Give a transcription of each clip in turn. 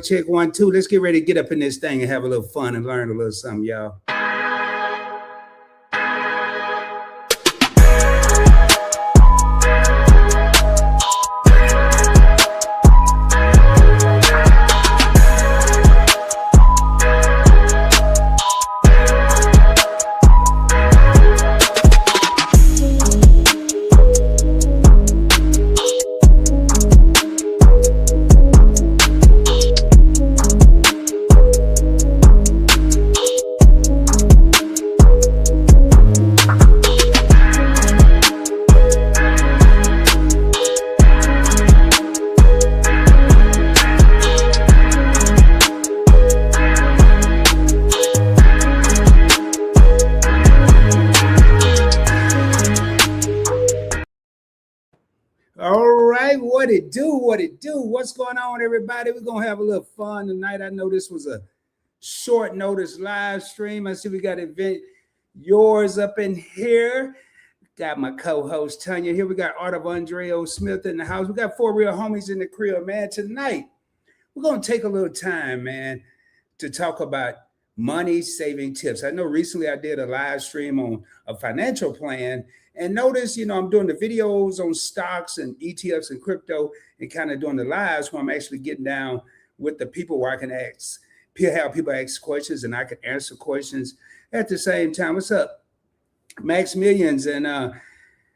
Check 1 2. Let's get ready to get up in this thing and have a little fun and learn a little something, y'all. All right, what it do? What it do? What's going on, everybody? We're gonna have a little fun tonight. I know this was a short notice live stream. I see we got event yours up in here. Got my co-host Tanya here. We got Art of Andre O. Smith in the house. We got 4 real homies in the crib, man. Tonight, we're gonna take a little time, man, to talk about money saving tips. I know recently I did a live stream on a financial plan. And notice, I'm doing the videos on stocks and ETFs and crypto and kind of doing the lives where I'm actually getting down with the people where I can have people ask questions and I can answer questions at the same time. What's up, Max Millions? And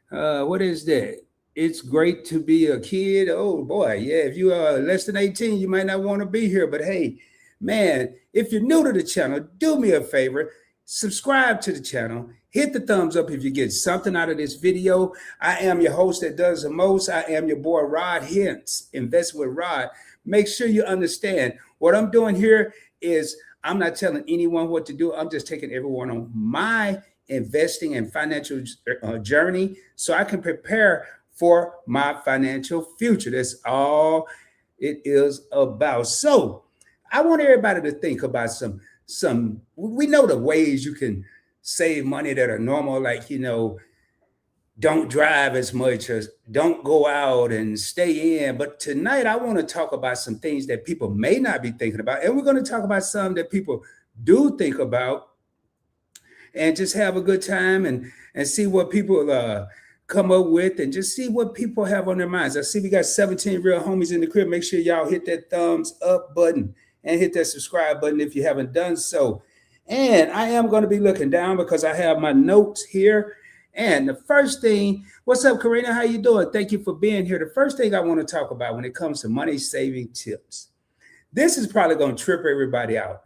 what is that? It's great to be a kid. Oh, boy. Yeah, if you are less than 18, you might not want to be here. But, hey, man, if you're new to the channel, do me a favor. Subscribe to the channel. Hit the thumbs up if you get something out of this video. I am your host that does the most. I am your boy, Rod Hintz, Invest with Rod. Make sure you understand what I'm doing here is I'm not telling anyone what to do. I'm just taking everyone on my investing and financial journey so I can prepare for my financial future. That's all it is about. So I want everybody to think about we know the ways you can save money that are normal, like, don't drive as much or don't go out and stay in. But tonight I want to talk about some things that people may not be thinking about. And we're going to talk about some that people do think about and just have a good time and see what people come up with and just see what people have on their minds. I see we got 17 real homies in the crib. Make sure y'all hit that thumbs up button and hit that subscribe button if you haven't done so. And I am going to be looking down because I have my notes here. And the first thing, what's up, Karina? How you doing? Thank you for being here. The first thing I want to talk about when it comes to money saving tips, this is probably going to trip everybody out,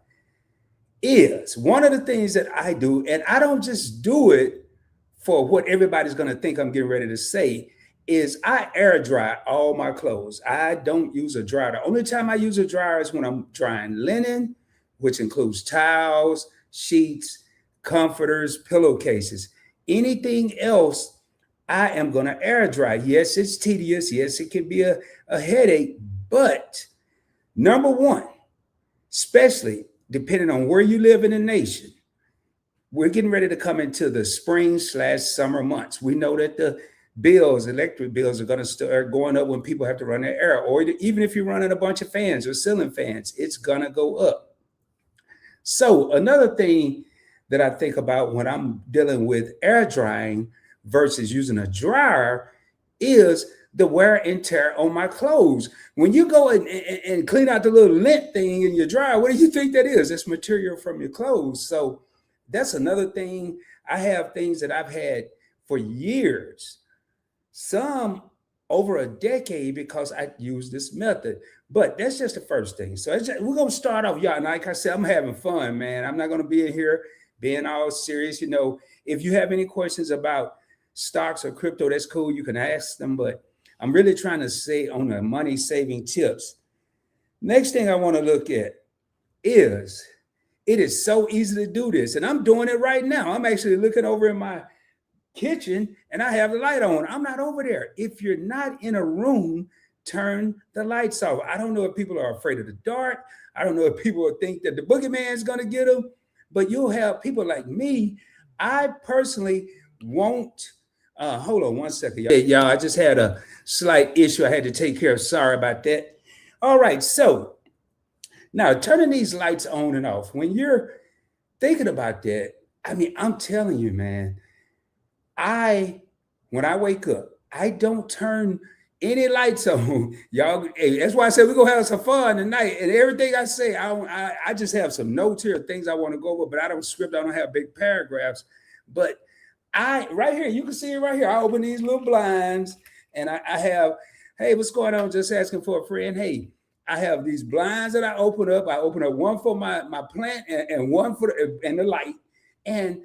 is one of the things that I do, and I don't just do it for what everybody's going to think I'm getting ready to say, is I air dry all my clothes. I don't use a dryer. The only time I use a dryer is when I'm drying linen, which includes towels, sheets, comforters, pillowcases. Anything else, I am going to air dry. Yes, it's tedious. Yes, it can be a headache. But number one, especially depending on where you live in the nation, we're getting ready to come into the spring/summer months. We know that the electric bills are going to start going up when people have to run their air, or even if you're running a bunch of fans or ceiling fans, it's going to go up. So another thing that I think about when I'm dealing with air drying versus using a dryer is the wear and tear on my clothes. When you go and clean out the little lint thing in your dryer, what do you think that is? It's material from your clothes. So that's another thing. I have things that I've had for years, some over a decade, because I use this method. But that's just the first thing. So we're going to start off, y'all. And like I said, I'm having fun, man. I'm not going to be in here being all serious. If you have any questions about stocks or crypto, that's cool. You can ask them. But I'm really trying to say on the money saving tips. Next thing I want to look at is it is so easy to do this. And I'm doing it right now. I'm actually looking over in my kitchen and I have the light on. I'm not over there. If you're not in a room, turn the lights off. I don't know if people are afraid of the dark. I don't know if people think that the boogeyman is going to get them, but you'll have people like me. I personally won't. Hold on one second, y'all. Hey, y'all, I just had a slight issue I had to take care of. Sorry about that. All right. So Now, turning these lights on and off, when you're thinking about that, I mean, I'm telling you, man, I when I wake up, I don't turn any lights on. Y'all, hey, that's why I said we're gonna have some fun tonight. And everything I say, I just have some notes here, things I want to go over, but I don't script, I don't have big paragraphs. But I right here, you can see it right here. I open these little blinds and I have, hey, what's going on? Just asking for a friend. Hey, I have these blinds that I open up. I open up one for my plant and one for the light. And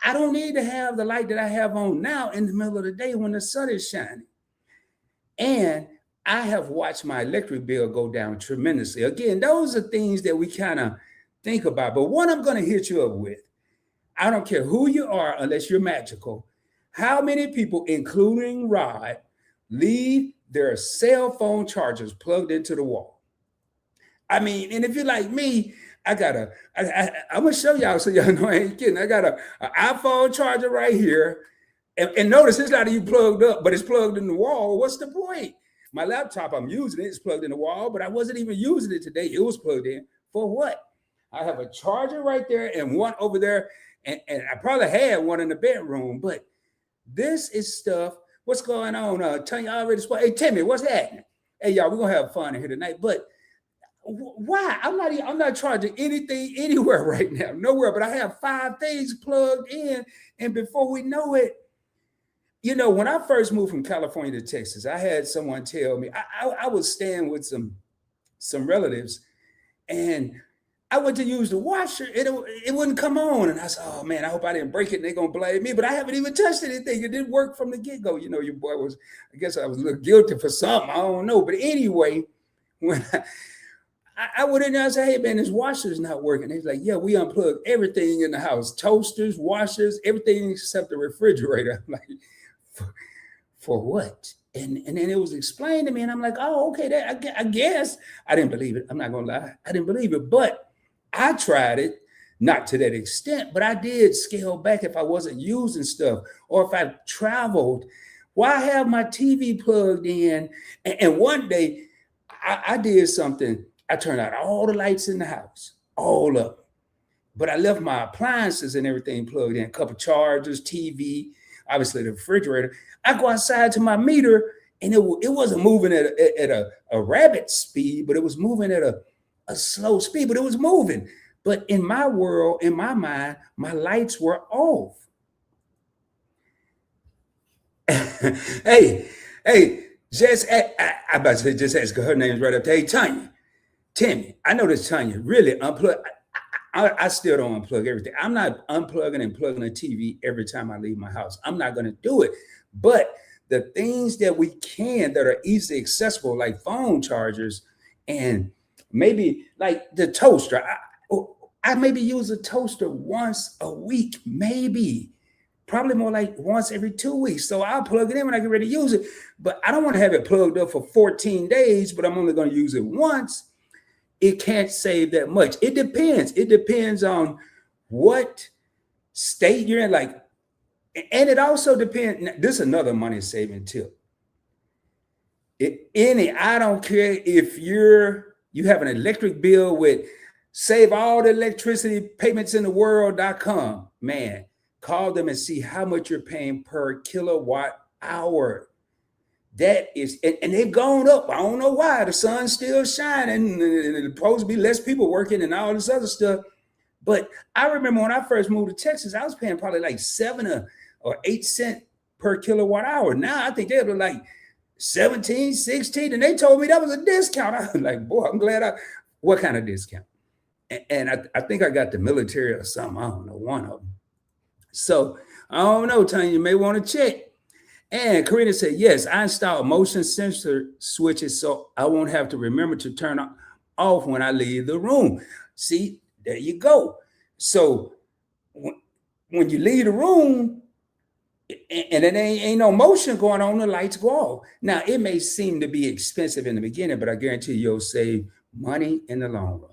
I don't need to have the light that I have on now in the middle of the day when the sun is shining. And I have watched my electric bill go down tremendously. Again, those are things that we kind of think about. But what I'm going to hit you up with, I don't care who you are, unless you're magical. How many people, including Rod, leave their cell phone chargers plugged into the wall? I mean, and if you're like me, I'm gonna show y'all so y'all know I ain't kidding. I got an iPhone charger right here. And notice it's not even plugged up, but it's plugged in the wall. What's the point? My laptop, I'm using it, it's plugged in the wall, but I wasn't even using it today. It was plugged in. For what? I have a charger right there and one over there. And I probably had one in the bedroom, but this is stuff. What's going on? Tanya already spoke. Hey, Timmy, what's happening? Hey, y'all, we're gonna have fun in here tonight. But why? I'm not charging anything anywhere right now, nowhere. But I have 5 things plugged in, and before we know it, you know, when I first moved from California to Texas, I had someone tell me I was staying with some relatives, and I went to use the washer, it wouldn't come on, and I said, "Oh man, I hope I didn't break it, and they're gonna blame me." But I haven't even touched anything. It didn't work from the get go. You know, your boy was. I guess I was a little guilty for something. I don't know, but anyway, when I went in there, I said, "Hey man, this washer's not working." He's like, "Yeah, we unplugged everything in the house: toasters, washers, everything except the refrigerator." I'm like, for what? And then it was explained to me, and I'm like, oh, okay, I guess. I didn't believe it. I'm not gonna lie, I didn't believe it, but I tried it, not to that extent, but I did scale back if I wasn't using stuff or if I traveled. Why have my TV plugged in? And one day I did something. I turned out all the lights in the house, all of them, but I left my appliances and everything plugged in, a couple chargers, TV, obviously the refrigerator. I go outside to my meter, and it wasn't moving at a rabbit speed, but it was moving at a slow speed, but it was moving. But in my world, in my mind, my lights were off. hey, just I about to say just ask her. Her name's right up there. Hey, Tanya, Timmy, I know this Tanya really unplug. I still don't unplug everything. I'm not unplugging and plugging a TV every time I leave my house. I'm not going to do it. But the things that we can that are easily accessible, like phone chargers and maybe like the toaster. I maybe use a toaster once a week, maybe. Probably more like once every 2 weeks. So I'll plug it in when I get ready to use it. But I don't want to have it plugged up for 14 days, but I'm only going to use it once. It can't save that much. It depends. It depends on what state you're in. Like, and it also depends. This is another money saving tip. I don't care if you have an electric bill with save all the electricity payments in the world.com. Man, call them and see how much you're paying per kilowatt hour. That is, and they've gone up. I don't know why. The sun's still shining, and there's supposed to be less people working and all this other stuff. But I remember when I first moved to Texas, I was paying probably like 7 or 8 cents per kilowatt hour. Now I think they're like 17, 16, and they told me that was a discount. I was like, boy, I'm glad what kind of discount? And I think I got the military or something. I don't know, one of them. So I don't know, Tanya, you may want to check. And Karina said, yes, I installed motion sensor switches so I won't have to remember to turn off when I leave the room. See, there you go. So when you leave the room and it ain't no motion going on, the lights go off. Now, it may seem to be expensive in the beginning, but I guarantee you'll save money in the long run.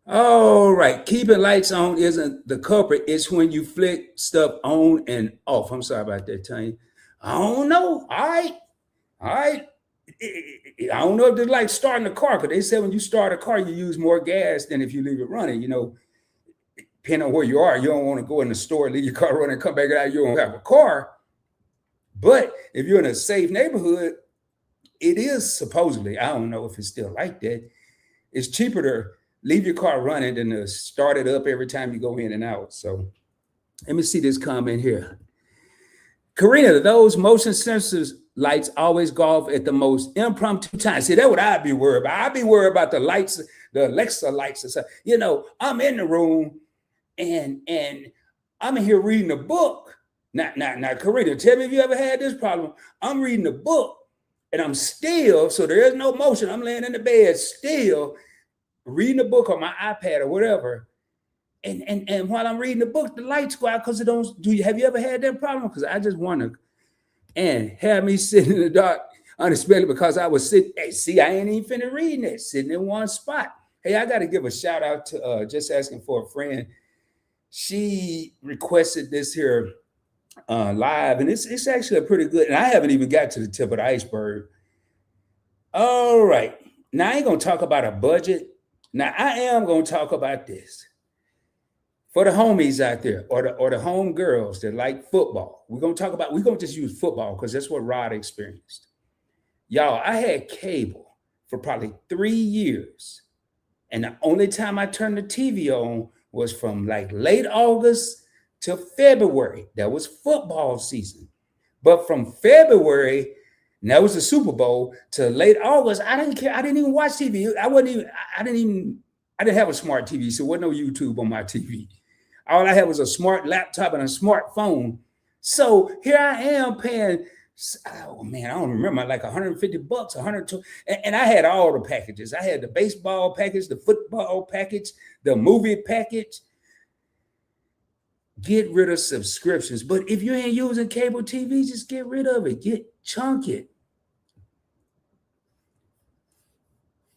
All right, keeping lights on isn't the culprit. It's when you flick stuff on and off. I'm sorry about that, Tanya. I don't know. All right. I don't know if they're like starting a car, because they said when you start a car, you use more gas than if you leave it running. Depending on where you are, you don't want to go in the store, leave your car running, come back out, you don't have a car. But if you're in a safe neighborhood, it is supposedly, I don't know if it's still like that, it's cheaper to leave your car running than to start it up every time you go in and out. So let me see this comment here. Karina, those motion sensors lights always go off at the most impromptu time. See, that's what I'd be worried about. I'd be worried about the lights, the Alexa lights and stuff. I'm in the room and I'm in here reading a book. Now, Karina, tell me if you ever had this problem. I'm reading a book and I'm still, so there is no motion. I'm laying in the bed still reading a book on my iPad or whatever. And while I'm reading the book, the lights go out because it don't. Have you ever had that problem? Because I just wonder. And have me sitting in the dark unexpectedly because I was sitting. Hey, see, I ain't even finished reading it, sitting in one spot. Hey, I got to give a shout out to just asking for a friend. She requested this here live, and it's actually a pretty good. And I haven't even got to the tip of the iceberg. All right, now I ain't gonna talk about a budget. Now I am gonna talk about this. For the homies out there, or the home girls that like football, we're gonna just use football because that's what Rod experienced. Y'all, I had cable for probably 3 years. And the only time I turned the TV on was from like late August to February. That was football season. But from February, and that was the Super Bowl, to late August, I didn't care. I didn't even watch TV. I didn't have a smart TV, so there wasn't no YouTube on my TV. All I had was a smart laptop and a smartphone. So here I am paying, oh man, I don't remember, like $150, 120. And I had all the packages. I had the baseball package, the football package, the movie package. Get rid of subscriptions. But if you ain't using cable TV, just get rid of it. Chunk it.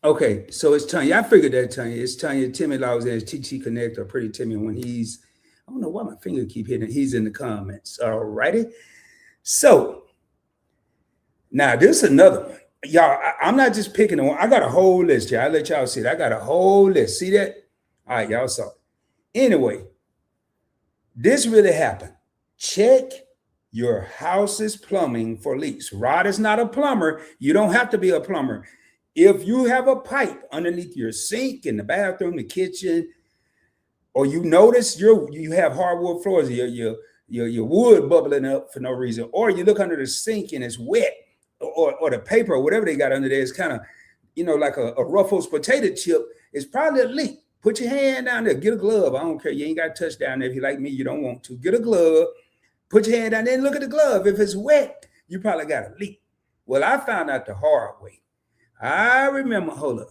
Okay, so it's Tanya. I figured that, Tanya. It's Tanya. Timmy Laws and TT Connect or Pretty Timmy when he's, I don't know why my finger keep hitting. He's in the comments. All righty. So now this is another one. Y'all, I'm not just picking one. I got a whole list here. I'll let y'all see it. I got a whole list. See that? All right, y'all saw it. Anyway, this really happened. Check your house's plumbing for leaks. Rod is not a plumber. You don't have to be a plumber. If you have a pipe underneath your sink in the bathroom, the kitchen, or you notice you have hardwood floors, your wood bubbling up for no reason, or you look under the sink and it's wet, or the paper or whatever they got under there is kind of, like a Ruffles potato chip, it's probably a leak. Put your hand down there, get a glove. I don't care. You ain't got to touch down there. If you like me, you don't want to. Get a glove, put your hand down there and look at the glove. If it's wet, you probably got a leak. Well, I found out the hard way. I remember, hold up.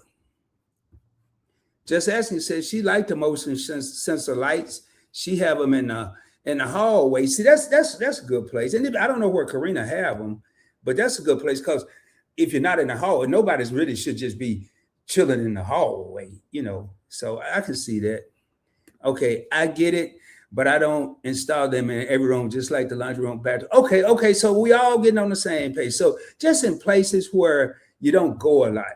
Just asking said she liked the motion sensor lights. She have them in the hallway. See, that's a good place. And I don't know where Karina have them, but that's a good place because if you're not in the hallway, nobody's really should just be chilling in the hallway, So I can see that. Okay, I get it, but I don't install them in every room, just like the laundry room, bathroom. Okay, so we all getting on the same page. So just in places where you don't go a lot.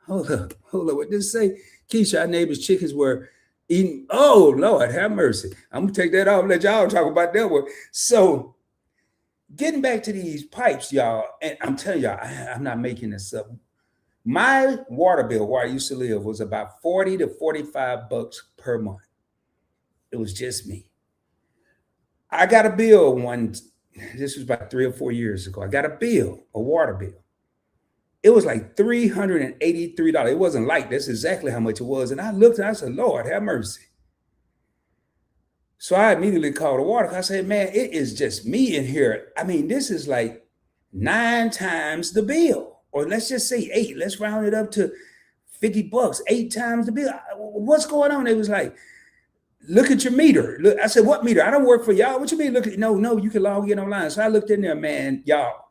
Hold up. What did it say? Keisha, our neighbor's chickens were eating. Oh, Lord, have mercy. I'm going to take that off and let y'all talk about that one. So getting back to these pipes, y'all, and I'm telling y'all, I'm not making this up. My water bill where I used to live was about $40 to $45 per month. It was just me. I got a bill this was about 3 or 4 years ago. I got a water bill. It was like $383. It wasn't like that's exactly how much it was. And I looked and I said, Lord, have mercy. So I immediately called the water. I said, man, it is just me in here. I mean, this is like 9 times the bill. Or let's just say 8. Let's round it up to $50, 8 times the bill. What's going on? It was like, look at your meter. Look, I said, what meter? I don't work for y'all. What you mean? Look at no, you can log in online. So I looked in there, man, y'all.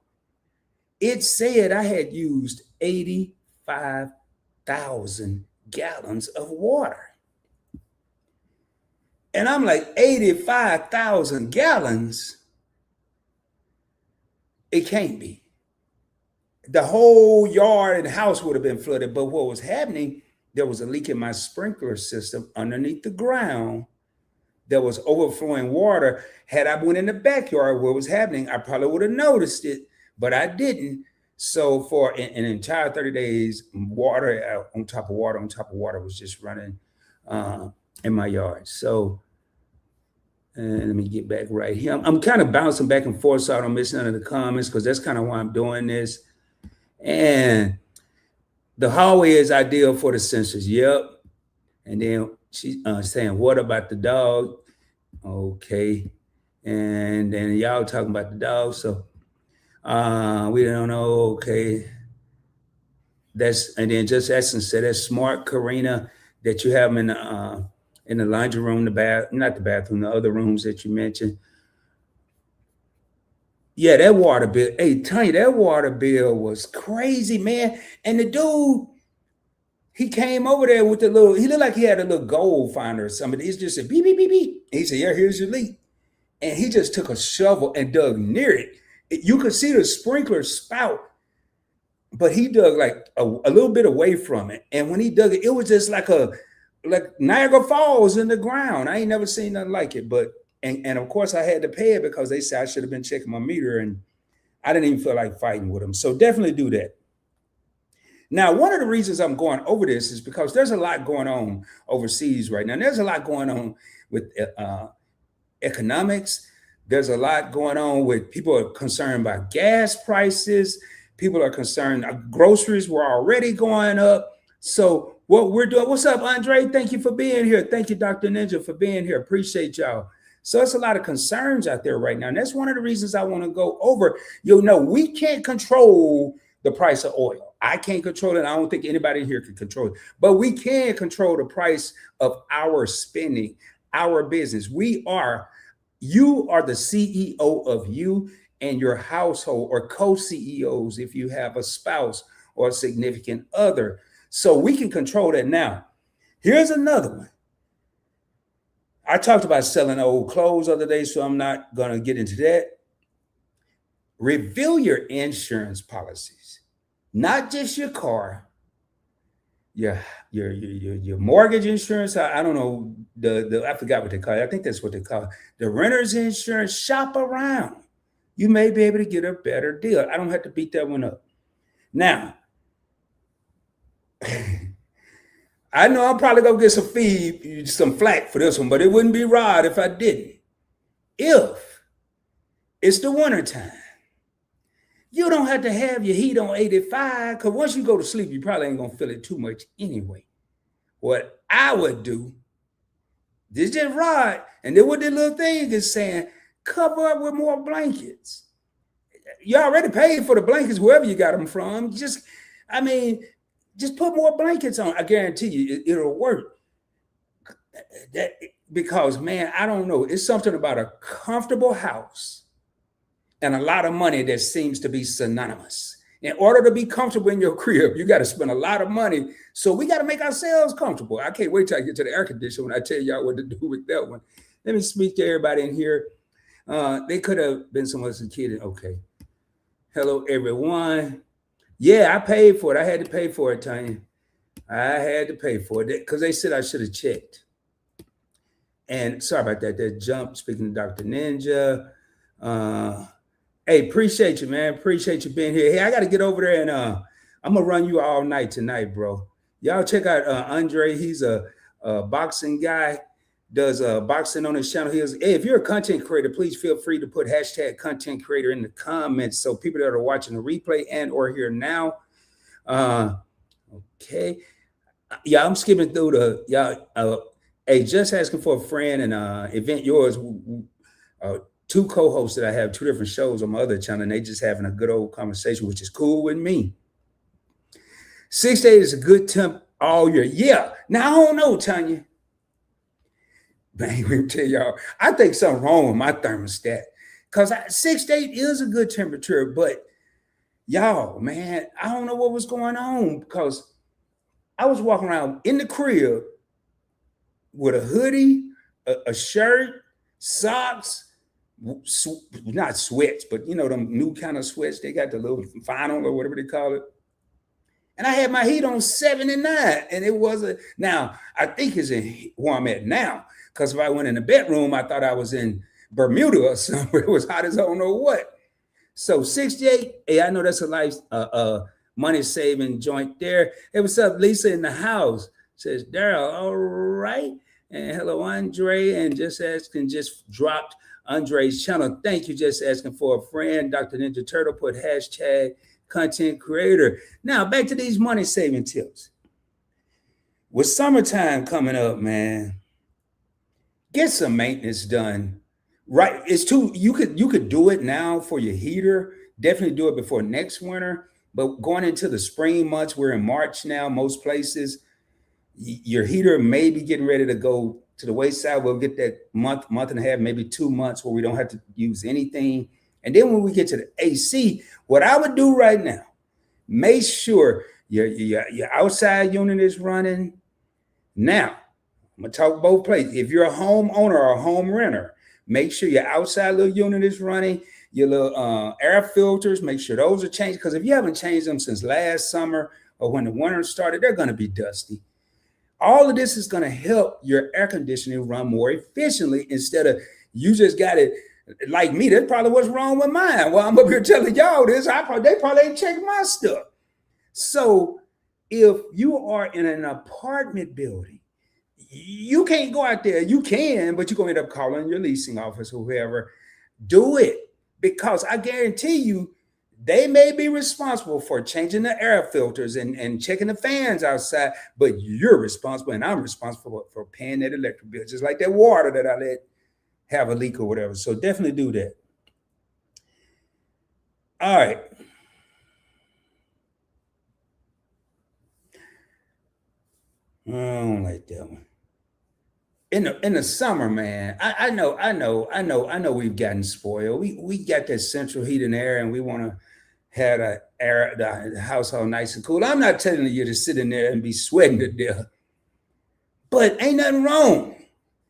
It said I had used 85,000 gallons of water. And I'm like, 85,000 gallons? It can't be. the whole yard and house would have been flooded. But what was happening, there was a leak in my sprinkler system underneath the ground. There was overflowing water. Had I went in the backyard where it was happening, I probably would have noticed it, but I didn't. So for an entire 30 days, water on top of water on top of water was just running uh, in my yard. So and let me get back right here. I'm kind of bouncing back and forth so I don't miss none of the comments because that's kind of why I'm doing this. And the hallway is ideal for the sensors. Yep. And then she's saying, what about the dog? Okay. And then y'all talking about the dog. So we don't know. Okay. That's, and then just Essence said that's smart, Karina, that you have them in the laundry room, the bath, not the bathroom, the other rooms that you mentioned. Yeah, that water bill. Hey, Tanya, that water bill was crazy, man. And the dude, he came over there with the little, he looked like he had a little gold finder or something. He just said, beep, beep, beep, beep. And he said, yeah, here's your leak. And he just took a shovel and dug near it. You could see the sprinkler spout, but he dug like a little bit away from it. And when he dug it, it was just like Niagara Falls in the ground. I ain't never seen nothing like it. But and of course I had to pay it because they said I should have been checking my meter, and I didn't even feel like fighting with them. So definitely do that. Now, one of the reasons I'm going over this is because there's a lot going on overseas right now. There's a lot going on with economics. There's a lot going on with people are concerned about gas prices. People are concerned. Groceries were already going up. So what we're doing, what's up, Andre? Thank you for being here. Thank you, Dr. Ninja, for being here. Appreciate y'all. So it's a lot of concerns out there right now. And that's one of the reasons I want to go over. We can't control the price of oil. I can't control it. I don't think anybody here can control it. But we can control the price of our spending, our business. You are the CEO of you and your household, or co-CEOs if you have a spouse or a significant other. So we can control that now. Here's another one. I talked about selling old clothes the other day, so I'm not going to get into that. Review your insurance policies, not just your car, your mortgage insurance. I don't know I forgot what they call it. I think that's what they call it. The renter's insurance. Shop around. You may be able to get a better deal. I don't have to beat that one up. Now, I know I'm probably gonna get some flack for this one, but it wouldn't be right if I didn't. If it's the wintertime, you don't have to have your heat on 85, because once you go to sleep, you probably ain't gonna feel it too much anyway. What I would do, this is just right, and then what this little thing is saying, cover up with more blankets. You already paid for the blankets, wherever you got them from. Just put more blankets on. I guarantee you it'll work. Because, man, I don't know. It's something about a comfortable house and a lot of money that seems to be synonymous. In order to be comfortable in your crib, you got to spend a lot of money. So we got to make ourselves comfortable. I can't wait till I get to the air conditioner when I tell y'all what to do with that one. Let me speak to everybody in here. They could have been someone else's kid. Okay. Hello, everyone. Yeah, I paid for it. I had to pay for it, Tanya. I had to pay for it because they said I should have checked. And sorry about that. That jump, speaking to Dr. Ninja. Hey, appreciate you, man. Appreciate you being here. Hey, I got to get over there and I'm going to run you all night tonight, bro. Y'all check out Andre. He's a boxing guy. Does boxing on his channel. Hey, if you're a content creator, please feel free to put hashtag content creator in the comments so people that are watching the replay and or here now. Okay. Yeah, I'm skipping through hey, just asking for a friend and event yours. Two co-hosts that I have, two different shows on my other channel, and they just having a good old conversation, which is cool with me. 6 to 8 is a good temp all year. Yeah. Now, I don't know, Tanya. Man, let me tell y'all, I think something wrong with my thermostat, because 6 to 8 is a good temperature, but y'all, man, I don't know what was going on, because I was walking around in the crib with a hoodie, a shirt, socks, not sweats, but you know, them new kind of sweats. They got the little vinyl or whatever they call it. And I had my heat on 79, and it wasn't. Now I think it's in where I'm at now, because if I went in the bedroom, I thought I was in Bermuda or somewhere. It was hot as I don't know what. So 68, hey, I know that's a life money saving joint there. Hey, what's up, Lisa in the house? Says Daryl, all right. And hello, Andre. And just asking, just dropped Andre's channel. Thank you. Just asking for a friend. Dr. Ninja Turtle put hashtag content creator. Now back to these money saving tips. With summertime coming up, man, get some maintenance done. Right, it's too you could do it now for your heater. Definitely do it before next winter. But going into the spring months, we're in March now. Most places, your heater may be getting ready to go to the wayside. We'll get that month and a half, maybe 2 months where we don't have to use anything. And then when we get to the AC, what I would do right now, make sure your outside unit is running. Now, I'm gonna talk both places. If you're a homeowner or a home renter, make sure your outside little unit is running. Your little air filters, make sure those are changed. Because if you haven't changed them since last summer or when the winter started, they're going to be dusty. All of this is going to help your air conditioning run more efficiently instead of you just got it like me. That's probably what's wrong with mine. Well, I'm up here telling y'all this. They probably ain't checked my stuff. So if you are in an apartment building, you can't go out there. You can, but you're going to end up calling your leasing office or whoever. Do it, because I guarantee you they may be responsible for changing the air filters and checking the fans outside, but you're responsible and I'm responsible for paying that electric bill, just like that water that I let have a leak or whatever. So definitely do that. All right. I don't like that one. In the summer, man, I know we've gotten spoiled. We got that central heat and air, and we want to have the house all nice and cool. I'm not telling you to sit in there and be sweating to death, but ain't nothing wrong.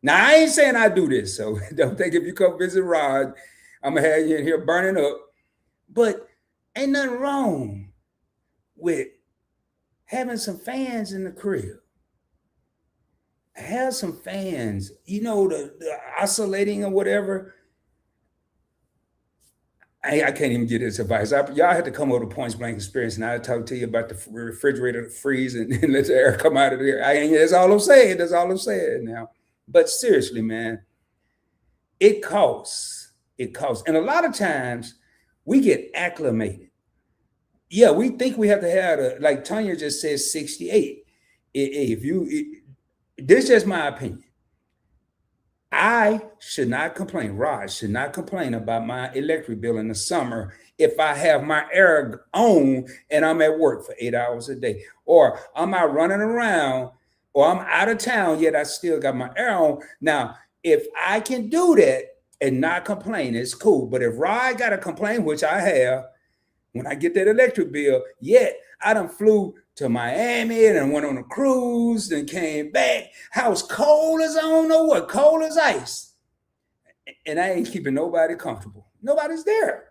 Now I ain't saying I do this, so don't think if you come visit Rod, I'm gonna have you in here burning up. But ain't nothing wrong with having some fans in the crib. Have some fans, you know, the oscillating or whatever. I can't even get this advice. Y'all had to come over to Point Blank Experience, and I'll talk to you about the refrigerator freeze and let the air come out of there. That's all I'm saying. That's all I'm saying now. But seriously, man, it costs. It costs. And a lot of times we get acclimated. Yeah, we think we have to have, like Tanya just said, 68. This is just my opinion. I should not complain. Rod should not complain about my electric bill in the summer if I have my air on and I'm at work for 8 hours a day, or I'm out running around, or I'm out of town, yet I still got my air on. Now, if I can do that and not complain, it's cool. But if Rod got to complain, which I have, when I get that electric bill, yet I done flew to Miami and went on a cruise and came back. House cold as I don't know what, cold as ice. And I ain't keeping nobody comfortable. Nobody's there.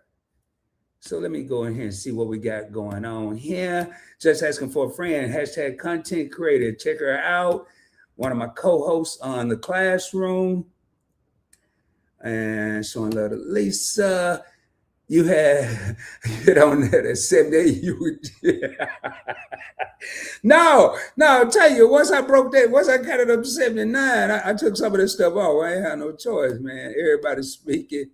So let me go in here and see what we got going on here. Just asking for a friend, hashtag content creator. Check her out. One of my co-hosts on The Classroom. And showing love to Lisa. You had it on there at 78. No, I'll tell you, once I got it up to 79, I took some of this stuff off. I ain't had no choice, man. Everybody's speaking.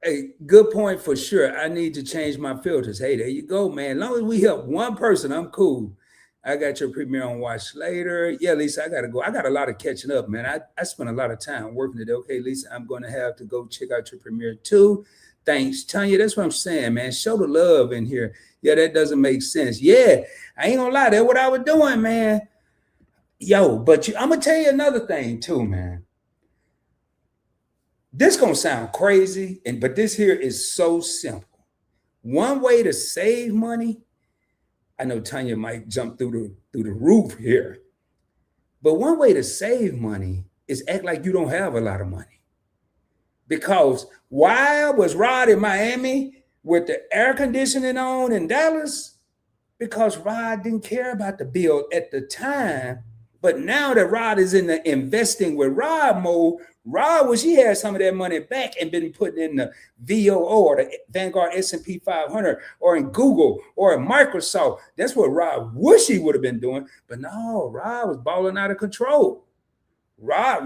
Hey, good point for sure. I need to change my filters. Hey, there you go, man. As long as we help one person, I'm cool. I got your premiere on watch later. Yeah, Lisa, I got to go. I got a lot of catching up, man. I spent a lot of time working today. Okay, Lisa, I'm going to have to go check out your premiere too. Thanks, Tanya. That's what I'm saying, man. Show the love in here. Yeah, that doesn't make sense. Yeah, I ain't going to lie. That's what I was doing, man. Yo, but I'm going to tell you another thing too, man. This going to sound crazy, but this here is so simple. One way to save money, I know Tanya might jump through the roof here, but one way to save money is act like you don't have a lot of money. Because why was Rod in Miami with the air conditioning on in Dallas? Because Rod didn't care about the bill at the time. But now that Rod is in the investing with Rod mode, Rod wish he had some of that money back and been putting in the VOO or the Vanguard S&P 500 or in Google or in Microsoft. That's what Rod wish he would have been doing. But no, Rod was balling out of control. Rod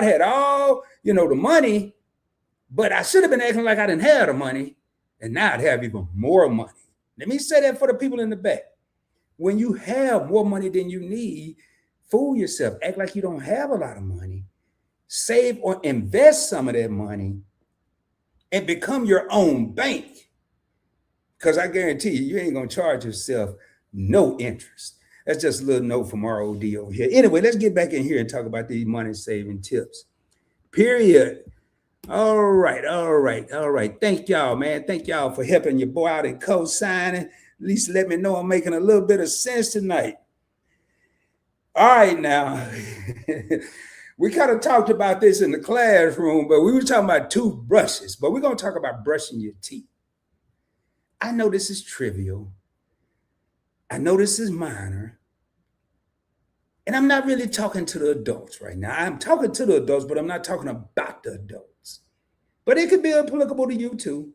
had all, the money, but I should have been acting like I didn't have the money, and now I'd have even more money. Let me say that for the people in the back. When you have more money than you need, fool yourself. Act like you don't have a lot of money. Save or invest some of that money and become your own bank. Because I guarantee you ain't going to charge yourself no interest. That's just a little note from ROD over here. Anyway, let's get back in here and talk about these money saving tips. Period. All right. Thank y'all, man. Thank y'all for helping your boy out and co-signing. At least let me know I'm making a little bit of sense tonight. All right, now. We kind of talked about this in the classroom, but we were talking about toothbrushes. But we're going to talk about brushing your teeth. I know this is trivial. I know this is minor. And I'm not really talking to the adults right now. I'm talking to the adults, but I'm not talking about the adults. But it could be applicable to you too.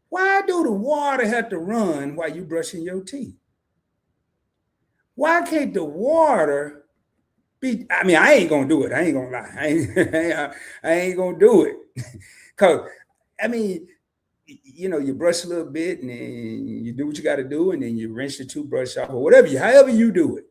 Why do the water have to run while you're brushing your teeth? Why can't the water be? I mean, I ain't gonna do it. I ain't gonna lie. I ain't gonna do it. Cause I mean, you brush a little bit and then you do what you got to do, and then you rinse your toothbrush off or whatever, however you do it.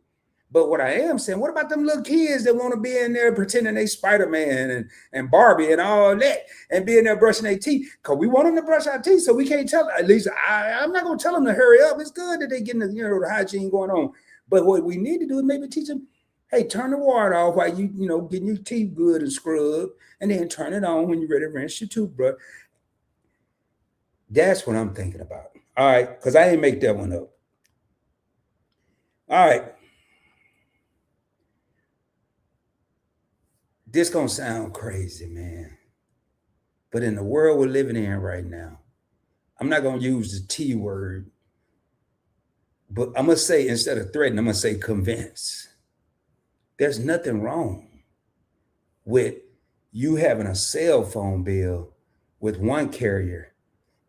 But what I am saying, what about them little kids that want to be in there pretending they Spider-Man and Barbie and all that and be in there brushing their teeth? Because we want them to brush our teeth, so we can't tell them. At least I'm not going to tell them to hurry up. It's good that they getting the hygiene going on. But what we need to do is maybe teach them, hey, turn the water off while you getting your teeth good and scrubbed, and then turn it on when you're ready to rinse your toothbrush. That's what I'm thinking about. All right, because I didn't make that one up. All right. This gonna sound crazy, man. But in the world we're living in right now, I'm not gonna use the T word, but I'm gonna say, instead of threaten, I'm gonna say convince. There's nothing wrong with you having a cell phone bill with one carrier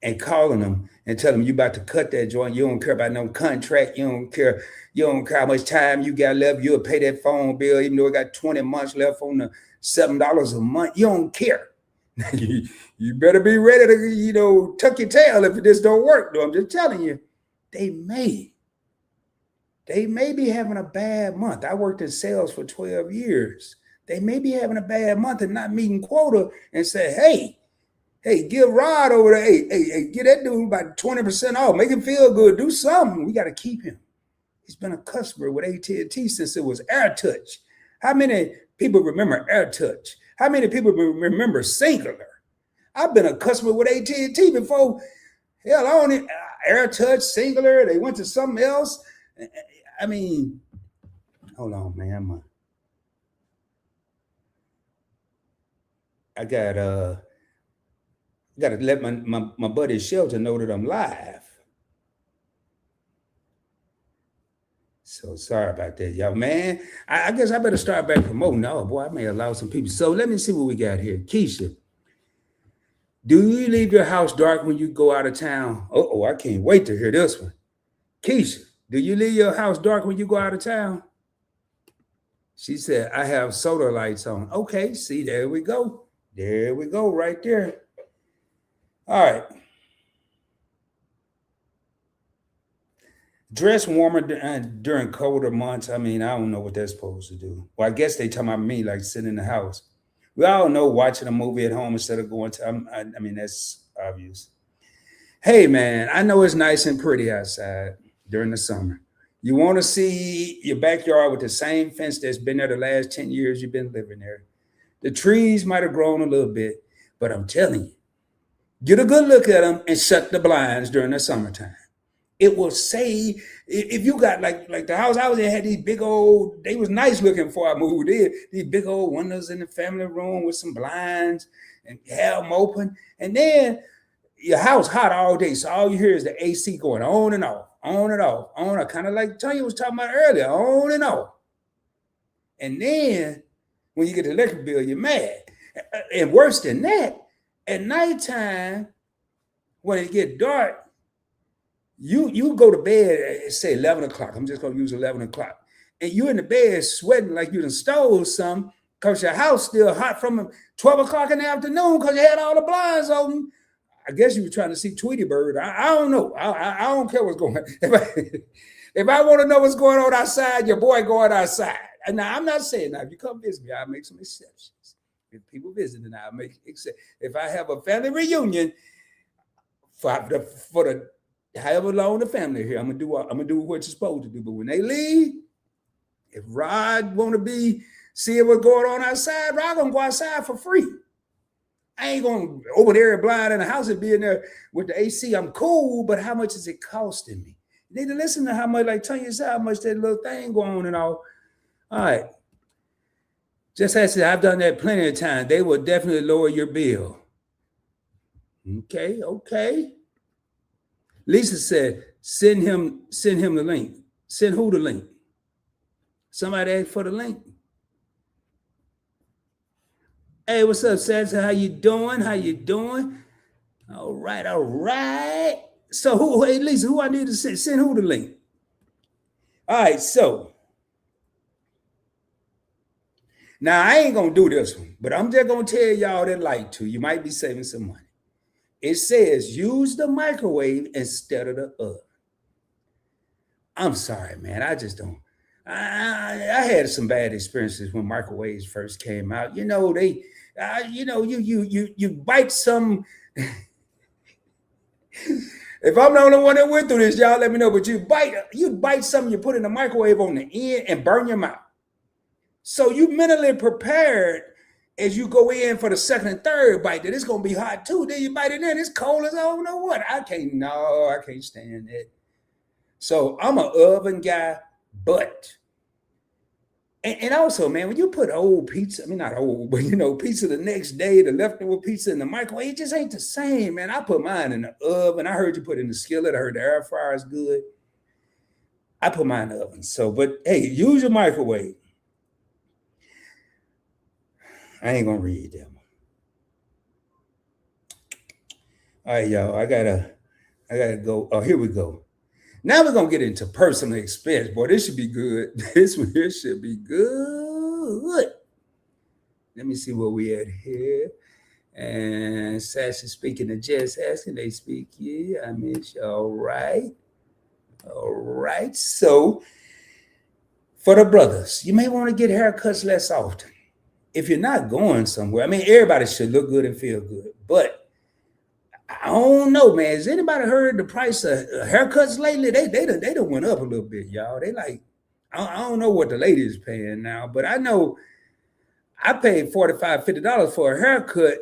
and calling them and telling them you about to cut that joint. You don't care about no contract. You don't care how much time you got left. You'll pay that phone bill, even though it got 20 months left on the $7 a month. You don't care. You better be ready to, tuck your tail if this don't work. Though I'm just telling you, they may be having a bad month. I worked in sales for 12 years. They may be having a bad month and not meeting quota and say, hey, give Rod over there. Hey, get that dude about 20% off. Make him feel good. Do something. We got to keep him. He's been a customer with AT&T since it was AirTouch. How many people remember AirTouch? How many people remember Singular? I've been a customer with AT&T before. Hell, I only AirTouch, Singular. They went to something else. I mean, hold on, man. I got to let my buddy Shelter know that I'm live. So sorry about that, y'all, man. I guess I better start back promoting. Oh, boy, I may have lost some people. So let me see what we got here. Keisha, do you leave your house dark when you go out of town? Oh, I can't wait to hear this one. Keisha, do you leave your house dark when you go out of town? She said, I have solar lights on. Okay, see, there we go. There we go, right there. All right. Dress warmer during colder months. I mean, I don't know what they're supposed to do. Well, I guess they talking about me, like sitting in the house. We all know watching a movie at home instead of going to, I mean, that's obvious. Hey, man, I know it's nice and pretty outside during the summer. You want to see your backyard with the same fence that's been there the last 10 years you've been living there. The trees might have grown a little bit, but I'm telling you, get a good look at them and shut the blinds during the summertime. it will say if you got like the house I was in had these big old, they was nice looking before I moved in, these big old windows in the family room with some blinds and have them open. And then your house hot all day, so all you hear is the AC going on and off, on and off, on, kind of like Tanya was talking about earlier, on and off. And then when you get the electric bill, you're mad. And worse than that, at nighttime, when it get dark, you go to bed at say 11 o'clock. I'm just gonna use 11 o'clock. And you in the bed sweating like you done stole something because your house still hot from 12 o'clock in the afternoon because you had all the blinds open. I guess you were trying to see Tweety Bird. I don't know. I don't care what's going on. If I want to know what's going on outside, your boy going outside. And now I'm not saying now if you come visit me, I'll make some exceptions. If people visiting, I'll make exceptions. If I have a family reunion for the however long the family here, I'm gonna do what you're supposed to do. But when they leave, if Rod want to be seeing what's going on outside, Rod gonna go outside for free. I ain't gonna open every blind in the house and be in there with the AC. I'm cool, but how much is it costing me? You need to listen to how much, like Tanya said, how much that little thing going on and all. All right. Just as I said, I've done that plenty of times. They will definitely lower your bill. Okay. Lisa said, send him the link. Send who the link? Somebody asked for the link. Hey, what's up, Santa? How you doing? All right. So hey, Lisa, who I need to send who the link? All right, so now I ain't gonna do this one, but I'm just gonna tell y'all that like to. You might be saving some money. It says use the microwave instead of the oven. I'm sorry, man. I just don't. I had some bad experiences when microwaves first came out. You know, you bite some. If I'm the only one that went through this, y'all let me know. But you bite something, you put in the microwave on the end and burn your mouth. So you mentally prepared as you go in for the second and third bite that it's gonna be hot too. Then you bite it in, it's cold as I don't know what. I can't stand it. So I'm an oven guy, but and also, man, when you put old pizza, I mean not old, but pizza the next day, the leftover pizza in the microwave, it just ain't the same, man. I put mine in the oven. I heard you put it in the skillet. I heard the air fryer is good. I put mine in the oven. So, but hey, use your microwave. I ain't gonna read them. All right, y'all. I gotta go. Oh, here we go. Now we're gonna get into personal expense. Boy, this should be good. This one here should be good. Let me see where we at here. And Sasha speaking to Jess asking, they speak. Yeah, I miss you. All right. So for the brothers, you may want to get haircuts less often. If you're not going somewhere, I mean, everybody should look good and feel good, but I don't know, man. Has anybody heard the price of haircuts lately? They done went up a little bit, y'all. They like, I don't know what the lady is paying now, but I know I paid $45, $50 for a haircut,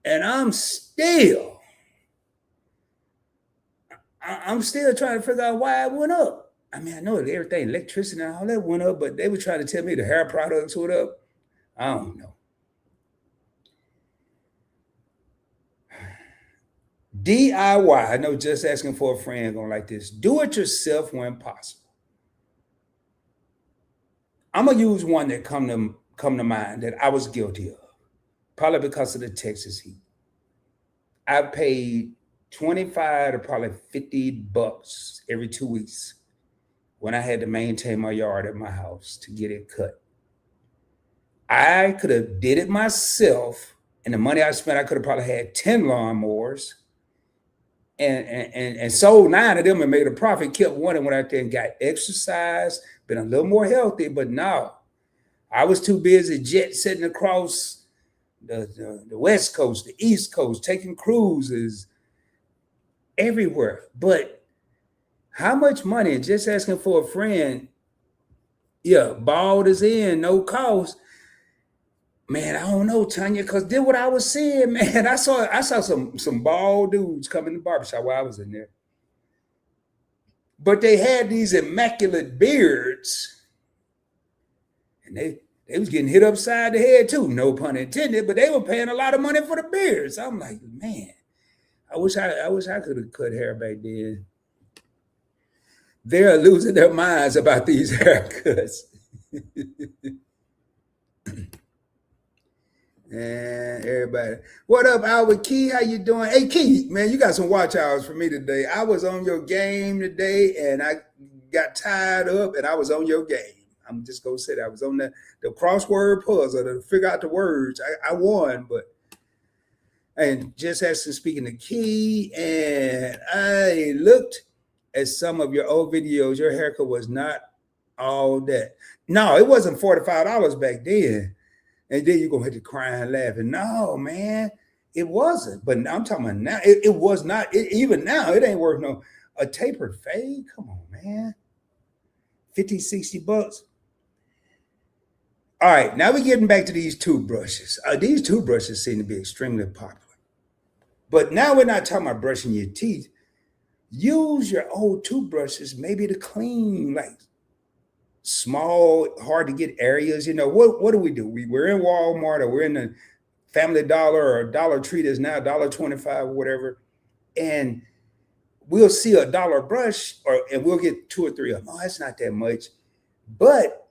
and I'm still trying to figure out why it went up. I mean, I know everything, electricity and all that went up, but they were trying to tell me the hair products went up. I don't know. DIY, I know just asking for a friend going like this. Do it yourself when possible. I'm gonna use one that come to mind that I was guilty of, probably because of the Texas heat. I paid $25 to probably $50 every 2 weeks when I had to maintain my yard at my house to get it cut. I could have did it myself, and the money I spent, I could have probably had 10 lawnmowers and sold 9 of them and made a profit, kept one and went out there and got exercise, been a little more healthy. But no, I was too busy jet setting across the West Coast, the East Coast, taking cruises everywhere. But how much money, just asking for a friend, bald as in, no cost. Man, I don't know, Tanya, because then what I was seeing, man, I saw some bald dudes coming to the barbershop while I was in there. but they had these immaculate beards, and they was getting hit upside the head too, no pun intended, but they were paying a lot of money for the beards. I'm like, man, I wish I could have cut hair back then. They're losing their minds about these haircuts. And everybody, what up, Albert Key? How you doing? Hey, Key, man, you got some watch hours for me today. I was on your game today, and I got tied up, and I was on your game. I'm just gonna say that I was on the crossword puzzle to figure out the words. I won, but and just as to speaking to Key, and I looked at some of your old videos. Your haircut was not all that. No, it wasn't $45 back then. And then you're going to hit the crying, laughing. No, man, it wasn't. But I'm talking about now. It was not. Even now, it ain't worth no. A tapered fade? Come on, man. 50, 60 bucks. All right, now we're getting back to these toothbrushes. These toothbrushes seem to be extremely popular. But now we're not talking about brushing your teeth. Use your old toothbrushes maybe to clean, like, small, hard to get areas. You know, what do? We're in Walmart, or we're in the Family Dollar, or Dollar Tree that's now $1.25 or whatever, and we'll see $1 brush, and we'll get 2 or 3 of them. Oh, that's not that much. But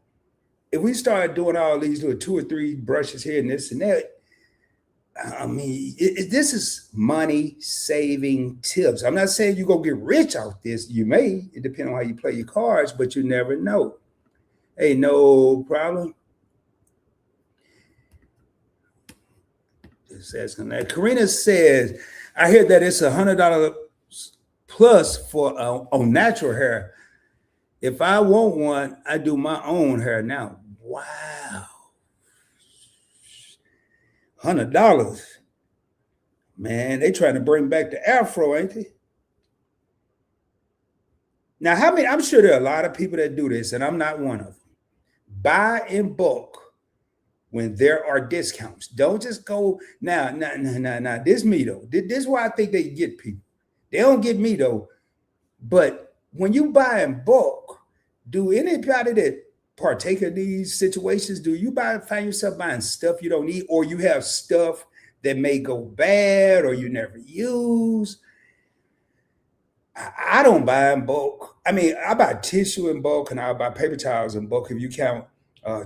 if we start doing all these little 2 or 3 brushes here and this and that, I mean, this is money saving tips. I'm not saying you're gonna get rich off this. You may, it depends on how you play your cards, but you never know. Hey, no problem. Just asking that. Karina says, I hear that it's $100 plus for on natural hair. If I want one, I do my own hair now. Wow. $100. Man, they trying to bring back the afro, ain't they? Now, how many? I'm sure there are a lot of people that do this, and I'm not one of them. Buy in bulk when there are discounts. Don't just go now. This me though. This is why I think they get people. They don't get me though. But when you buy in bulk, do anybody that partake in these situations, do you find yourself buying stuff you don't need, or you have stuff that may go bad or you never use? I don't buy in bulk. I mean, I buy tissue in bulk, and I buy paper towels in bulk. If you count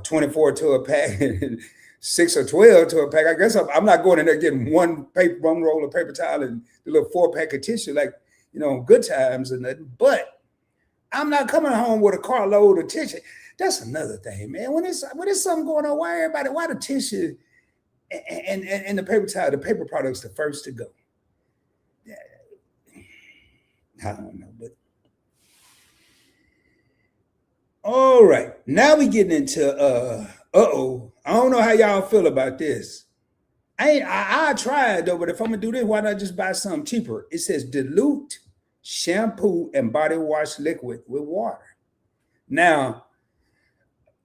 24 to a pack and 6 or 12 to a pack, I guess I'm not going in there getting one roll of paper towel and the little 4-pack of tissue like, you know, good times and nothing. But I'm not coming home with a carload of tissue. That's another thing, man. When there's something going on, why the tissue and the paper towel, the paper products, the first to go? I don't know, but all right. Now we getting into I don't know how y'all feel about this. I tried though, but if I'm gonna do this, why not just buy something cheaper? It says dilute shampoo and body wash liquid with water. Now,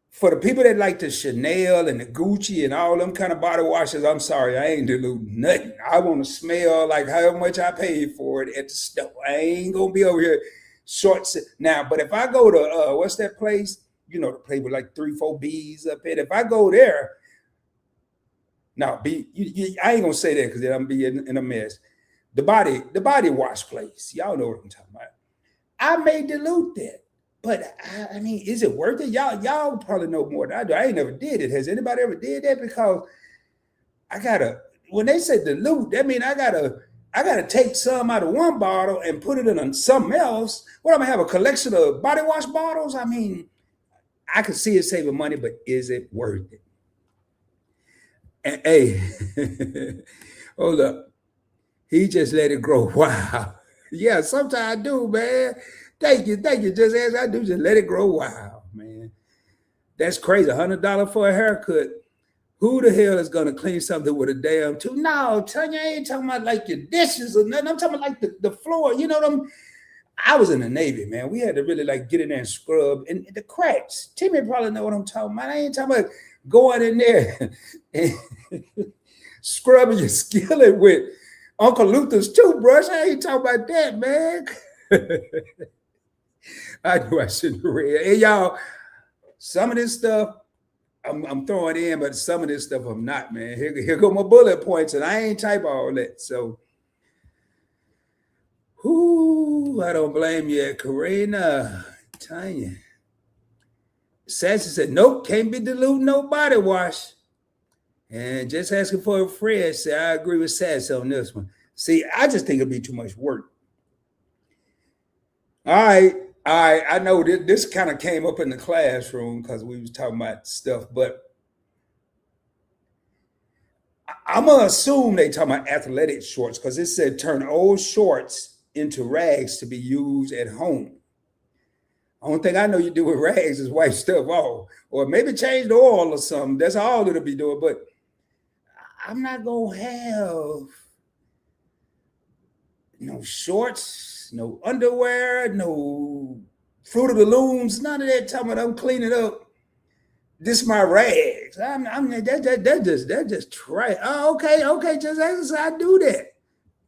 for the people that like the Chanel and the Gucci and all them kind of body washes, I'm sorry, I ain't diluting nothing. I want to smell like however much I paid for it at the store. I ain't gonna be over here shorts now. But if I go to what's that place? You know, the place with like 3-4 bees up there. If I go there, now I ain't gonna say that because then I'm be in a mess. The body wash place. Y'all know what I'm talking about. I may dilute that. But I mean, is it worth it? Y'all probably know more than I do. I ain't never did it. Has anybody ever did that? Because when they say dilute, that means I gotta take some out of one bottle and put it in something else. What, I'm gonna have a collection of body wash bottles? I mean, I can see it saving money, but is it worth it? And hey, hold up. He just let it grow. Wow. Yeah, sometimes I do, man. Thank you. Just as I do, just let it grow. Wow, man. That's crazy. $100 for a haircut. Who the hell is gonna clean something with a damn tooth? No, Tanya, I ain't talking about like your dishes or nothing. I'm talking about like the floor. You know them. I was in the Navy, man. We had to really like get in there and scrub and the cracks. Timmy probably know what I'm talking about. I ain't talking about going in there and scrubbing your skillet with Uncle Luther's toothbrush. I ain't talking about that, man. I knew I shouldn't have read. Hey, y'all, some of this stuff I'm throwing in, but some of this stuff I'm not, man. Here go my bullet points, and I ain't type all that. So, I don't blame you, Karina. Tanya. Sassy said, nope, can't be diluting no body wash. And just asking for a friend, say, I agree with Sassy on this one. See, I just think it'd be too much work. All right. I know this kind of came up in the classroom because we was talking about stuff, but I'm going to assume they talking about athletic shorts because it said turn old shorts into rags to be used at home. Only thing I know you do with rags is wipe stuff off or maybe change the oil or something. That's all it'll be doing. But I'm not going to have no shorts, no underwear, no Fruit of the Looms, none of that. Talking about I'm cleaning up. This my rags. I'm that just try. Oh, okay. Just as I do that.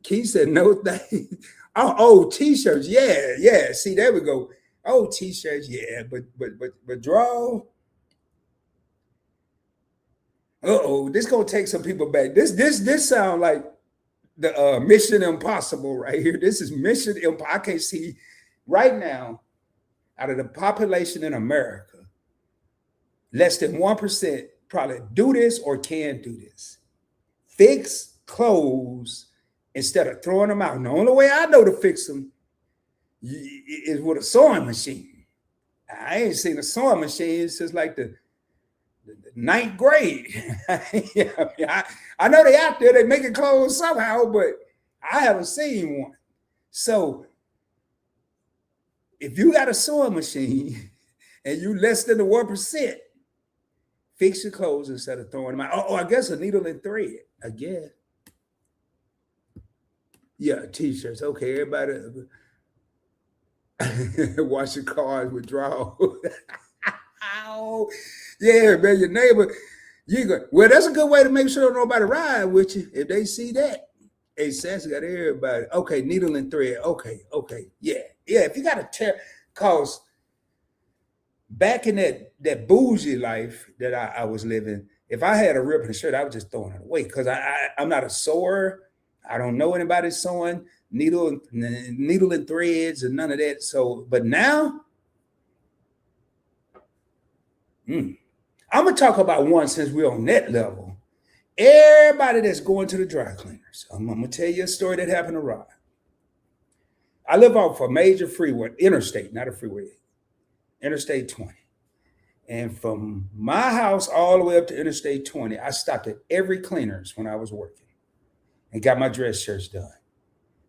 Keith said no thanks. Oh, t-shirts. Yeah. See, there we go. Oh, t-shirts. Yeah, but draw. This gonna take some people back. This sound like the Mission Impossible right here. This is Mission Impossible. I can't see right now out of the population in America. Less than 1% probably do this or can do this. Fix clothes instead of throwing them out. And the only way I know to fix them is with a sewing machine. I ain't seen a sewing machine since like the ninth grade. I know they out there, they making clothes somehow, but I haven't seen one. So if you got a sewing machine and you less than the 1%, fix your clothes instead of throwing them out. I guess a needle and thread. I guess. Yeah, t-shirts. Okay, everybody wash your cars with draw. Yeah, man, your neighbor. Well, that's a good way to make sure nobody ride with you if they see that. Hey, Sassy got everybody. Okay, needle and thread. Okay. Yeah. If you got a tear, cause back in that bougie life that I was living, if I had a rip in the shirt, I was just throwing it away because I'm not a sewer. I don't know anybody sewing needle and threads and none of that. So, but now, I'm gonna talk about one since we're on that level. Everybody that's going to the dry cleaners. I'm gonna tell you a story that happened to Rod. I live off a major freeway, interstate, not a freeway, Interstate 20. And from my house all the way up to Interstate 20, I stopped at every cleaners when I was working and got my dress shirts done.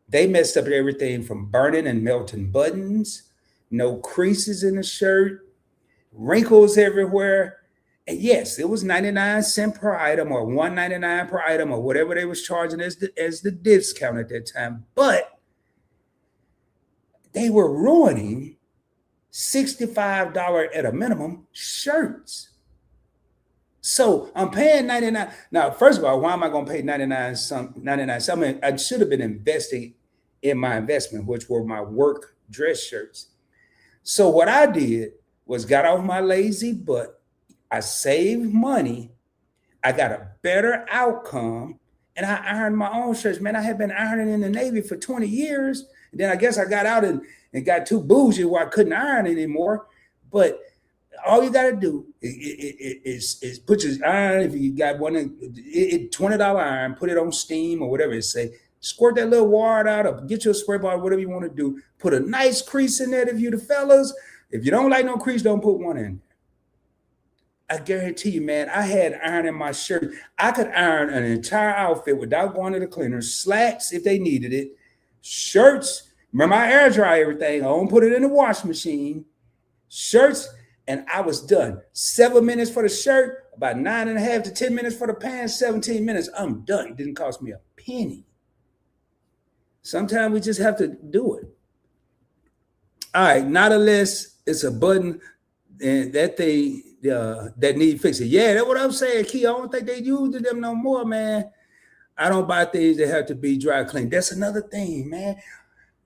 They messed up everything from burning and melting buttons, no creases in the shirt, wrinkles everywhere. And yes, it was 99 cents per item or $1.99 per item or whatever they was charging as the discount at that time. But they were ruining $65 at a minimum shirts. So I'm paying 99. Now, first of all, why am I going to pay 99 something? I should have been investing in my investment, which were my work dress shirts. So what I did was got off my lazy butt. I saved money. I got a better outcome, and I ironed my own shirts. Man, I had been ironing in the Navy for 20 years. And then I guess I got out and got too bougie where I couldn't iron anymore. But all you got to do is put your iron, if you got one, $20 iron, put it on steam or whatever it say. Squirt that little water out or get you a spray bottle, whatever you want to do. Put a nice crease in there if you the fellas. If you don't like no crease, don't put one in. I guarantee you, man, I had iron in my shirt. I could iron an entire outfit without going to the cleaner, slacks if they needed it, shirts. Remember, I air dry everything. I don't put it in the wash machine. Shirts, and I was done. 7 minutes for the shirt, about 9.5 to 10 minutes for the pants, 17 minutes. I'm done. It didn't cost me a penny. Sometimes we just have to do it. All right, not unless it's a button and that they that need fixing. Yeah, that's what I'm saying, Key. I don't think they use them no more, man. I don't buy things that have to be dry cleaned. That's another thing, man.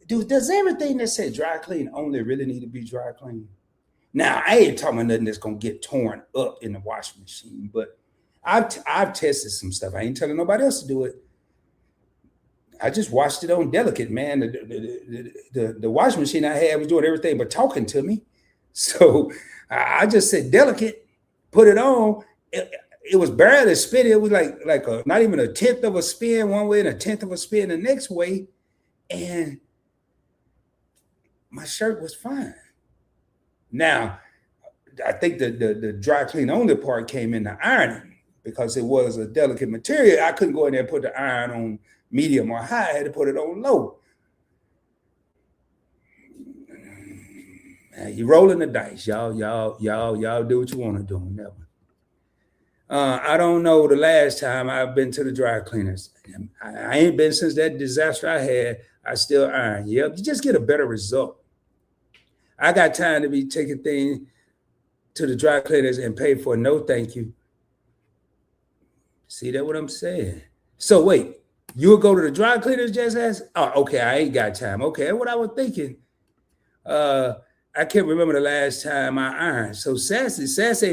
does everything that said dry clean only really need to be dry clean? Now, I ain't talking about nothing that's gonna get torn up in the washing machine, but I've tested some stuff. I ain't telling nobody else to do it. I just watched it on Delicate, man. The washing machine I had was doing everything but talking to me. So I just said Delicate, put it on. It was barely spinning. It was like a not even a tenth of a spin one way and a tenth of a spin the next way, and my shirt was fine. Now, I think the dry clean only part came in the ironing because it was a delicate material. I couldn't go in there and put the iron on medium or high. I had to put it on low. You're rolling the dice, y'all do what you want to do. Never. I don't know the last time I've been to the dry cleaners. I ain't been since that disaster I had. I still iron. Yep, you just get a better result. I got time to be taking things to the dry cleaners and pay for no thank you. See that what I'm saying? So wait, you'll go to the dry cleaners, just ask? Oh, okay, I ain't got time. Okay, what I was thinking. I can't remember the last time I ironed. So Sassy said,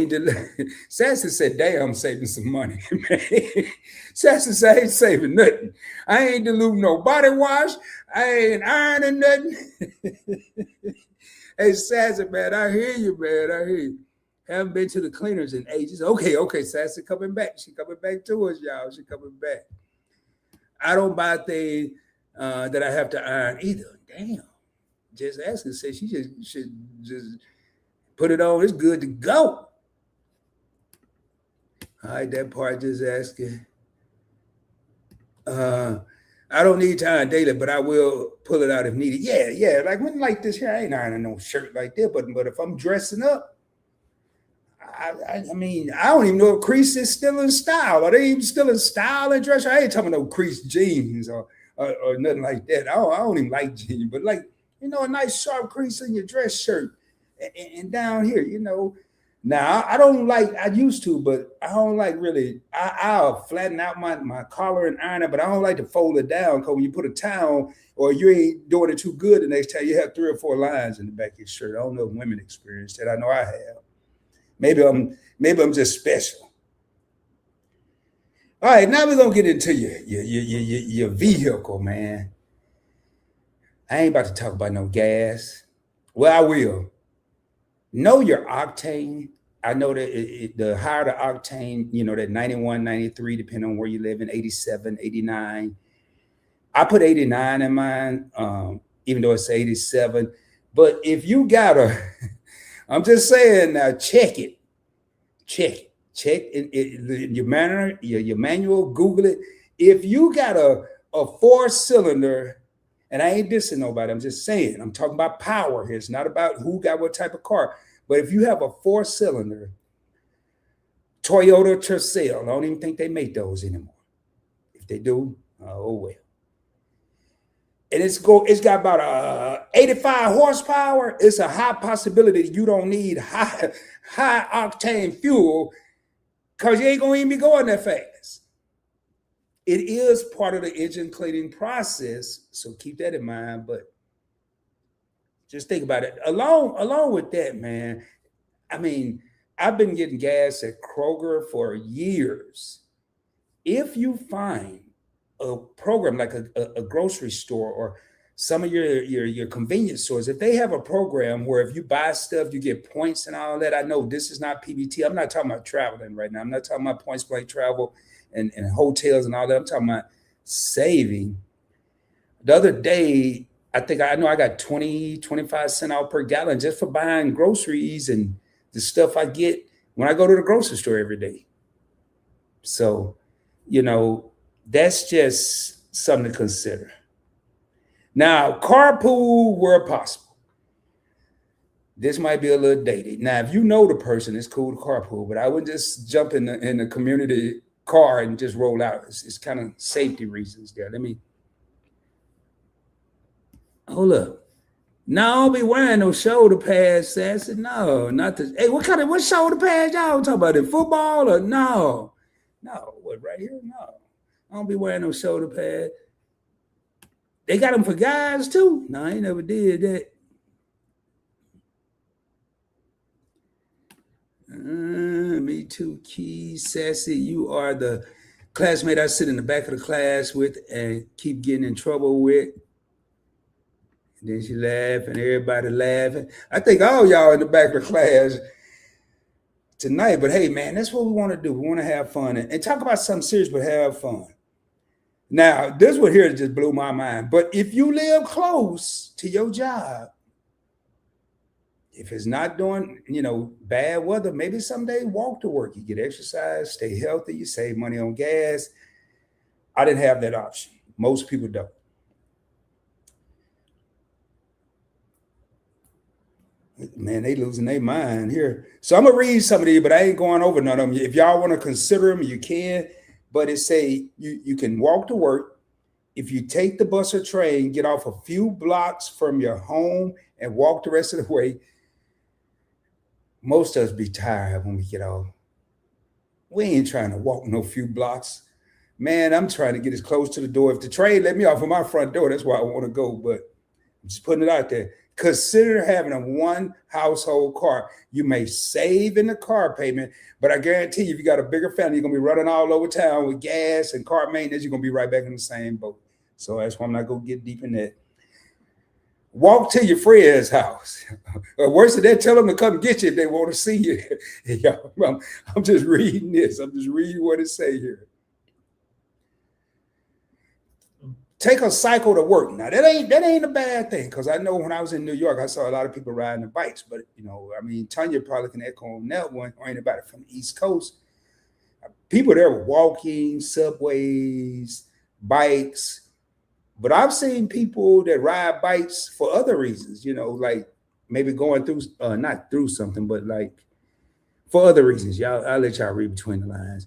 damn, I'm saving some money. Sassy said, I ain't saving nothing. I ain't diluting no body wash. I ain't ironing nothing. Hey, Sassy, man, I hear you, man. I hear you. Haven't been to the cleaners in ages. Okay, Sassy coming back. She coming back to us, y'all. She coming back. I don't buy things that I have to iron either. Damn. Just asking, say she should just put it on. It's good to go. All right, that part just asking. I don't need to iron daily, but I will pull it out if needed. Yeah. Like this here, I ain't ironing no shirt like that. But if I'm dressing up, I mean, I don't even know if crease is still in style. Are they even still in style and dress? I ain't talking about no crease jeans or nothing like that. I don't even like jeans, but like, you know, a nice sharp crease in your dress shirt and down here, you know. Now, I used to, but I don't like really, I'll flatten out my collar and iron it, but I don't like to fold it down because when you put a towel or you ain't doing it too good the next time, you have 3 or 4 lines in the back of your shirt. I don't know if women experience that. I know I have. Maybe I'm just special. All right, now we're going to get into your vehicle, man. I ain't about to talk about no gas. Well, I will. Know your octane. I know that the higher the octane, you know, that 91, 93, depending on where you live in, 87, 89. I put 89 in mine, even though it's 87. But if you got I'm just saying now, check it. Check your manual, Google it. If you got a 4-cylinder, and I ain't dissing nobody, I'm just saying, I'm talking about power here. It's not about who got what type of car. But if you have a 4-cylinder Toyota Tercel, I don't even think they make those anymore. If they do, oh well. And it's got about 85 horsepower. It's a high possibility you don't need high octane fuel because you ain't gonna even be going that fast. It is part of the engine cleaning process, so keep that in mind. But just think about it. Along with that, man, I mean, I've been getting gas at Kroger for years. If you find a program like a grocery store or some of your convenience stores, if they have a program where if you buy stuff, you get points and all that. I know this is not PBT. I'm not talking about traveling right now. I'm not talking about points blank travel and hotels and all that. I'm talking about saving. The other day, I know I got 25 cents out per gallon just for buying groceries and the stuff I get when I go to the grocery store every day. So, you know, that's just something to consider. Now, carpool where possible. This might be a little dated. Now, if you know the person, it's cool to carpool, but I wouldn't just jump in the community car and just roll out. It's kind of safety reasons there. Let me hold up. No, I don't be wearing no shoulder pads, Sassy. No, not this. Hey, what shoulder pads y'all talking about? In football or no? No, what right here? No. I don't be wearing no shoulder pad. They got them for guys too. No, I ain't never did that. Me too, Key Sassy. You are the classmate I sit in the back of the class with and keep getting in trouble with. And then she laughing, everybody laughing. I think all y'all in the back of the class tonight. But hey, man, that's what we want to do. We want to have fun and talk about something serious, but have fun. Now, this one here just blew my mind. But if you live close to your job, if it's not doing, bad weather, maybe someday walk to work. You get exercise, stay healthy, you save money on gas. I didn't have that option. Most people don't. Man, they losing their mind here. So I'm gonna read some of these, but I ain't going over none of them. If y'all want to consider them, you can. But it say you can walk to work. If you take the bus or train, get off a few blocks from your home and walk the rest of the way. Most of us be tired when we get off. We ain't trying to walk no few blocks. Man, I'm trying to get as close to the door. If the train let me off of my front door, that's where I want to go. But I'm just putting it out there. Consider having a one household car. You may save in the car payment, but I guarantee you, if you got a bigger family, you're going to be running all over town with gas and car maintenance. You're going to be right back in the same boat. So that's why I'm not going to get deep in that. Walk to your friend's house. Or worse than that, tell them to come get you if they want to see you. I'm just reading this. I'm just reading what it say here. Take a cycle to work. Now that ain't a bad thing, because I know when I was in New York, I saw a lot of people riding the bikes. But Tanya probably can echo on that one, or anybody from the East Coast. People there were walking, subways, bikes. But I've seen people that ride bikes for other reasons, like maybe going through, not through something, but like for other reasons. I'll let y'all read between the lines.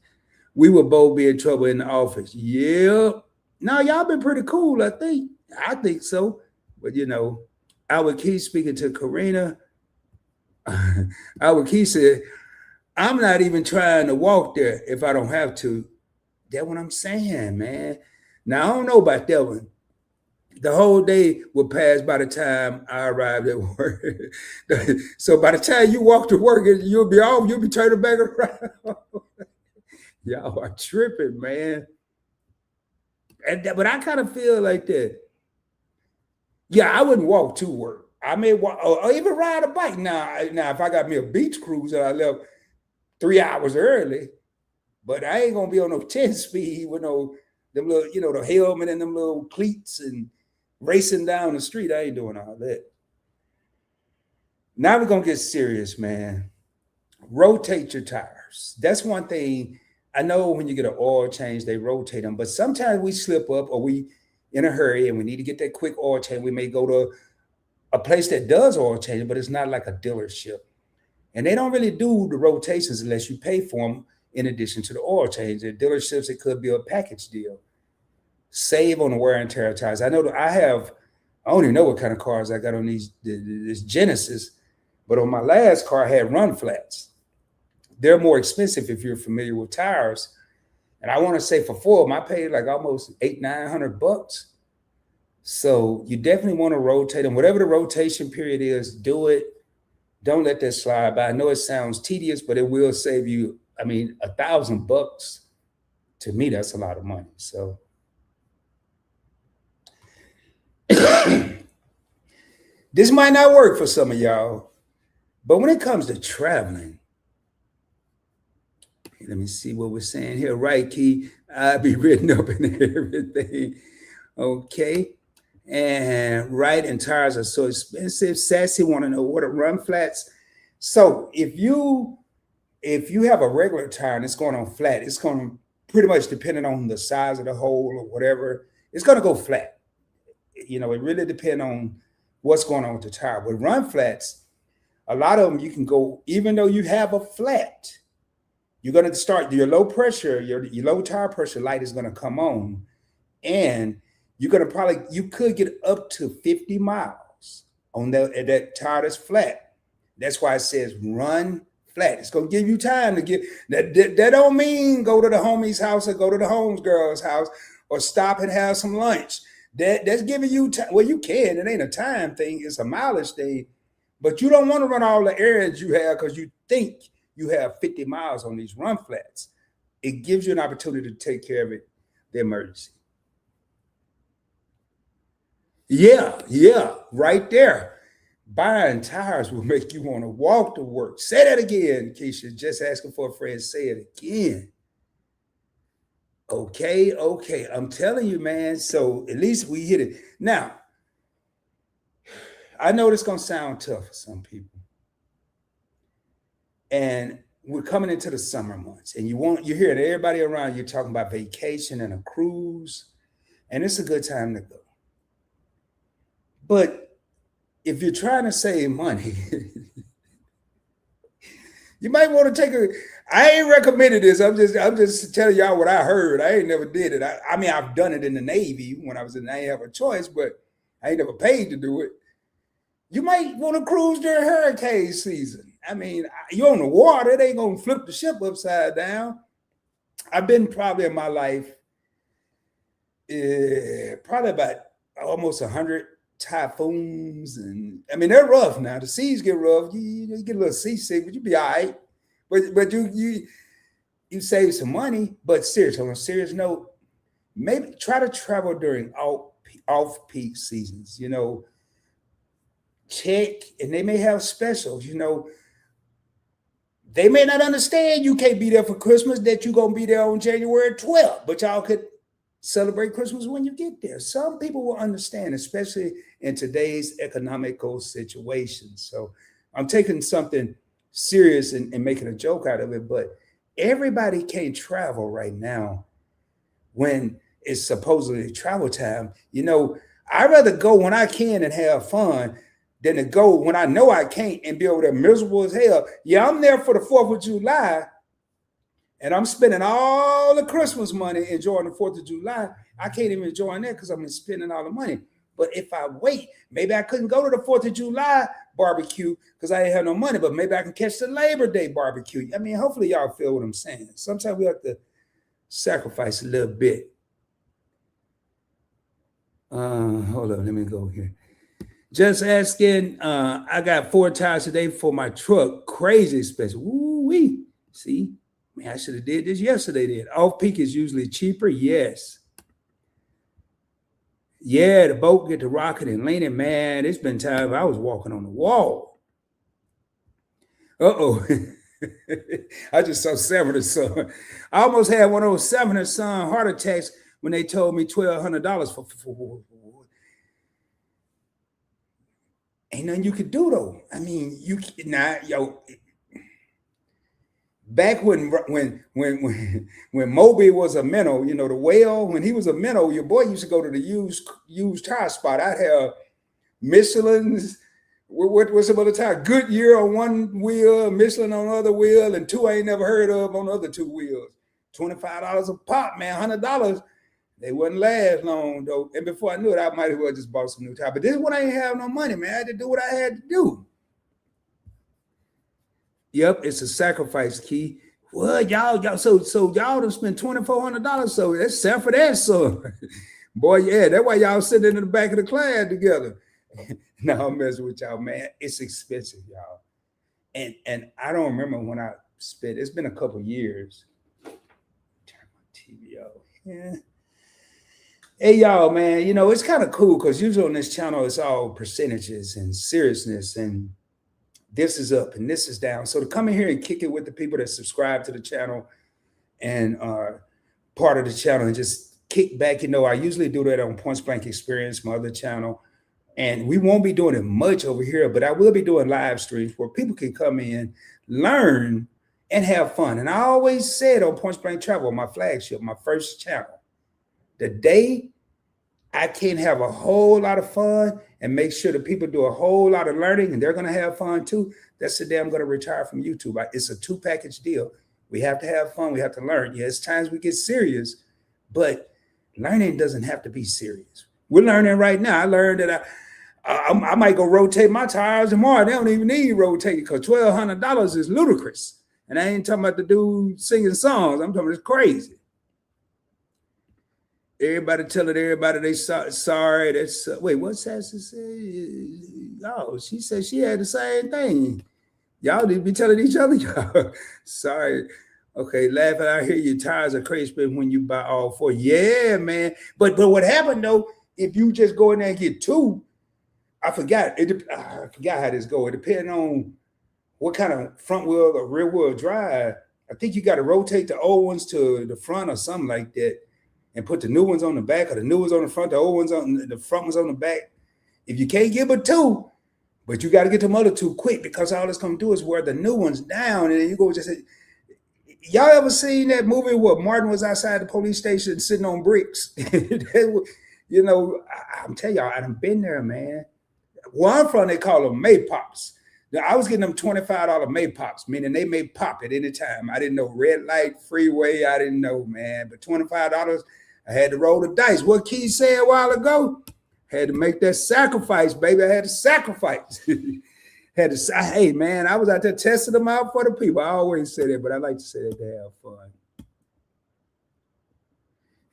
We would both be in trouble in the office. Yeah. No, y'all been pretty cool, I think. I think so. But, I would keep speaking to Karina. I would keep saying, I'm not even trying to walk there if I don't have to. That's what I'm saying, man. Now, I don't know about that one. The whole day will pass by the time I arrived at work. So by the time you walk to work, you'll be off. You'll be turning back around. Y'all are tripping, man. But I kind of feel like that. Yeah, I wouldn't walk to work. I may walk or even ride a bike. Now, if I got me a beach cruise and I left 3 hours early, but I ain't gonna be on no 10 speed with them little, the helmet and them little cleats and racing down the street. I ain't doing all that. Now we're gonna get serious, man. Rotate your tires. That's one thing. I know when you get an oil change, they rotate them, but sometimes we slip up or we in a hurry and we need to get that quick oil change. We may go to a place that does oil change, but it's not like a dealership. And they don't really do the rotations unless you pay for them in addition to the oil change. At dealerships, it could be a package deal. Save on the wear and tear tires. I know that I don't even know what kind of cars I got on this Genesis, but on my last car, I had run flats. They're more expensive if you're familiar with tires. And I want to say for 4 of them, I paid like almost $800-900. So you definitely want to rotate them. Whatever the rotation period is, do it. Don't let that slide by. I know it sounds tedious, but it will save you. $1,000 to me, that's a lot of money. So this might not work for some of y'all, but when it comes to traveling, let me see what we're saying here. Right, Key. I'll be written up in everything. Okay. And right, and tires are so expensive. Sassy want to know what are run flats. So if you have a regular tire and it's going on flat, it's going to pretty much depending on the size of the hole or whatever, it's going to go flat. It really depends on what's going on with the tire. With run flats, a lot of them you can go, even though you have a flat, you're going to start your low pressure, your low tire pressure light is going to come on, and you're going to you could get up to 50 miles on that tire that's flat. That's why it says run flat. It's going to give you time to get that. That don't mean go to the homie's house or go to the homegirl's house or stop and have some lunch. That's giving you time. Well, you can. It ain't a time thing. It's a mileage thing. But you don't want to run all the errands you have because you think you have 50 miles on these run flats. It gives you an opportunity to take care of it, the emergency. Yeah, right there. Buying tires will make you want to walk to work. Say that again, Keisha. Just asking for a friend. Say it again. Okay. I'm telling you, man. So at least we hit it. Now, I know this gonna sound tough for some people. And we're coming into the summer months, and you're hearing everybody around you talking about vacation and a cruise, and it's a good time to go. But if you're trying to save money, you might want to take a. I ain't recommended this. I'm just telling y'all what I heard. I ain't never did it. I mean, I've done it in the Navy when I was in. I ain't have a choice, but I ain't never paid to do it. You might want to cruise during hurricane season. I mean, you're on the water. They ain't gonna flip the ship upside down. I've been probably in my life, probably about almost 100 typhoons, and I mean they're rough now. The seas get rough. You get a little seasick, but you be all right. But you save some money. But seriously, on a serious note, maybe try to travel during off peak seasons. Check, and they may have specials. They may not understand you can't be there for Christmas, that you're gonna be there on January 12th, but y'all could celebrate Christmas when you get there. Some people will understand, especially in today's economical situation. So I'm taking something serious and making a joke out of it, but everybody can't travel right now when it's supposedly travel time. I'd rather go when I can and have fun than to go when I know I can't and be over there miserable as hell. Yeah, I'm there for the 4th of July, and I'm spending all the Christmas money enjoying the 4th of July. I can't even enjoy that because I'm spending all the money. But if I wait, maybe I couldn't go to the 4th of July barbecue because I didn't have no money, but maybe I can catch the Labor Day barbecue. I mean, hopefully y'all feel what I'm saying. Sometimes we have to sacrifice a little bit. Hold on, let me go here. Just asking, I got 4 tires today for my truck. Crazy expensive. Woo-wee. See? Man, I should have did this yesterday then. Off peak is usually cheaper. Yes. Yeah, the boat get to rocking and leaning. Man, it's been times I was walking on the wall. Uh-oh. I just saw Severin Son. I almost had one of those Severin Son heart attacks when they told me $1,200 for ain't nothing you could do though. I mean, back when Moby was a minnow, the whale, when he was a minnow, your boy used to go to the used tire spot. I'd have Michelin's, what's some other tire? Goodyear on one wheel, Michelin on the other wheel, and 2 I ain't never heard of on the other 2 wheels. $25 a pop, man, $100. They wouldn't last long though. And before I knew it, I might as well just bought some new tire. But this is when I ain't have no money, man. I had to do what I had to do. Yep, it's a sacrifice, Key. Well, y'all, so y'all done spent $2,400. So that's set for that. So, boy, yeah, that's why y'all sitting in the back of the class together. No, I'm messing with y'all, man. It's expensive, y'all. And I don't remember when I spent. It's been a couple years. Turn my TV off. Yeah. Hey, y'all, man, it's kind of cool because usually on this channel, it's all percentages and seriousness, and this is up and this is down. So to come in here and kick it with the people that subscribe to the channel and are part of the channel and just kick back, I usually do that on Points Blank Experience, my other channel. And we won't be doing it much over here, but I will be doing live streams where people can come in, learn, and have fun. And I always said on Points Blank Travel, my flagship, my first channel, the day I can have a whole lot of fun and make sure that people do a whole lot of learning and they're going to have fun too, that's the day I'm going to retire from YouTube. It's a 2-package deal. We have to have fun. We have to learn. Yeah, it's times we get serious, but learning doesn't have to be serious. We're learning right now. I learned that I might go rotate my tires tomorrow. They don't even need rotating because $1,200 is ludicrous. And I ain't talking about the dude singing songs. I'm talking about it's crazy. Everybody telling everybody they sorry. That's wait, what's Sassy say? Oh, she said she had the same thing. Y'all need to be telling each other, y'all. Sorry. Okay, laughing. I hear your tires are crazy when you buy all four. Yeah, man. But what happened though? If you just go in there and get two, I forgot. I forgot how this go. It depends on what kind of front wheel or rear wheel drive. I think you got to rotate the old ones to the front or something like that, and put the new ones on the back, or the new ones on the front, the old ones on the front ones on the back. If you can't get but two, but you got to get them other two quick, because all it's gonna do is wear the new ones down, and then you go just. Y'all ever seen that movie where Martin was outside the police station sitting on bricks? You know, I'm telling y'all, I've been there, man. Where I'm from, they call them May Pops. Now, I was getting them $25 May Pops, meaning they may pop at any time. I didn't know red light, freeway. I didn't know, man. But $25, I had to roll the dice. What Keith said a while ago, had to make that sacrifice, baby. I had to sacrifice. Had to say, hey, man, I was out there testing them out for the people. I always say that, but I like to say that to have fun.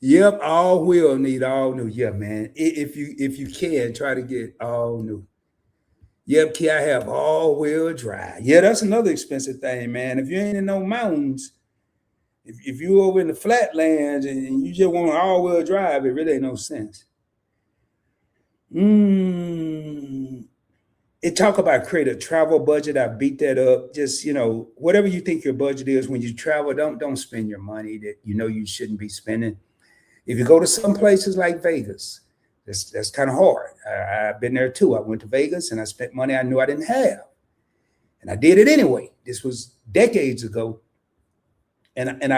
Yep, all will need all new. Yeah, man. If you can, try to get all new. Yep, Key, I have all-wheel drive. Yeah, that's another expensive thing, man. If you ain't in no mountains, if you over in the flatlands and you just want all-wheel drive, it really ain't no sense. It talk about create a travel budget. I beat that up. Just whatever you think your budget is when you travel, don't spend your money that you shouldn't be spending. If you go to some places like Vegas, that's kind of hard. I've been there too. I went to Vegas and I spent money I knew I didn't have, and I did it anyway. This was decades ago, and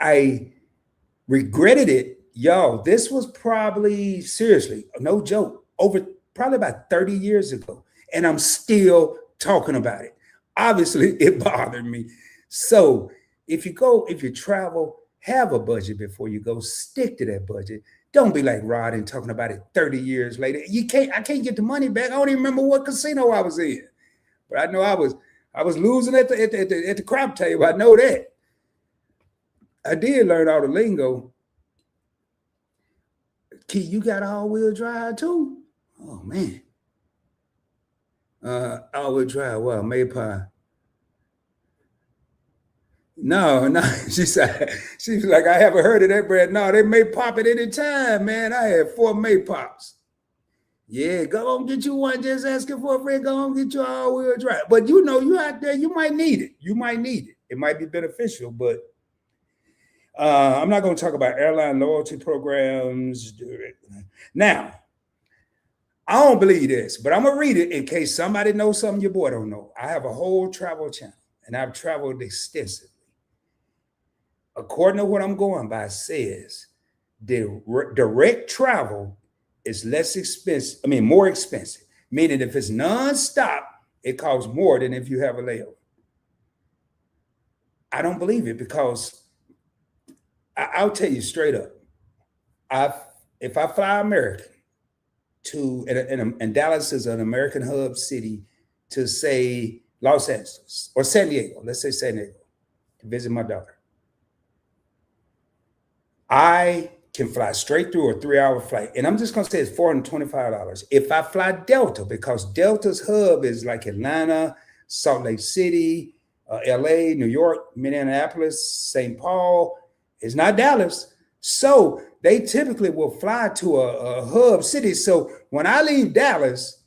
I regretted it, y'all. This was probably, seriously, no joke, over probably about 30 years ago, and I'm still talking about it. Obviously, it bothered me. So if you travel, have a budget before you go. Stick to that budget. Don't be like Rod and talking about it 30 years later. I can't get the money back. I don't even remember what casino I was in. But I know I was losing at the crap table. I know that. I did learn all the lingo. Key, you got all-wheel drive too? Oh man. All-wheel drive, well, Maypie. No, no. She's like, I haven't heard of that brand. No, they may pop at any time, man. I had 4 May Pops. Yeah, go on get you one. Just asking for a friend. Go on get you all-wheel drive. But you out there, you might need it. You might need it. It might be beneficial, but I'm not going to talk about airline loyalty programs. Now, I don't believe this, but I'm going to read it in case somebody knows something your boy don't know. I have a whole travel channel, and I've traveled extensively. According to what I'm going by, says direct travel is less expensive. I mean, more expensive. Meaning, if it's nonstop, it costs more than if you have a layover. I don't believe it, because I'll tell you straight up. If I fly American to and Dallas is an American hub city, to say Los Angeles or San Diego, let's say San Diego, to visit my daughter, I can fly straight through a 3-hour flight. And I'm just going to say it's $425. If I fly Delta, because Delta's hub is like Atlanta, Salt Lake City, LA, New York, Minneapolis, St. Paul. It's not Dallas. So they typically will fly to a hub city. So when I leave Dallas,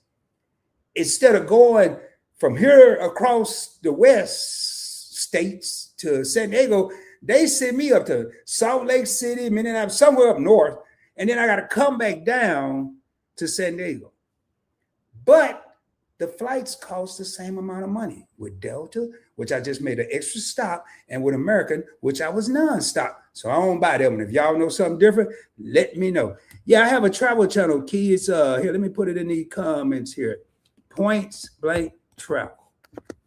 instead of going from here across the west states to San Diego, they send me up to Salt Lake City, Minneapolis, somewhere up north, and then I got to come back down to San Diego. But the flights cost the same amount of money with Delta, which I just made an extra stop, and with American, which I was nonstop. So I don't buy them. And if y'all know something different, let me know. Yeah, I have a travel channel. Key is here. Let me put it in the comments here. Points Blank Travel.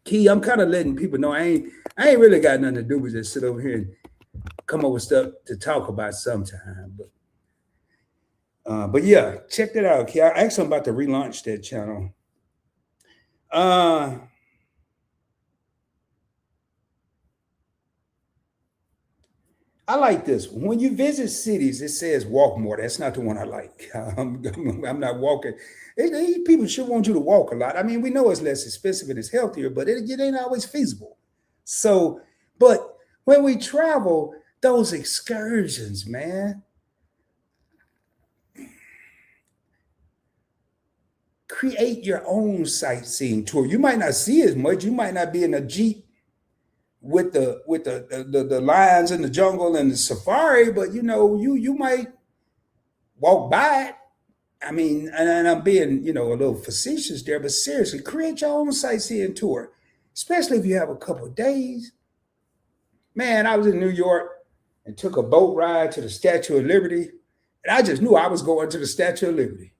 Key, I'm kind of letting people know I ain't really got nothing to do with just sit over here and come up with stuff to talk about sometime. But yeah, check that out, Key. I actually am about to relaunch that channel. I like this one. When you visit cities, it says walk more. That's not the one I like. I'm not walking. People should want you to walk a lot. I mean, we know it's less expensive and it's healthier, but it ain't always feasible. So, but when we travel, those excursions, man, create your own sightseeing tour. You might not see as much. You might not be in a Jeep with the lions in the jungle and the safari, but you might walk by it. I mean, and I'm being a little facetious there, but seriously, create your own sightseeing tour, especially if you have a couple of days. Man, I was in New York and took a boat ride to the Statue of Liberty, and I just knew I was going to the Statue of Liberty.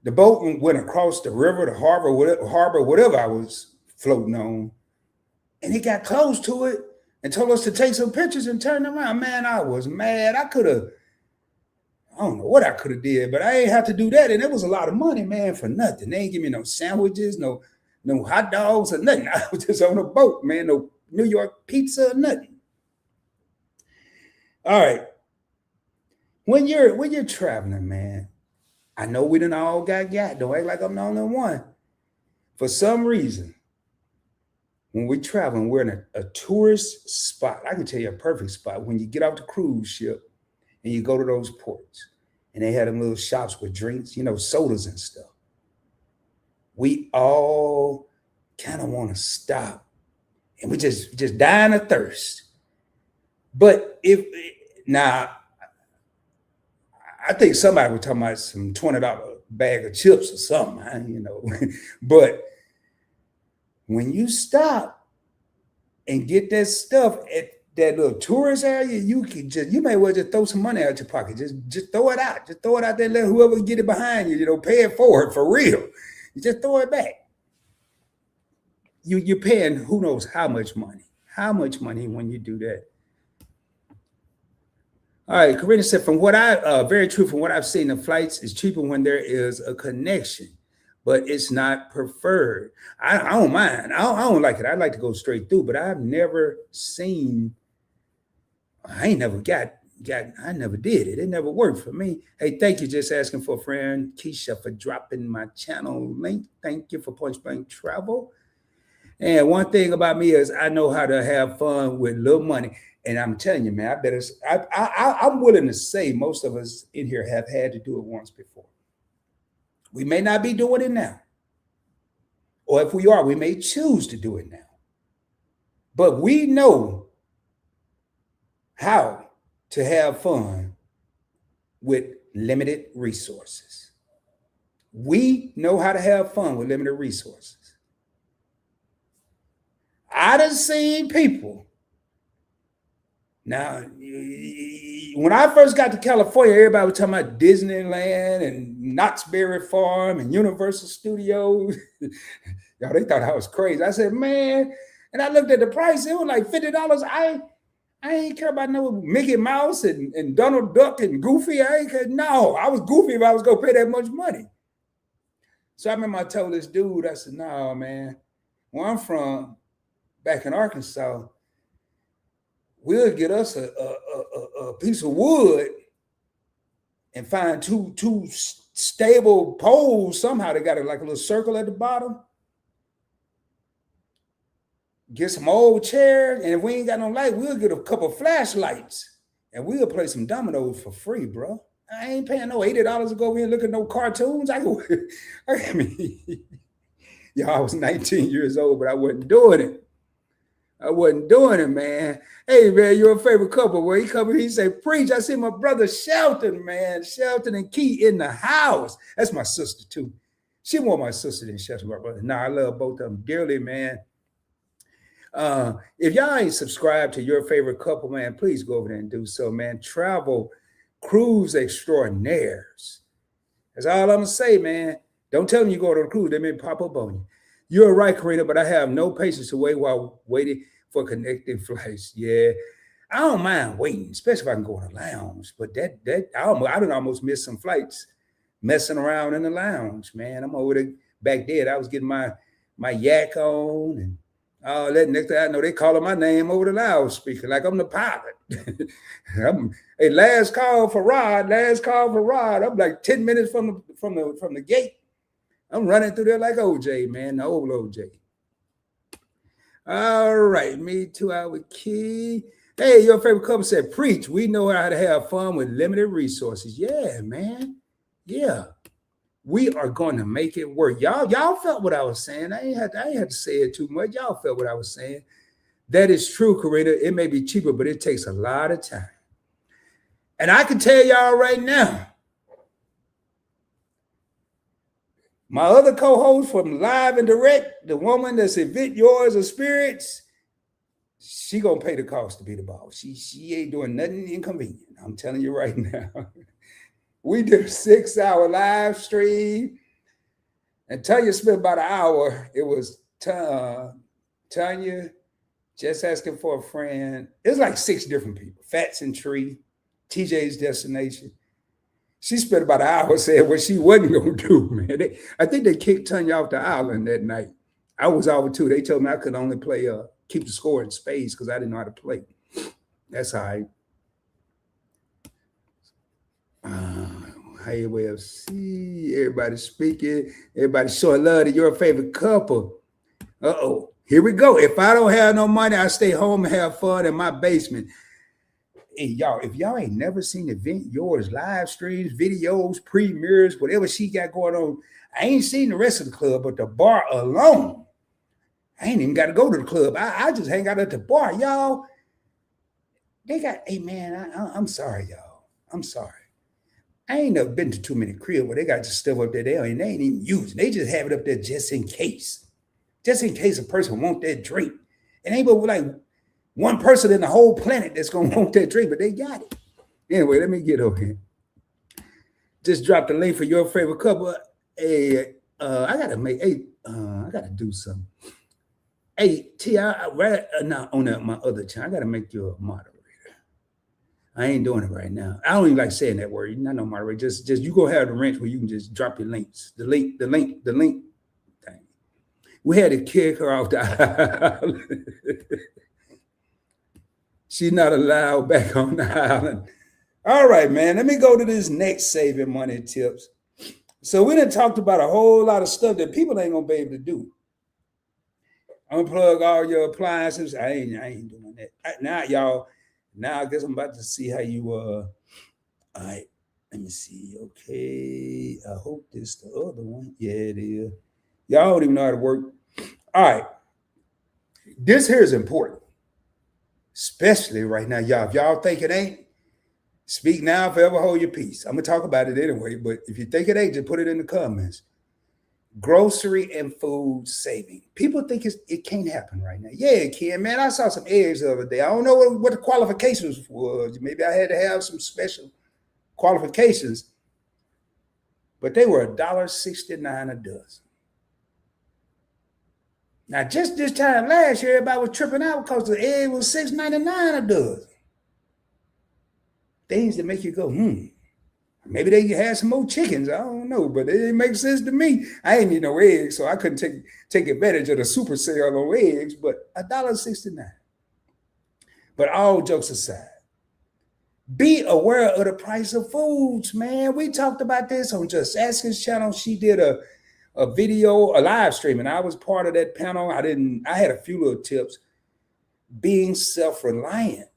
The boat went across the river, the harbor, whatever I was floating on, and he got close to it and told us to take some pictures and turn around. Man, I was mad. I don't know what I could have did, but I ain't have to do that. And it was a lot of money, man, for nothing. They ain't give me no sandwiches, no hot dogs or nothing. I was just on a boat, man, no New York pizza or nothing. All right. When you're traveling, man, I know we done all got. Don't act like I'm the only one. For some reason, when we're traveling, we're in a tourist spot. I can tell you a perfect spot. When you get off the cruise ship and you go to those ports, and they had them little shops with drinks, sodas and stuff. We all kind of want to stop, and we just dying of thirst. But now, I think somebody was talking about some $20 bag of chips or something, But when you stop and get that stuff at that little tourist area, you may well just throw some money out your pocket. Just throw it out. Just throw it out there and let whoever get it behind you, pay it forward for real. You just throw it back. You're paying who knows how much money. How much money when you do that. All right, Karina said, from what very true, from what I've seen, the flights is cheaper when there is a connection, but it's not preferred. I don't mind. I don't like it. I like to go straight through, but I've never seen. I ain't never I never did it. It never worked for me. Hey, thank you. Just asking for a friend, Keisha, for dropping my channel link. Thank you for Punch Blank Travel. And one thing about me is I know how to have fun with little money. And I'm telling you, man, I'm willing to say most of us in here have had to do it once before. We may not be doing it now. Or if we are, we may choose to do it now. But we know how to have fun with limited resources. We know how to have fun with limited resources. I done seen people. Now, when I first got to California, everybody was talking about Disneyland and Knott's Berry Farm and Universal Studios. Y'all, they thought I was crazy. I said, man, and I looked at the price. It was like $50. I ain't care about no Mickey Mouse and Donald Duck and Goofy. I was goofy if I was going to pay that much money. So I remember I told this dude, I said, no, man, where I'm from, back in Arkansas, we'll get us a piece of wood and find two stable poles somehow. They got like a little circle at the bottom. Get some old chairs, and if we ain't got no light, we'll get a couple of flashlights, and we'll play some dominoes for free, bro. I ain't paying no $80 to go over here and look at no cartoons. I mean, I was 19 years old, but I wasn't doing it. Man. Hey, man, your favorite couple. Where he come in, he say, preach. I see my brother Shelton, man. Shelton and Key in the house. That's my sister, too. She more my sister than Shelton, my brother. Nah, I love both of them dearly, man. If y'all ain't subscribed to your favorite couple, man, please go over there and do so, man. Travel cruise extraordinaires. That's all I'm going to say, man. Don't tell them you go to a cruise. They may pop up on you. You're right, Karina, but I have no patience to wait while waiting for connecting flights. Yeah, I don't mind waiting, especially if I can go in the lounge. But I done almost missed some flights messing around in the lounge, man. I'm over there back there. I was getting my my yak on, and all that. Next thing I know, they calling my name over the loudspeaker like I'm the pilot. Hey, last call for Rod. Last call for Rod. I'm like 10 minutes from the gate. I'm running through there like OJ, man, the old OJ. All right, me too. Our key. Hey, your favorite couple said, "Preach. We know how to have fun with limited resources." Yeah, man. Yeah, we are going to make it work. Y'all felt what I was saying. I ain't had to say it too much. Y'all felt what I was saying. That is true, Karina. It may be cheaper, but it takes a lot of time. And I can tell y'all right now, my other co-host from Live and Direct, the woman that's Event Yours of Spirits, she gonna pay the cost to be the boss. She ain't doing nothing inconvenient. I'm telling you right now. We did a 6-hour live stream, and Tanya spent about an hour. It was Tanya, Just Asking for a Friend. It was like 6 different people. Fats and Tree, TJ's Destination. She spent about an hour saying what she wasn't going to do, man. I think they kicked Tanya off the island that night. I was out too. They told me I could only play, keep the score in spades because I didn't know how to play. That's all right. Hey, well, see, everybody speaking. Everybody showing love to your favorite couple. Uh-oh. Here we go. If I don't have no money, I stay home and have fun in my basement. Hey, y'all, if y'all ain't never seen Event Yours live streams, videos, premieres, whatever she got going on, I ain't seen the rest of the club, but the bar alone, I ain't even got to go to the club. I just hang out at the bar, y'all. They got, hey, man, I'm sorry, y'all. I'm sorry. I ain't never been to too many cribs where they got just stuff up there they ain't even using. They just have it up there just in case. Just in case a person want that drink. And ain't but like one person in the whole planet that's going to want that drink, but they got it. Anyway, let me get over here. Just drop the link for your favorite couple. Hey, I got to do something. Hey, T, right now on my other channel, I got to make you a moderator. I ain't doing it right now. I don't even like saying that word. You're not no moderator. Just you go have the wrench where you can just drop your links. The link thing. We had to kick her off the island. She's not allowed back on the island. All right, man. Let me go to this next saving money tips. So we done talked about a whole lot of stuff that people ain't gonna be able to do. Unplug all your appliances. I ain't doing that. Now, y'all. Now I guess I'm about to see how you all right. Let me see. Okay. I hope this the other one. Yeah, it is. Y'all don't even know how to work. All right. This here is important. Especially right now, y'all. If y'all think it ain't, speak now, forever hold your peace. I'm gonna talk about it anyway, but if you think it ain't, just put it in the comments. Grocery and food saving. People think it can't happen right now. Yeah, it can, man. I saw some eggs the other day. I don't know what the qualifications was. Maybe I had to have some special qualifications, but they were $1.69 a dozen. Now, just this time last year, everybody was tripping out because the egg was $6.99 a dozen. Things that make you go, Maybe they had some more chickens. I don't know, but it didn't make sense to me. I ain't need no eggs, so I couldn't take advantage of the super sale on eggs, but $1.69. But all jokes aside, be aware of the price of foods, man. We talked about this on Just Asking's channel. She did a video, a live stream, and I was part of that panel. I had a few little tips. Being self-reliant.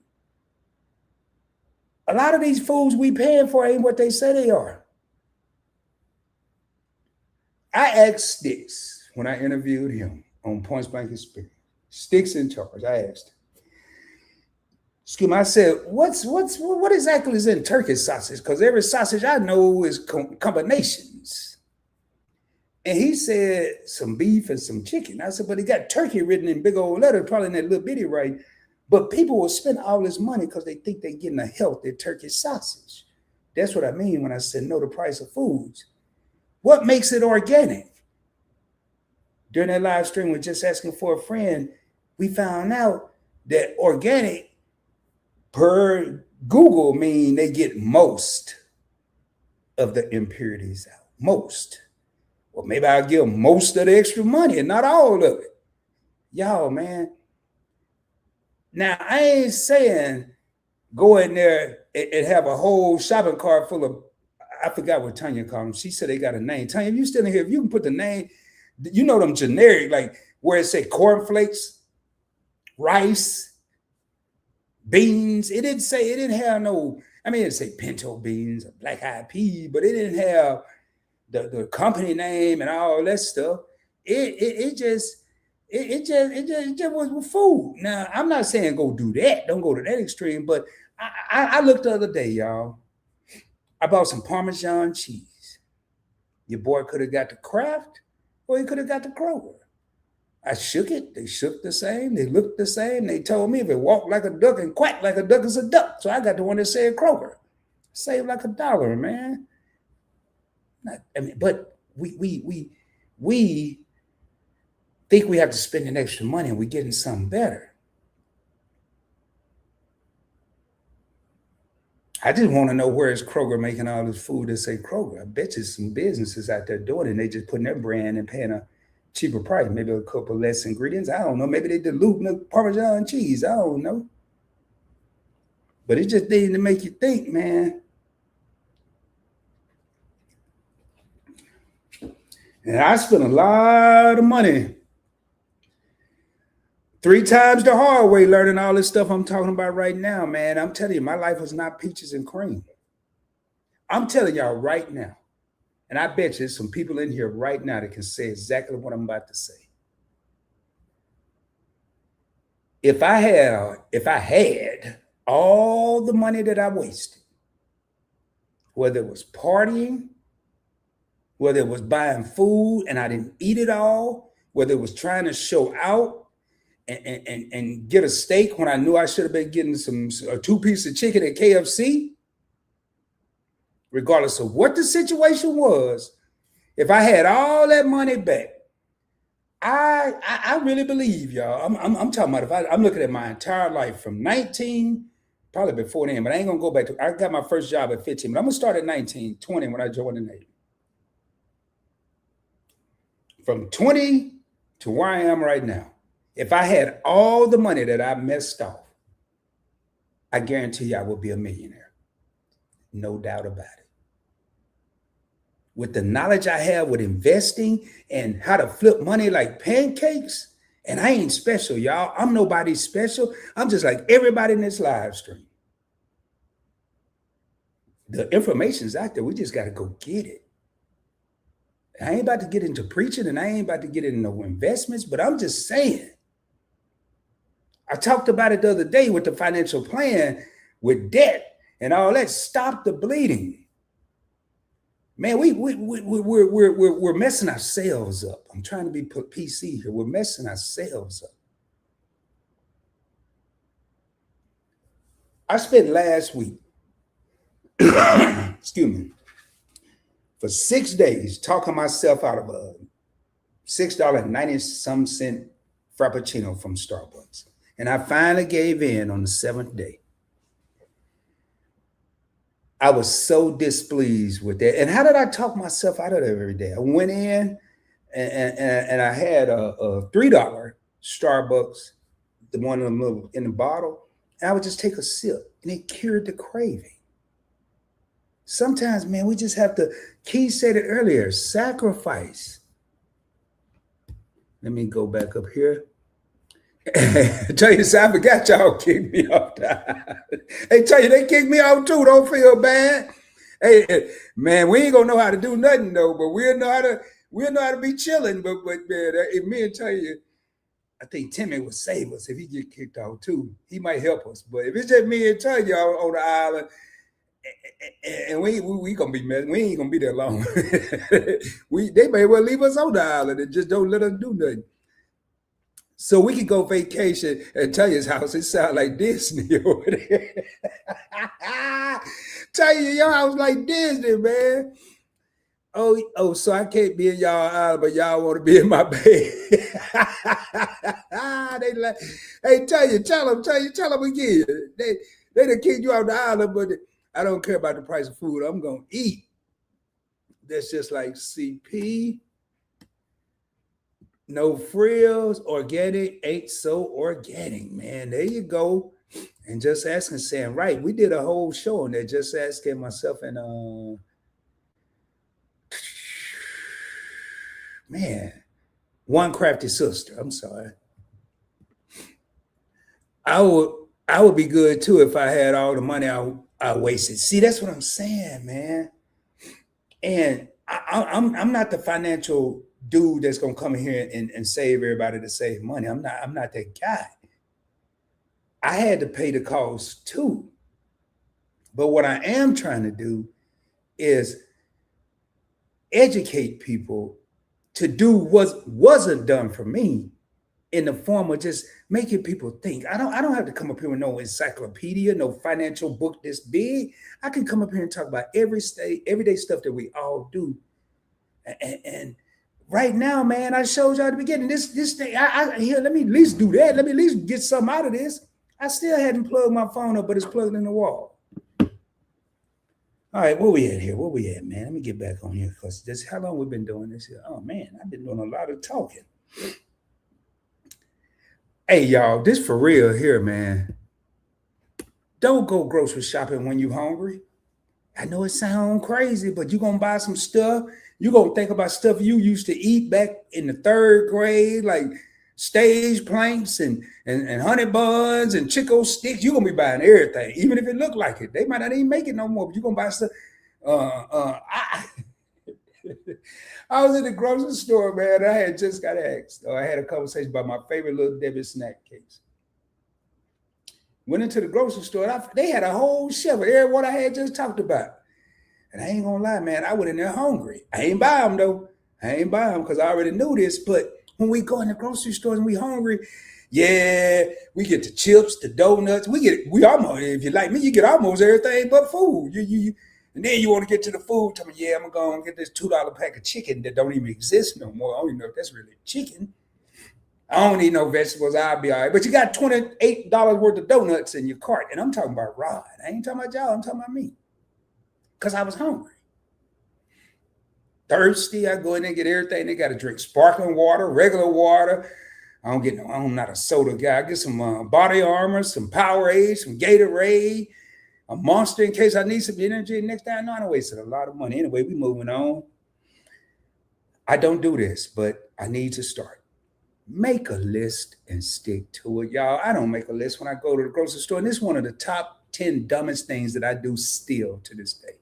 A lot of these foods we paying for ain't what they say they are. I asked Sticks when I interviewed him on Points Blank Experience. Sticks in charge. I asked him. Excuse me. I said, what exactly is in turkey sausage? Because every sausage I know is combinations. And he said some beef and some chicken. I said, but it got turkey written in big old letters, probably in that little bitty right. But people will spend all this money because they think they're getting a healthy turkey sausage. That's what I mean when I said know the price of foods. What makes it organic? During that live stream with Just Asking for a Friend, we found out that organic per Google mean they get most of the impurities out. Most. Well, maybe I'll give most of the extra money and not all of it. Y'all, man. Now, I ain't saying go in there and have a whole shopping cart full of, I forgot what Tanya called them. She said they got a name. Tanya, if you still in here, if you can put the name, you know them generic, like where it say cornflakes, rice, beans. It didn't have no, I mean, it say pinto beans, black eyed pea, but it didn't have the company name and all that stuff. It just was food. Now, I'm not saying go do that. Don't go to that extreme, but I looked the other day, y'all. I bought some Parmesan cheese. Your boy could have got the Kraft or he could have got the Kroger. I shook it. They shook the same. They looked the same. They told me if it walked like a duck and quacked like a duck is a duck. So I got the one that said Kroger. Saved like $1, man. But we think we have to spend an extra money and we're getting something better. I just want to know where is Kroger making all this food that say Kroger. I bet you some businesses out there doing it and they just putting their brand and paying a cheaper price, maybe a couple less ingredients. I don't know. Maybe they diluting the Parmesan cheese. I don't know. But it's just things to make you think, man. And I spent a lot of money 3 times the hard way learning all this stuff I'm talking about right now, man. I'm telling you, my life was not peaches and cream. I'm telling y'all right now, and I bet you there's some people in here right now that can say exactly what I'm about to say. If I had all the money that I wasted, whether it was partying, whether it was buying food and I didn't eat it all, whether it was trying to show out and get a steak when I knew I should have been getting a 2-piece of chicken at KFC, regardless of what the situation was, if I had all that money back, I really believe, y'all. I'm talking about I'm looking at my entire life from 19, probably before then, but I ain't gonna go back to. I got my first job at 15, but I'm gonna start at 19, 20 when I joined the Navy. From 20 to where I am right now, if I had all the money that I messed off, I guarantee you I would be a millionaire. No doubt about it. With the knowledge I have with investing and how to flip money like pancakes, and I ain't special, y'all. I'm nobody special. I'm just like everybody in this live stream. The information's out there. We just got to go get it. I ain't about to get into preaching and I ain't about to get into no investments, but I'm just saying. I talked about it the other day with the financial plan with debt and all that. Stop the bleeding. Man, we're messing ourselves up. I'm trying to be PC here. We're messing ourselves up. I spent last week, excuse me, for 6 days talking myself out of a $6.90-some Frappuccino from Starbucks. And I finally gave in on the 7th day. I was so displeased with that. And how did I talk myself out of that every day? I went in and I had a $3 Starbucks, the one in the bottle, and I would just take a sip and it cured the craving. Sometimes, man, we just have to, Key said it earlier, sacrifice. Let me go back up here. Tell you, I forgot y'all kicked me off. Hey, tell you, they kicked me off too. Don't feel bad. Hey, man, we ain't gonna know how to do nothing though, but we'll know how to be chilling. But man, if me and tell you, I think Timmy would save us if he get kicked off too. He might help us. But if it's just me and tell y'all on the island, and we gonna be messing, we ain't gonna be there long. They may well leave us on the island and just don't let us do nothing. So we can go vacation at Tanya's house. It sounds like Disney over there. Tanya, your house like Disney, man. Oh, so I can't be in y'all island, but y'all want to be in my bed. They like, hey, Tanya, tell them again. They done kicked you out the island, but I don't care about the price of food. I'm gonna eat. That's just like CP. No frills, organic ain't so organic, man. There you go. And Just Asking saying, right. We did a whole show on that. Just Asking myself and man, One Crafty Sister. I'm sorry. I would I would be good too if I had all the money I wasted. See, that's what I'm saying, man. And I'm not the financial dude that's gonna come in here and save everybody to save money. I'm not that guy. I had to pay the cost too. But what I am trying to do is educate people to do what wasn't done for me in the form of just making people think. I don't have to come up here with no encyclopedia, no financial book this big. I can come up here and talk about everyday stuff that we all do. And right now, man, I showed y'all at the beginning. This thing, here, let me at least do that. Let me at least get something out of this. I still hadn't plugged my phone up, but it's plugged in the wall. All right, where we at here? Where we at, man? Let me get back on here because this how long we've been doing this here. Oh man, I've been doing a lot of talking. Hey y'all, this for real here, man. Don't go grocery shopping when you hungry. I know it sounds crazy, but you're gonna buy some stuff. You're gonna think about stuff you used to eat back in the third grade, like stage planks and honey buns and Chico sticks. You're gonna be buying everything, even if it look like it. They might not even make it no more, but you're gonna buy stuff. I, I was in the grocery store, man. I had just got asked, or I had a conversation about my favorite little Debbie snack cakes. Went into the grocery store, and they had a whole shelf of every one I had just talked about. And I ain't gonna lie, man, I went in there hungry. I ain't buy them though. I ain't buy them because I already knew this. But when we go in the grocery stores and we hungry, yeah, we get the chips, the donuts. We almost, if you like me, you get almost everything but food. And then you want to get to the food. Tell me, yeah, I'm gonna get this $2 pack of chicken that don't even exist no more. I don't even know if that's really chicken. I don't need no vegetables. I'll be all right. But you got $28 worth of donuts in your cart. And I'm talking about Rod. I ain't talking about y'all. I'm talking about me. Because I was hungry. Thirsty. I go in there and get everything. They got to drink sparkling water, regular water. I'm not a soda guy. I get some Body Armor, some Powerade, some Gatorade, a Monster in case I need some energy. Next thing I know, I wasted a lot of money. Anyway, we moving on. I don't do this, but I need to start. Make a list and stick to it, y'all. I don't make a list when I go to the grocery store. And this is one of the top 10 dumbest things that I do still to this day.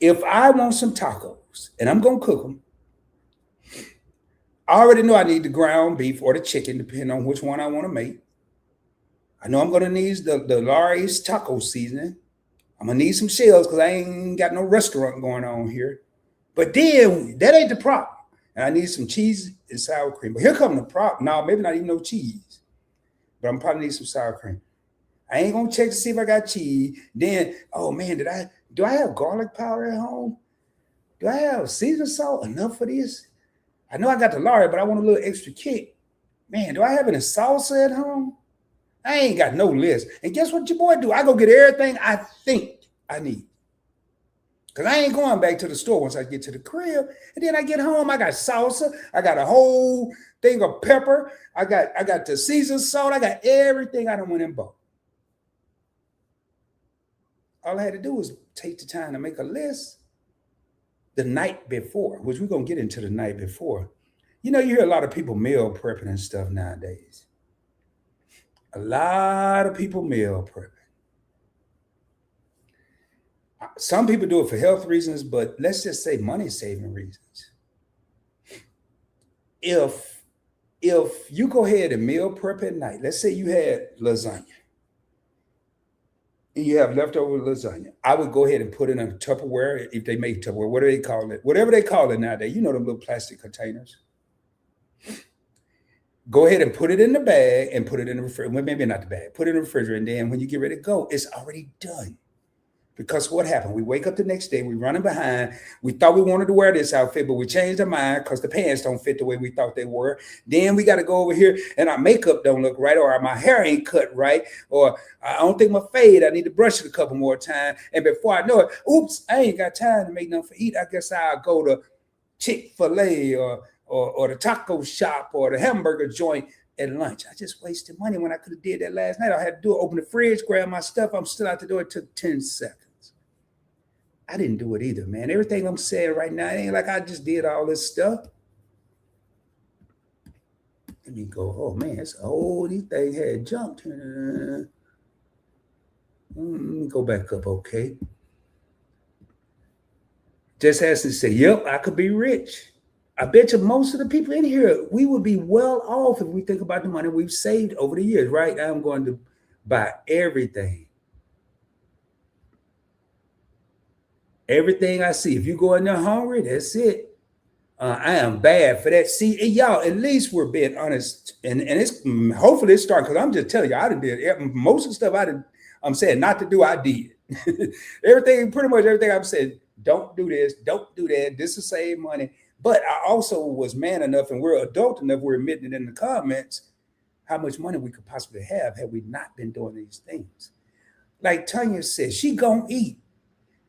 If I want some tacos and I'm going to cook them, I already know I need the ground beef or the chicken, depending on which one I want to make. I know I'm going to need the Larry's taco seasoning. I'm going to need some shells because I ain't got no restaurant going on here. But then, that ain't the problem. And I need some cheese and sour cream. But here come the problem. No, maybe not even no cheese. But I'm probably need some sour cream. I ain't gonna check to see if I got cheese. Then, oh man, do I have garlic powder at home? Do I have seasoning salt enough for this? I know I got the Larry, but I want a little extra kick. Man, do I have any salsa at home? I ain't got no list. And guess what your boy do? I go get everything I think I need. Because I ain't going back to the store once I get to the crib. And then I get home, I got salsa. I got a whole thing of pepper. I got the seasoned salt. I got everything I done went and bought. All I had to do was take the time to make a list the night before, which we're going to get into the night before. You know, you hear a lot of people meal prepping and stuff nowadays. A lot of people meal prepping. Some people do it for health reasons, but let's just say money saving reasons. If you go ahead and meal prep at night, let's say you had lasagna and you have leftover lasagna, I would go ahead and put it in a Tupperware, if they make Tupperware, what do they call it? Whatever they call it nowadays, you know, them little plastic containers. Go ahead and put it in the bag and put it in the refrigerator. Well, maybe not the bag, put it in the refrigerator. And then when you get ready to go, it's already done. Because what happened? We wake up the next day, we're running behind. We thought we wanted to wear this outfit, but we changed our mind because the pants don't fit the way we thought they were. Then we got to go over here and our makeup don't look right, or my hair ain't cut right, or I don't think my fade, I need to brush it a couple more times. And before I know it, oops, I ain't got time to make nothing for eat. I guess I'll go to Chick-fil-A or or the taco shop or the hamburger joint at lunch. I just wasted money when I could have did that last night. I had to do it, open the fridge, grab my stuff. I'm still out the door. It took 10 seconds. I didn't do it either, man. Everything I'm saying right now, it ain't like I just did all this stuff. Let me go. Oh man, it's these things had jumped. Go back up, okay. Just has to say, yep, I could be rich. I bet you most of the people in here, we would be well off if we think about the money we've saved over the years. Right now, I'm going to buy everything. Everything I see. If you go in there hungry, that's it. I am bad for that. See, y'all, at least we're being honest, and it's hopefully it's starting because I'm just telling you, I did most of the stuff I'm saying not to do. I did everything, pretty much everything I'm saying. Don't do this. Don't do that. This will save money. But I also was man enough, and we're adult enough. We're admitting it in the comments how much money we could possibly have had we not been doing these things. Like Tanya said, she gonna eat.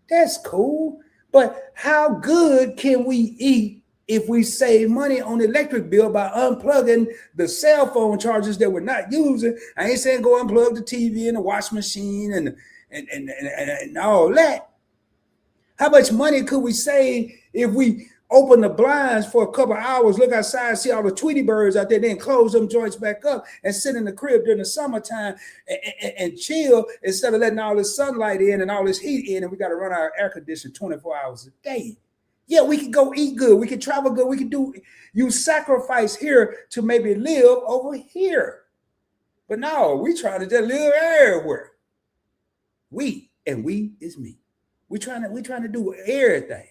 That's cool. But how good can we eat if we save money on the electric bill by unplugging the cell phone chargers that we're not using? I ain't saying go unplug the TV and the washing machine and all that. How much money could we save if we open the blinds for a couple of hours, look outside, see all the Tweety birds out there, then close them joints back up and sit in the crib during the summertime and chill instead of letting all this sunlight in and all this heat in, and we got to run our air conditioner 24 hours a day? Yeah, we could go eat good. We could travel good. We could use sacrifice here to maybe live over here. But no, we trying to just live everywhere. We is me. We trying to do everything.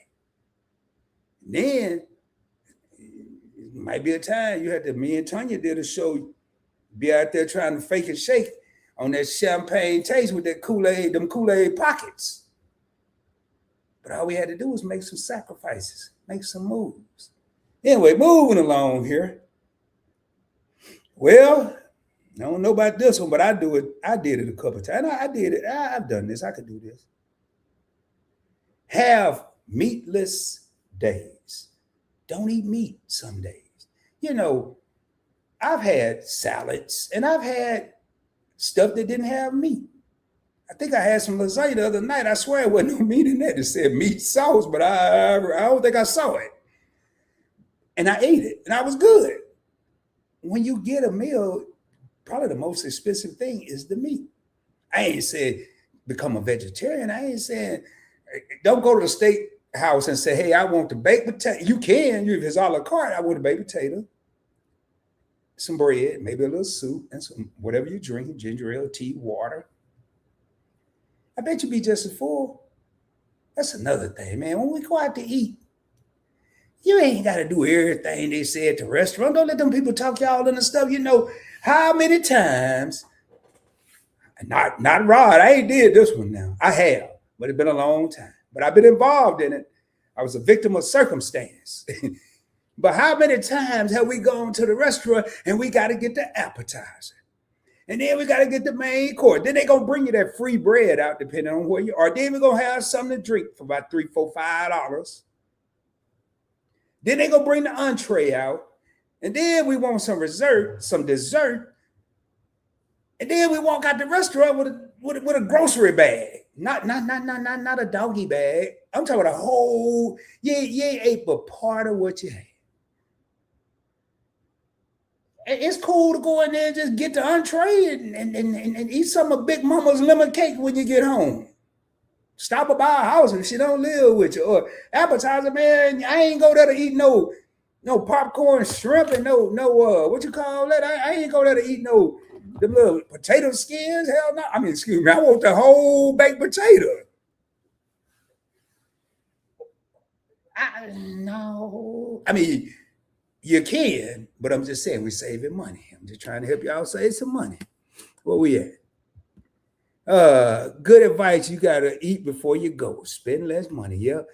Then it might be a time you had to, me and Tanya did a show, be out there trying to fake and shake on that champagne taste with that Kool-Aid, them Kool-Aid pockets. But all we had to do was make some sacrifices, make some moves. Anyway, moving along here. Well, I don't know about this one, but I did it a couple of times. I did it. I've done this. I could do this. Have meatless days. Don't eat meat some days. You know, I've had salads and I've had stuff that didn't have meat. I think I had some lasagna the other night. I swear there wasn't no meat in that. It said meat sauce, but I don't think I saw it. And I ate it, and I was good. When you get a meal, probably the most expensive thing is the meat. I ain't said become a vegetarian. I ain't saying don't go to the steak house and say, hey, I want the baked potato. You can, if it's a la carte, I want a baked potato, some bread, maybe a little soup, and some whatever you're drinking, ginger ale, tea, water. I bet you be just as full. That's another thing, man. When we go out to eat, you ain't got to do everything they say at the restaurant. Don't let them people talk y'all into stuff. You know how many times, not Rod, I ain't did this one now. I have, but it's been a long time. But I've been involved in it. I was a victim of circumstance. But how many times have we gone to the restaurant and we got to get the appetizer? And then we got to get the main course. Then they're going to bring you that free bread out, depending on where you are. Then we're going to have something to drink for about $3, $4, $5. Then they're going to bring the entree out. And then we want some dessert. And then we walk out the restaurant with a grocery bag. Not a doggy bag. I'm talking about a whole, you ate but part of what you had. It's cool to go in there and just get the entree and eat some of Big Mama's lemon cake when you get home. Stop by our house if she don't live with you. Or appetizer, man, I ain't go there to eat no popcorn, shrimp, and no what you call that? I ain't go there to eat the little potato skins. Hell no. I mean, excuse me, I want the whole baked potato. No. I mean, you can, but I'm just saying we're saving money. I'm just trying to help y'all save some money. Where we at? Good advice. You got to eat before you go. Spend less money. Yep.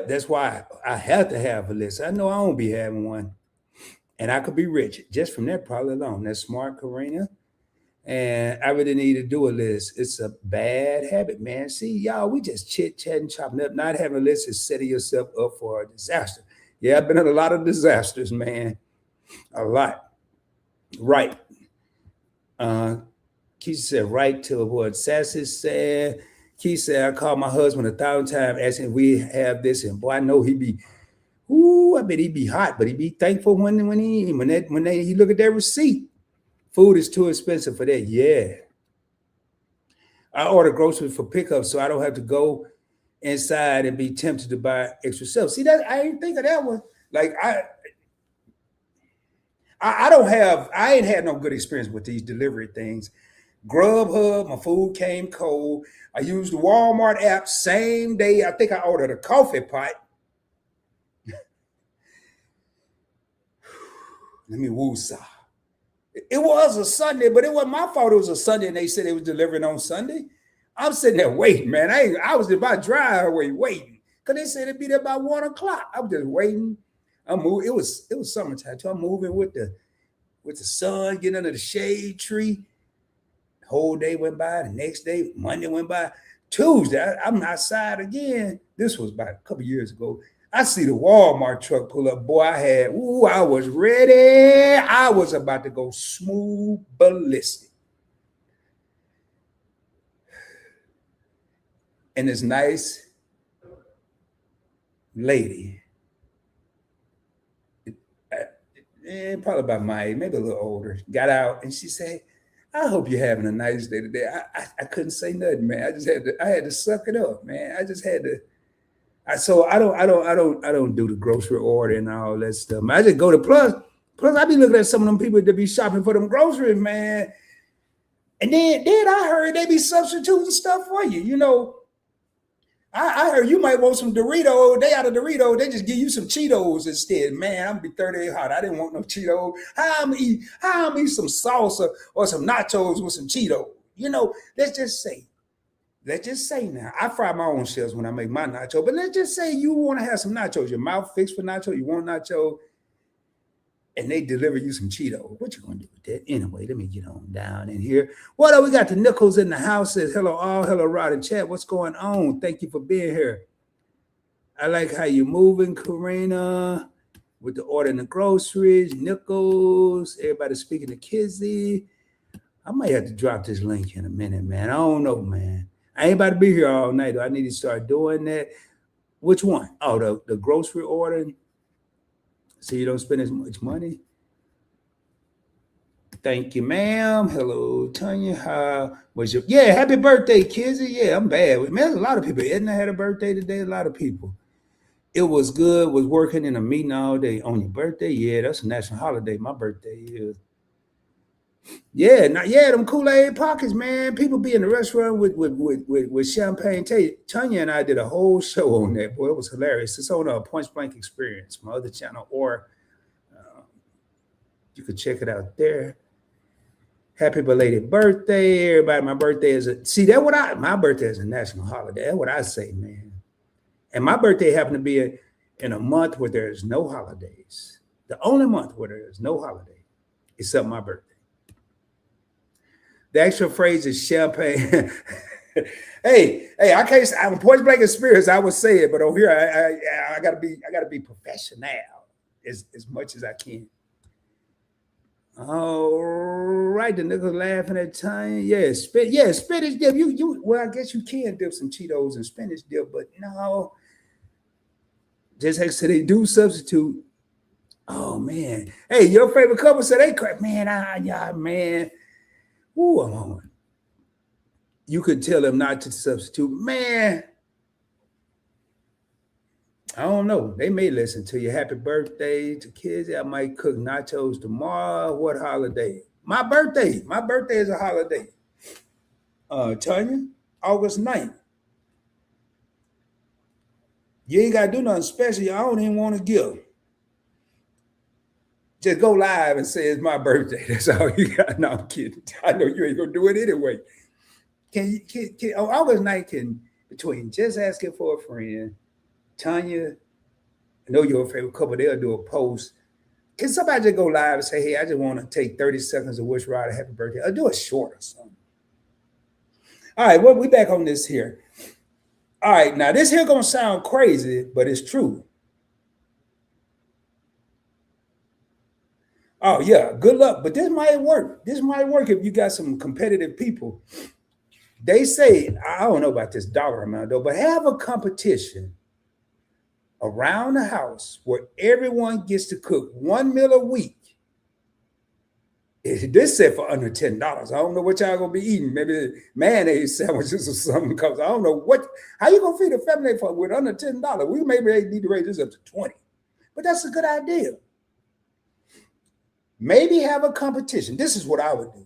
That's why I have to have a list. I know I won't be having one. And I could be rich just from that probably alone. That's smart, Karina. And I really need to do a list. It's a bad habit, man. See, y'all, we just chit-chatting, chopping up. Not having a list is setting yourself up for a disaster. Yeah, I've been in a lot of disasters, man. A lot. Right. Uh, Keisha said, right to what Sassy said. Keisha said, I called my husband 1,000 times asking if we have this. And boy, I know he be, ooh, I bet he be hot, but he be thankful he look at that receipt. Food is too expensive for that. Yeah. I order groceries for pickup so I don't have to go inside and be tempted to buy extra stuff. See that I didn't think of that one. Like I ain't had no good experience with these delivery things. Grubhub, my food came cold. I used the Walmart app same day. I think I ordered a coffee pot. Let me woosah. It was a Sunday, but it wasn't my fault. It was a Sunday, and they said it was delivering on Sunday. I'm sitting there waiting, man. I was in my driveway waiting because they said it'd be there by 1 o'clock. I was just waiting. I'm moving. It was summertime, so I'm moving with the sun, getting under the shade tree. The whole day went by. The next day, Monday went by. Tuesday, I'm outside again. This was about a couple years ago. I see the Walmart truck pull up. Boy, I was ready. I was about to go smooth ballistic. And this nice lady, probably about my age, maybe a little older, got out and she said, I hope you're having a nice day today. I couldn't say nothing, man. I had to suck it up, man. I just had to. So I don't do the grocery order and all that stuff. I just go to Plus. Plus, I be looking at some of them people that be shopping for them groceries, man. And then I heard they be substituting stuff for you. You know, I heard you might want some Doritos. They out of Doritos, they just give you some Cheetos instead. Man, I'm gonna be 38 hot. I didn't want no Cheetos. How I'm eat some salsa or some nachos with some Cheetos. You know, let's just say now, I fry my own shells when I make my nacho, but let's just say you want to have some nachos, your mouth fixed for nacho, you want nacho, and they deliver you some Cheetos. What you gonna do with that? Anyway, let me get on down in here. What up? We got the Nichols in the house. Says hello all, hello Rod and chat. What's going on? Thank you for being here. I like how you moving, Karina, with the ordering the groceries. Nichols, everybody speaking to Kizzy. I might have to drop this link in a minute, man. I don't know, man. I ain't about to be here all night. I need to start doing that. Which one? Oh, the grocery ordering. So you don't spend as much money. Thank you, ma'am. Hello, Tanya. How was your? Yeah, happy birthday, Kizzy. Yeah, I'm bad. Man, there's a lot of people. Edna had a birthday today. A lot of people. It was good. Was working in a meeting all day on your birthday. Yeah, that's a national holiday. My birthday is. Yeah, them Kool-Aid pockets, man. People be in the restaurant with champagne. Tanya and I did a whole show on that. Boy, it was hilarious. It's on a Point Blank Experience, my other channel, or you could check it out there. Happy belated birthday, everybody! My birthday is my birthday is a national holiday. That's what I say, man. And my birthday happened to be in a month where there's no holidays. The only month where there is no holiday, except my birthday. The actual phrase is champagne. hey, I can't. I'm Point Blank Experience. I would say it, but over here, I gotta be professional as much as I can. All right, the nigga laughing at time. Yeah, spinach dip. You. Well, I guess you can dip some Cheetos and spinach dip, but no. Just like so they do substitute. Oh man, hey, your favorite couple said they crap, man. Man. Ooh, I'm on. You could tell them not to substitute. Man, I don't know. They may listen to you. Happy birthday to kids. I might cook nachos tomorrow. What holiday? My birthday. My birthday is a holiday. Tanya, August 9th. You ain't got to do nothing special. I don't even want to give. Just go live and say it's my birthday. That's all you got. No, I'm kidding. I know you ain't going to do it anyway. Can August 9th can, between just asking for a friend, Tanya, I know your favorite couple, they'll do a post. Can somebody just go live and say, hey, I just want to take 30 seconds to wish Rod a happy birthday? Or do it short or something. All right, well, we back on this here. All right, now this here gonna sound crazy, but it's true. Oh yeah, good luck. But this might work. This might work if you got some competitive people. They say, I don't know about this dollar amount though, but have a competition around the house where everyone gets to cook one meal a week. This said for under $10. I don't know what y'all gonna be eating. Maybe mayonnaise sandwiches or something. Cause I don't know how you gonna feed a family for with under $10. We maybe need to raise this up to 20. But that's a good idea. Maybe have a competition. This is what I would do.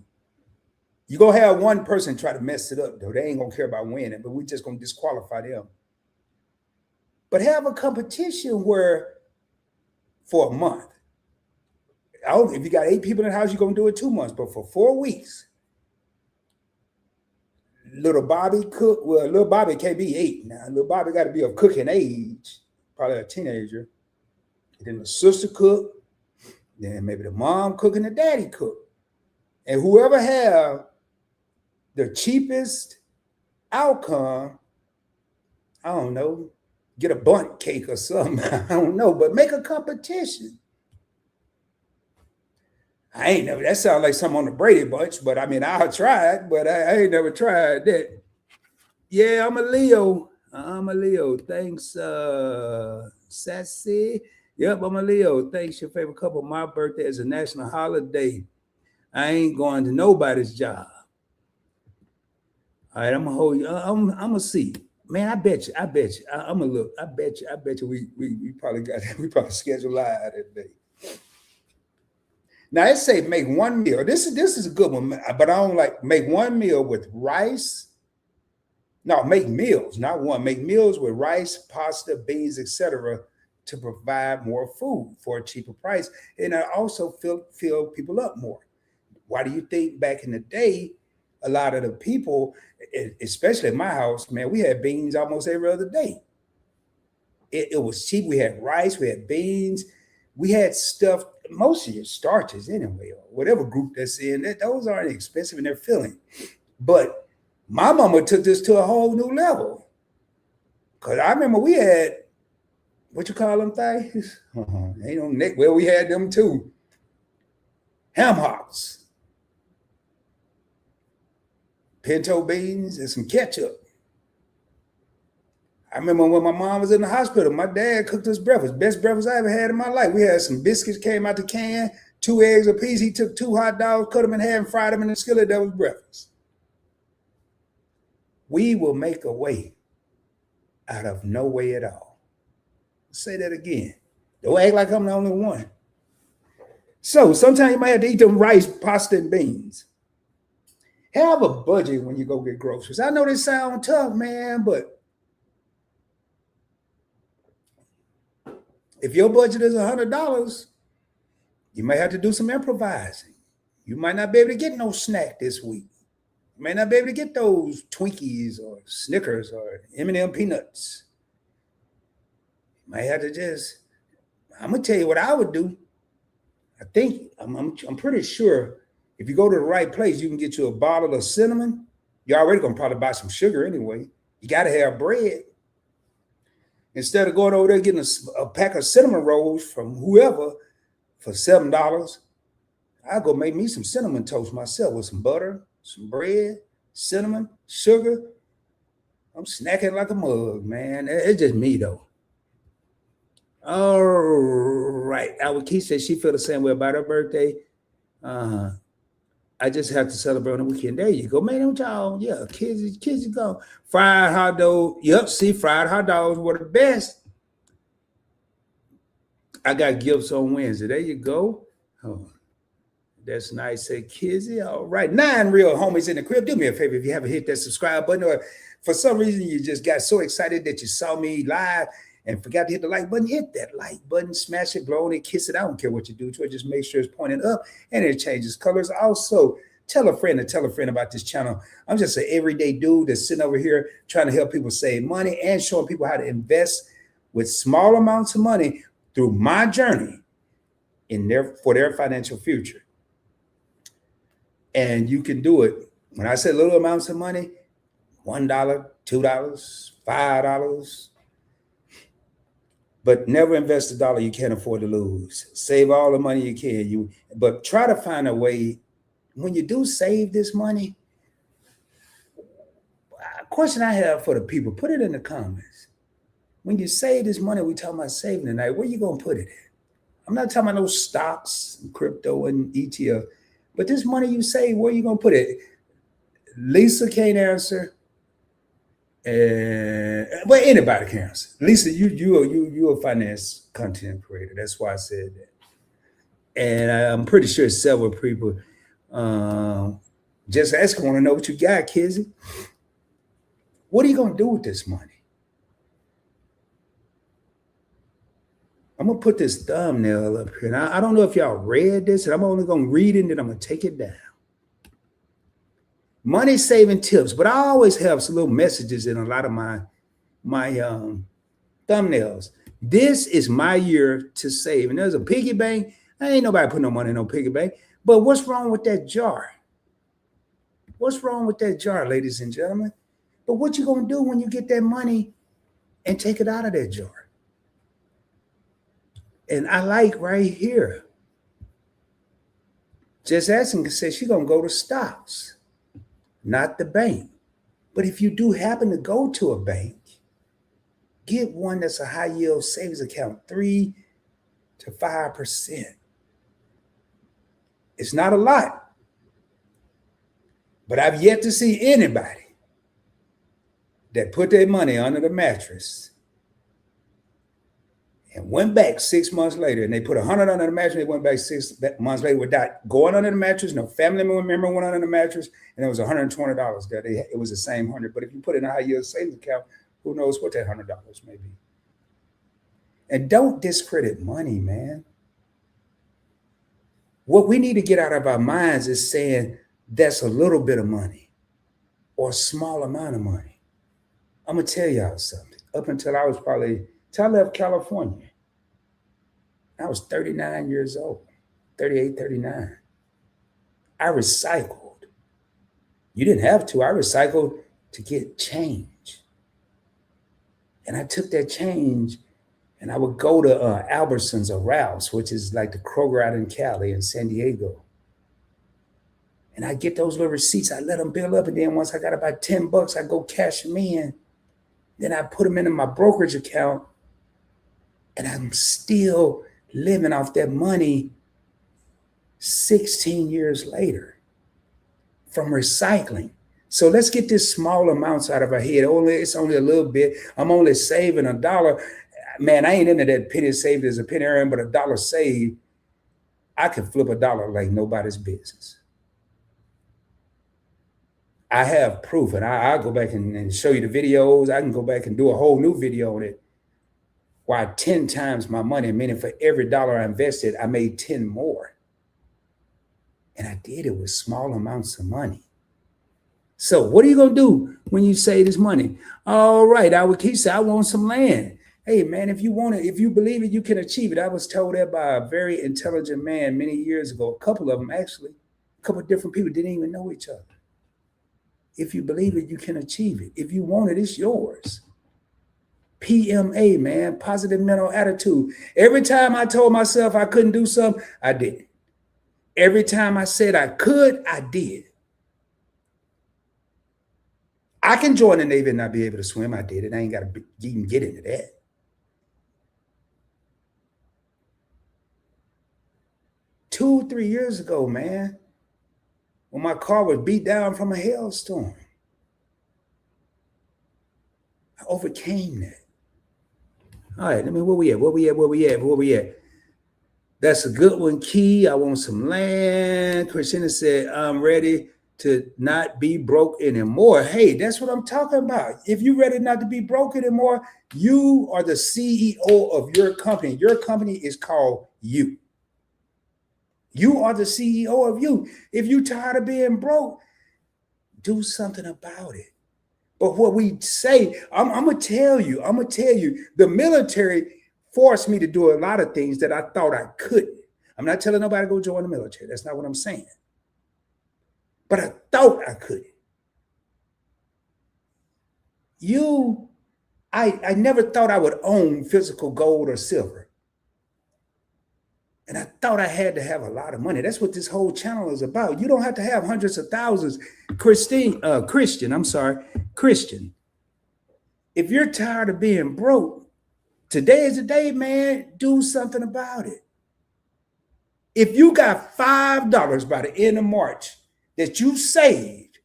You're gonna have one person try to mess it up, though. They ain't gonna care about winning, but we're just gonna disqualify them. But have a competition where for a month. If you got 8 people in the house, you're gonna do it 2 months, but for 4 weeks, little Bobby cook. Well, little Bobby can't be 8 now. Little Bobby got to be of cooking age, probably a teenager. And then the sister cook, then maybe the mom cook and the daddy cook. And whoever have the cheapest outcome, I don't know, get a bundt cake or something. I don't know, but make a competition. I ain't never, that sounds like something on the Brady Bunch, but I mean, I'll try it, but I ain't never tried that. Yeah, I'm a Leo. Thanks, Sassy. Yep, I'm a Leo. Thanks, your favorite couple. My birthday is a national holiday. I ain't going to nobody's job. All right, I'm gonna hold you. I'm gonna see. Man, I bet you. I'm gonna look. I bet you. We probably got. We probably scheduled live that day. Now it say make one meal. This is a good one, but I don't like make one meal with rice. No, make meals, not one. Make meals with rice, pasta, beans, etc., to provide more food for a cheaper price, and I also fill people up more. Why do you think back in the day, a lot of the people, especially in my house, man, we had beans almost every other day. It was cheap. We had rice, we had beans, we had stuff, most of your starches anyway, or whatever group that's in, those aren't expensive and they're filling. But my mama took this to a whole new level. Because I remember we had, what you call them things? Ain't no neck. Well, we had them too. Ham hocks, pinto beans, and some ketchup. I remember when my mom was in the hospital, my dad cooked us breakfast. Best breakfast I ever had in my life. We had some biscuits, came out the can, 2 eggs a piece. He took 2 hot dogs, cut them in half, and fried them in the skillet. That was breakfast. We will make a way out of no way at all. I'll say that again. Don't act like I'm the only one. So sometimes you might have to eat them rice, pasta, and beans. Have a budget when you go get groceries. I know this sounds tough, man, but if your budget is $100, you may have to do some improvising. You might not be able to get no snack this week. You may not be able to get those Twinkies or Snickers or M&M peanuts. You might have to just, I'm going to tell you what I would do. I think, I'm pretty sure if you go to the right place, you can get you a bottle of cinnamon. You're already going to probably buy some sugar anyway. You got to have bread. Instead of going over there getting a pack of cinnamon rolls from whoever for $7, I'll go make me some cinnamon toast myself with some butter, some bread, cinnamon, sugar. I'm snacking like a mug, man. It's just me, though. All right. Our Keith said she feel the same way about her birthday. I just have to celebrate on the weekend. There you go, man. What y'all? Yeah, kids go. Fried hot dog. Yep, see, fried hot dogs were the best. I got gifts on Wednesday. There you go. Oh, that's nice. Say Kizzy. All right. 9 real homies in the crib. Do me a favor if you haven't hit that subscribe button, or for some reason you just got so excited that you saw me live and forgot to hit the like button. Hit that like button, smash it, blow on it, kiss it. I don't care what you do to it. Just make sure it's pointing up and it changes colors. Also, tell a friend about this channel. I'm just an everyday dude that's sitting over here trying to help people save money and showing people how to invest with small amounts of money through my journey for their financial future. And you can do it. When I say little amounts of money, $1, $2, $5. but never invest a dollar you can't afford to lose. Save all the money you can. But try to find a way when you do save this money. A question I have for the people, put it in the comments. When you save this money, we talking about saving tonight, where you gonna put it at? I'm not talking about no stocks, crypto, and ETF, but this money you save, where you gonna put it? Lisa can't answer, and well, anybody can answer. Lisa, you a finance content creator. That's why I said that, and I'm pretty sure several people just asking, want to know what you got, Kizzy. What are you gonna do with this money? I'm gonna put this thumbnail up here. And I don't know if y'all read this, and I'm only gonna read it and then I'm gonna take it down. Money saving tips, but I always have some little messages in a lot of my thumbnails. This is my year to save. And there's a piggy bank. Ain't nobody put no money in no piggy bank. But what's wrong with that jar? What's wrong with that jar, ladies and gentlemen? But what you gonna do when you get that money and take it out of that jar? And I like right here. Just asking says she's gonna go to stocks, not the bank. But if you do happen to go to a bank, get one that's a high yield savings account, 3 to 5%. It's not a lot, but I've yet to see anybody that put their money under the mattress and went back 6 months later, and they put 100 under the mattress. They went back 6 months later without going under the mattress. No family member went under the mattress, and it was $120 that it was the same 100. But if you put it in a high yield savings account, who knows what that $100 may be? And don't discredit money, man. What we need to get out of our minds is saying that's a little bit of money or a small amount of money. I'm gonna tell y'all something. Up until I left California, I was 39 years old, 38, 39. I recycled. You didn't have to. I recycled to get change. And I took that change and I would go to Albertsons or Ralph's, which is like the Kroger out in Cali and San Diego. And I get those little receipts. I let them build up. And then once I got about $10, I go cash them in. Then I put them into my brokerage account. And I'm still living off that money 16 years later from recycling. So let's get this small amounts out of our head. It's only a little bit. I'm only saving $1. Man, I ain't into that penny saved as a penny earned, but $1 saved, I could flip $1 like nobody's business. I have proof, and I'll go back and show you the videos. I can go back and do a whole new video on it. Why 10 times my money, meaning for every $1 I invested, I made 10 more. And I did it with small amounts of money. So what are you going to do when you save this money? All right, I would keep saying, I want some land. Hey, man, if you want it, if you believe it, you can achieve it. I was told that by a very intelligent man many years ago, a couple of them actually, a couple of different people didn't even know each other. If you believe it, you can achieve it. If you want it, it's yours. PMA, man, positive mental attitude. Every time I told myself I couldn't do something, I did it. Every time I said I could, I did. I can join the Navy and not be able to swim. I did it. I ain't got to even get into that. Two, 3 years ago, man, when my car was beat down from a hailstorm, I overcame that. All right, where we at? That's a good one, Key. I want some land. Christina said, I'm ready to not be broke anymore. Hey, that's what I'm talking about. If you're ready not to be broke anymore, you are the CEO of your company. Your company is called you. You are the CEO of you. If you're tired of being broke, do something about it. But what we say, I'm going to tell you, the military forced me to do a lot of things that I thought I couldn't. I'm not telling nobody to go join the military. That's not what I'm saying. But I thought I couldn't. You I never thought I would own physical gold or silver. And I thought I had to have a lot of money. That's what this whole channel is about. You don't have to have hundreds of thousands. Christian, if you're tired of being broke, today is the day, man. Do something about it. If you got $5 by the end of March that you saved,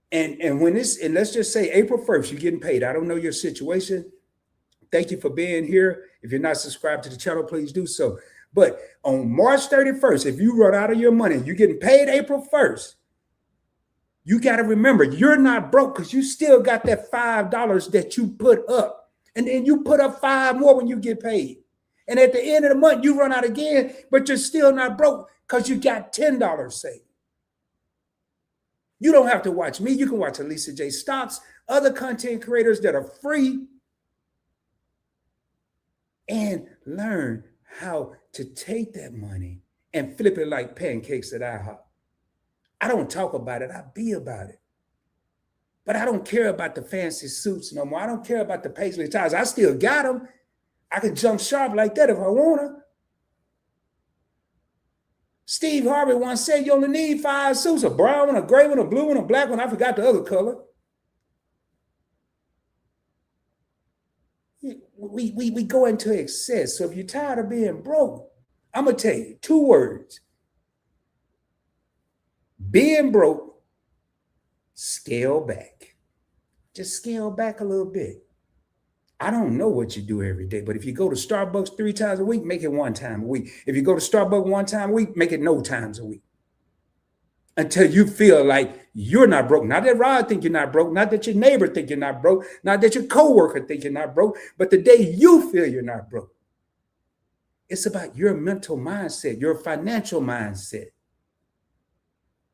and when this, and let's just say April 1st, you're getting paid. I don't know your situation. Thank you for being here. If you're not subscribed to the channel, please do so. But on March 31st, if you run out of your money, you're getting paid April 1st, you got to remember, you're not broke because you still got that $5 that you put up. And then you put up 5 more when you get paid. And at the end of the month, you run out again, but you're still not broke because you got $10 saved. You don't have to watch me. You can watch Alicia J. Stocks, other content creators that are free, and learn how to take that money and flip it like pancakes at IHOP. I don't talk about it. I be about it. But I don't care about the fancy suits no more. I don't care about the paisley ties. I still got them. I can jump sharp like that if I want to. Steve Harvey once said you only need 5 suits, a brown one, a gray one, a blue one, a black one. I forgot the other color. We go into excess. So if you're tired of being broke, I'm going to tell you 2 words. Being broke, scale back. Just scale back a little bit. I don't know what you do every day, but if you go to Starbucks 3 times a week, make it 1 time a week. If you go to Starbucks 1 time a week, make it no times a week. Until you feel like you're not broke. Not that Rod think you're not broke, not that your neighbor think you're not broke, not that your coworker think you're not broke, but the day you feel you're not broke. It's about your mental mindset, your financial mindset.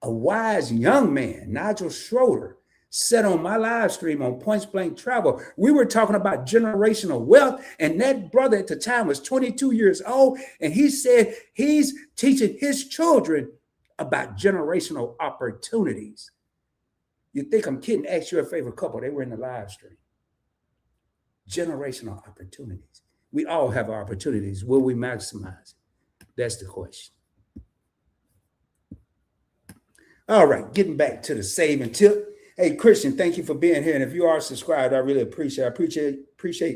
A wise young man, Nigel Schroeder, said on my live stream on Points Blank Travel, we were talking about generational wealth, and that brother at the time was 22 years old, and he said he's teaching his children about generational opportunities. You think I'm kidding? Ask your favorite couple. They were in the live stream. Generational opportunities. We all have opportunities. Will we maximize? That's the question. All right, getting back to the saving tip. Hey, Christian, thank you for being here. And if you are subscribed, I really appreciate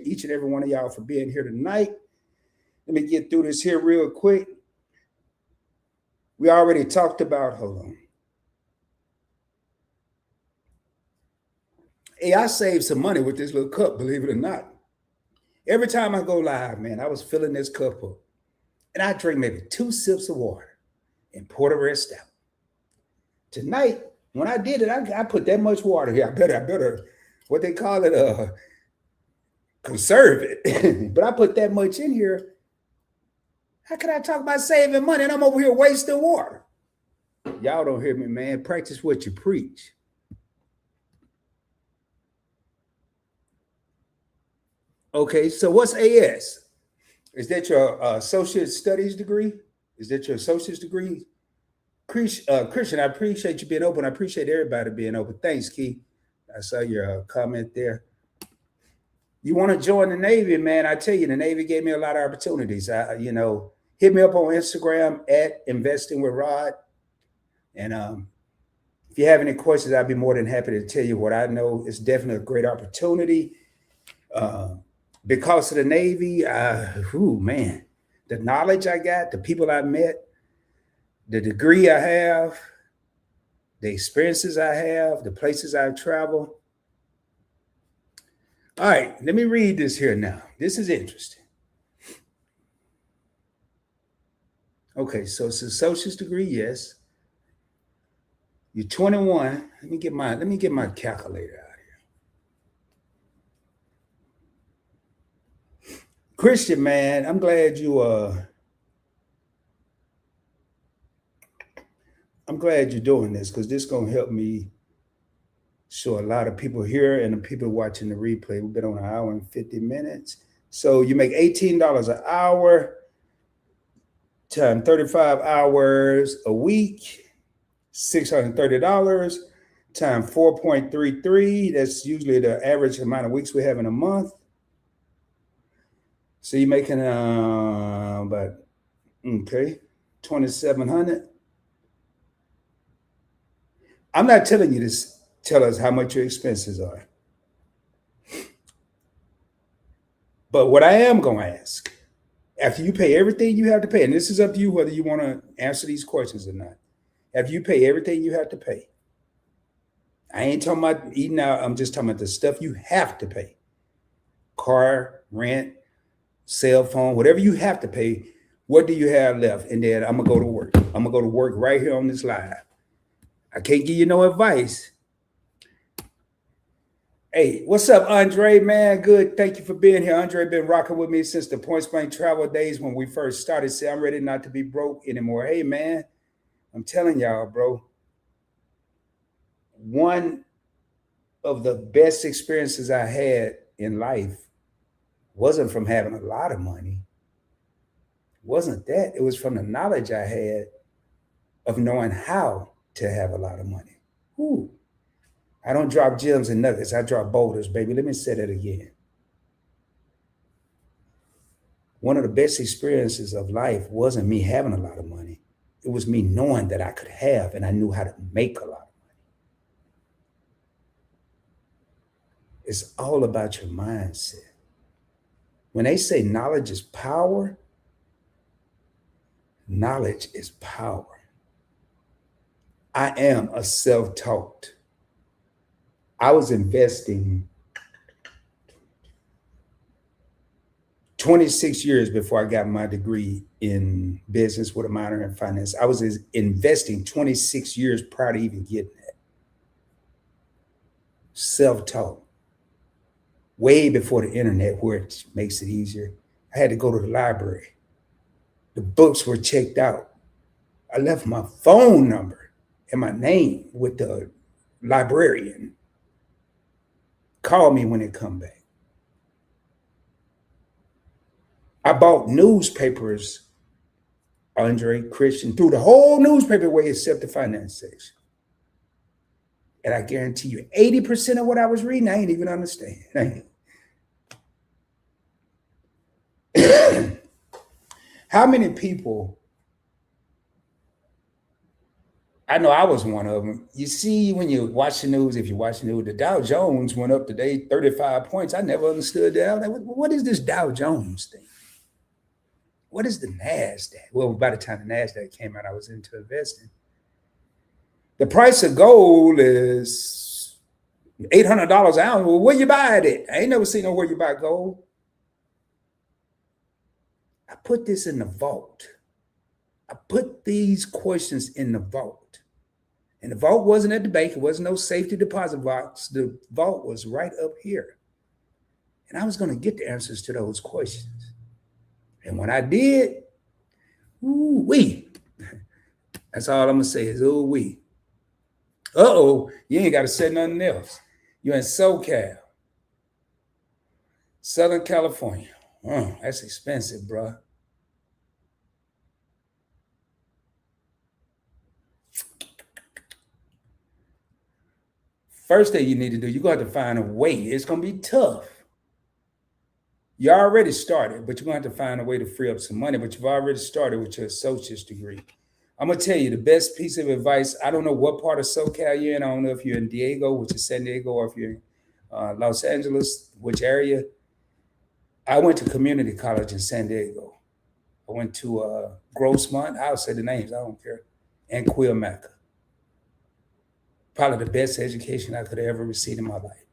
each and every one of y'all for being here tonight. Let me get through this here real quick. We already talked about, hold on. Hey, I saved some money with this little cup, believe it or not. Every time I go live, man, I was filling this cup up. And I drink maybe 2 sips of water and pour the rest out. Tonight, when I did it, I put that much water here. I better, what they call it, conserve it. But I put that much in here. How can I talk about saving money and I'm over here wasting water? Y'all don't hear me, man. Practice what you preach. Okay, so what's AS? Is that your associate studies degree? Is that your associate's degree? Christian, I appreciate you being open. I appreciate everybody being open. Thanks, Key. I saw your comment there. You want to join the Navy, man? I tell you, the Navy gave me a lot of opportunities. Hit me up on Instagram at Investing with Rod. And if you have any questions, I'd be more than happy to tell you what I know. It's definitely a great opportunity. Because of the Navy, man, the knowledge I got, the people I met, the degree I have, the experiences I have, the places I've traveled. All right, let me read this here now. This is interesting. Okay, so it's an associate's degree, yes. You're 21. Let me get my calculator out here. Christian, man, I'm glad you're doing this, because this is going to help me show a lot of people here and the people watching the replay. We've been on 1 hour and 50 minutes. So you make $18 an hour times 35 hours a week, $630 times 4.33. That's usually the average amount of weeks we have in a month. So you're making about, okay, 2,700. I'm not telling you to tell us how much your expenses are. But what I am going to ask, after you pay everything you have to pay, and this is up to you whether you want to answer these questions or not. After you pay everything you have to pay, I ain't talking about eating out. I'm just talking about the stuff you have to pay. Car, rent, cell phone, whatever you have to pay, what do you have left? And then I'm going to go to work. I'm going to go to work right here on this live. I can't give you no advice. Hey, what's up, Andre, man? Good. Thank you for being here. Andre been rocking with me since the Point Blank travel days when we first started. Say, I'm ready not to be broke anymore. Hey, man, I'm telling y'all, bro, one of the best experiences I had in life wasn't from having a lot of money. It wasn't that. It was from the knowledge I had of knowing how to have a lot of money. Ooh. I don't drop gems and nuggets. I drop boulders, baby. Let me say that again. One of the best experiences of life wasn't me having a lot of money. It was me knowing that I could have and I knew how to make a lot of money. It's all about your mindset. When they say knowledge is power, knowledge is power. I am a self-taught. I was investing 26 years before I got my degree in business with a minor in finance. I was investing 26 years prior to even getting that. Self-taught. Way before the internet, where it makes it easier. I had to go to the library. The books were checked out. I left my phone number and my name with the librarian. Call me when it come back. I bought newspapers, Andre, Christian, through the whole newspaper way except the finance section. And I guarantee you, 80% of what I was reading, I ain't even understand. How many people, I know I was one of them. You see, when you watch the news, if you watch the news, the Dow Jones went up today 35 points. I never understood that. I was like, what is this Dow Jones thing? What is the NASDAQ? Well, by the time the NASDAQ came out, I was into investing. The price of gold is $800 an ounce. Well, where you buy it at? I ain't never seen no where you buy gold. I put this in the vault. I put these questions in the vault. And the vault wasn't at the bank. It wasn't no safety deposit box. The vault was right up here. And I was going to get the answers to those questions. And when I did, ooh-wee. That's all I'm going to say is ooh-wee. Uh-oh, you ain't got to say nothing else. You're in SoCal, Southern California. That's expensive, bro. First thing you need to do, you're going to have to find a way. It's going to be tough. You already started, but you're going to have to find a way to free up some money, but you've already started with your associate's degree. I'm going to tell you the best piece of advice. I don't know what part of SoCal you're in. I don't know if you're in Diego, which is San Diego, or if you're in Los Angeles, which area. I went to community college in San Diego. I went to Grossmont. I'll say the names. I don't care. And Quilmaca. Probably the best education I could have ever received in my life.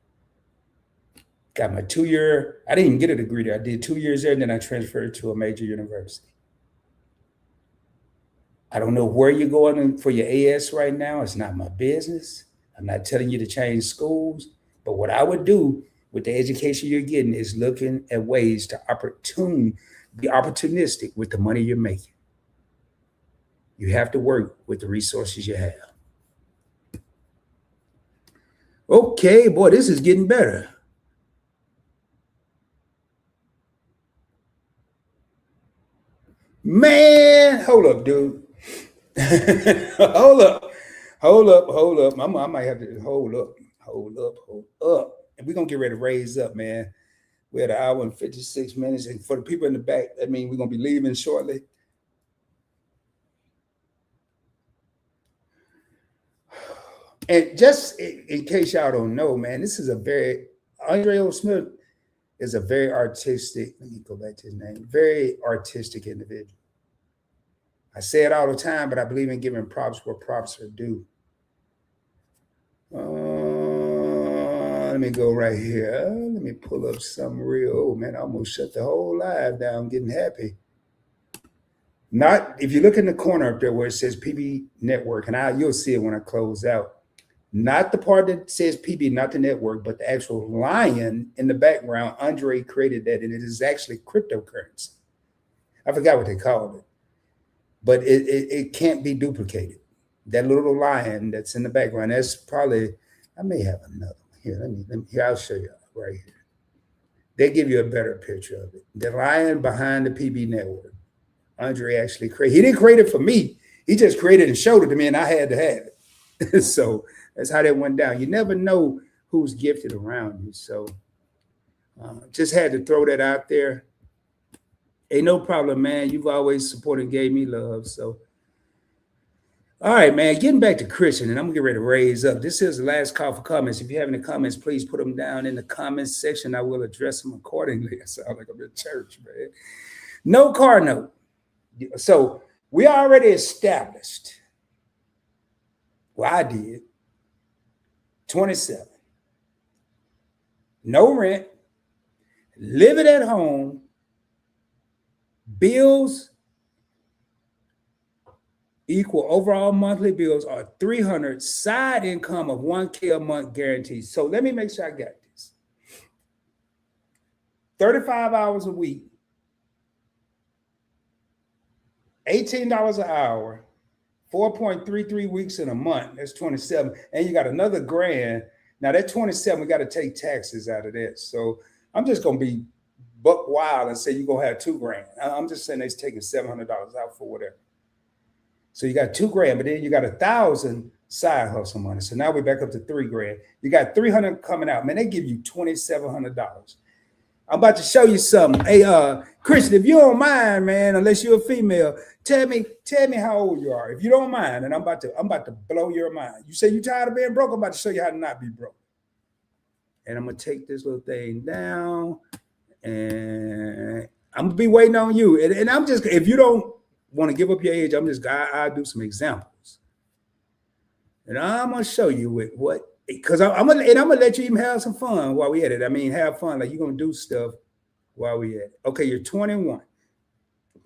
Got my 2-year, I didn't even get a degree there. I did 2 years there, and then I transferred to a major university. I don't know where you're going for your AS right now. It's not my business. I'm not telling you to change schools. But what I would do with the education you're getting is looking at ways to be opportunistic with the money you're making. You have to work with the resources you have. Okay, boy, this is getting better. Man, hold up, dude. Hold Hold up, hold up. I might have to hold up, hold up, hold up. And we're gonna get ready to raise up, man. We had an hour and 56 minutes. And for the people in the back, that means we're gonna be leaving shortly. And just in case y'all don't know, man, this is a very Andre O. Smith is a very artistic. Let me go back to his name. Very artistic individual. I say it all the time, but I believe in giving props where props are due. Let me go right here. Let me pull up some real. Oh man, I almost shut the whole live down. Getting happy. Not if you look in the corner up there where it says PB Network, and you'll see it when I close out. Not the part that says PB, not the network, but the actual lion in the background. Andre created that, and it is actually cryptocurrency. I forgot what they called it, but it can't be duplicated. That little lion that's in the background, that's probably, I may have another one. Here, let me here, I'll show you right here. They give you a better picture of it. The lion behind the PB network. Andre actually created. He didn't create it for me. He just created and showed it to me, and I had to have it. So that's how that went down. You never know who's gifted around you. So just had to throw that out there. Ain't no problem, man. You've always supported and gave me love. So, all right, man. Getting back to Christian, and I'm gonna get ready to raise up. This is the last call for comments. If you have any comments, please put them down in the comments section. I will address them accordingly. I sound like I'm in church, man. No car note. So we already established. Well, I did. 27. No rent. Living at home. Bills equal overall monthly bills are 300. Side income of 1K a month guaranteed. So let me make sure I got this. 35 hours a week. $18 an hour, 4.33 weeks in a month. That's 27. And you got another grand. Now that 27, we got to take taxes out of that. So I'm just going to be buck wild and say you're going to have $2,000. I'm just saying they're taking $700 out for whatever. So you got $2,000, but then you got 1,000 side hustle money. So now we're back up to $3,000. You got 300 coming out. Man, they give you $2,700. I'm about to show you something. Hey, Christian, if you don't mind, man, unless you're a female, tell me how old you are. If you don't mind, and I'm about to blow your mind. You say you're tired of being broke. I'm about to show you how to not be broke. And I'm gonna take this little thing down, and I'm gonna be waiting on you. And I'm just, if you don't want to give up your age, I'll do some examples, and I'm gonna show you with what. Because I'm gonna let you even have some fun while we at it. I mean, have fun. Like you're gonna do stuff while we at it. Okay, you're 21.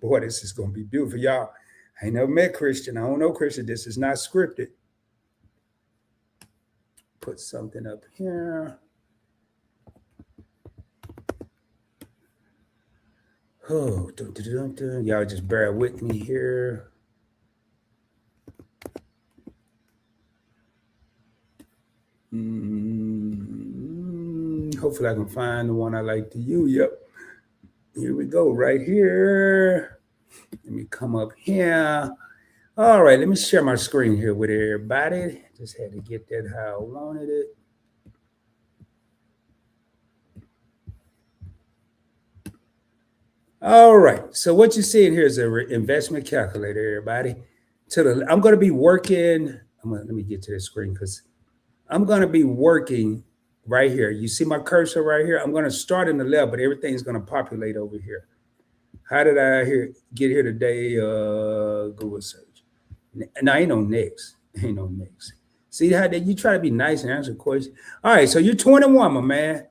Boy, this is gonna be beautiful, y'all. I ain't never met Christian. I don't know Christian. This is not scripted. Put something up here. Oh, y'all just bear with me here. Hopefully I can find the one I like to use. Yep. Here we go, right here. Let me come up here. All right, let me share my screen here with everybody. Just had to get that how I wanted it. All right, so what you're seeing here is an investment calculator, everybody. I'm going to be working. Let me get to the screen because I'm going to be working right here. You see my cursor right here? I'm going to start in the left, but everything's going to populate over here. How did I get here today? Google search. No, ain't no next. Ain't no next. See how you try to be nice and answer questions. All right, so you're 21, my man.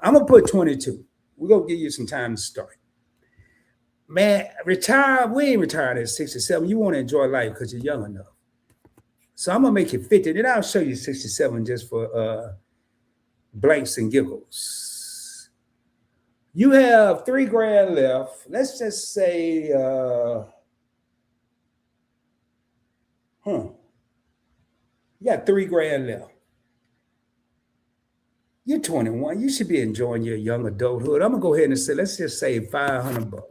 I'm going to put 22. We're going to give you some time to start. Man, retire. We ain't retired at 67. You want to enjoy life because you're young enough. So I'm gonna make it 50. Then I'll show you 67 just for blanks and giggles. You have $3,000 left. Let's just say, you got $3,000 left. You're 21. You should be enjoying your young adulthood. I'm gonna go ahead and say, let's just say $500.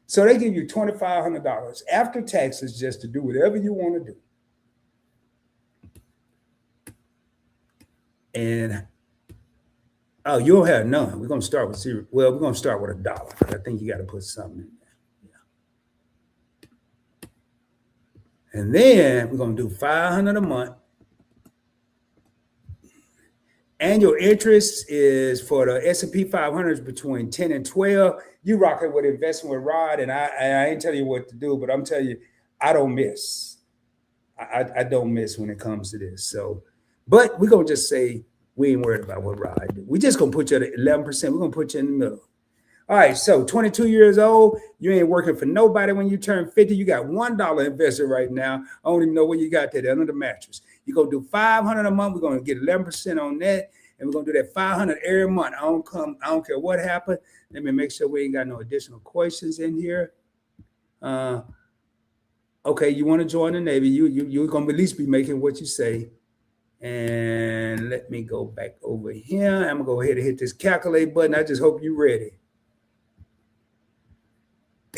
So they give you $2,500 after taxes just to do whatever you want to do. And oh, you don't have none. We're gonna start with zero. Well, we're gonna start with $1. I think you got to put something in there. And then we're gonna do 500 a month. Annual interest is for the S&P 500 is between 10 and 12. You rock it with investing with Rod, and I ain't telling you what to do, but I'm telling you, I don't miss. I don't miss when it comes to this. So, but we're gonna just say we ain't worried about what Rod do. We just gonna put you at 11%. We're gonna put you in the middle. All right, so 22 years old, you ain't working for nobody when you turn 50. You got $1 invested right now. I don't even know where you got that under the mattress. You're going to do 500 a month. We're going to get 11% on that, and we're going to do that 500 every month. I don't care what happened. Let me make sure we ain't got no additional questions in here. Okay, you want to join the Navy. You're going to at least be making what you say. And let me go back over here. I'm going to go ahead and hit this calculate button. I just hope you're ready.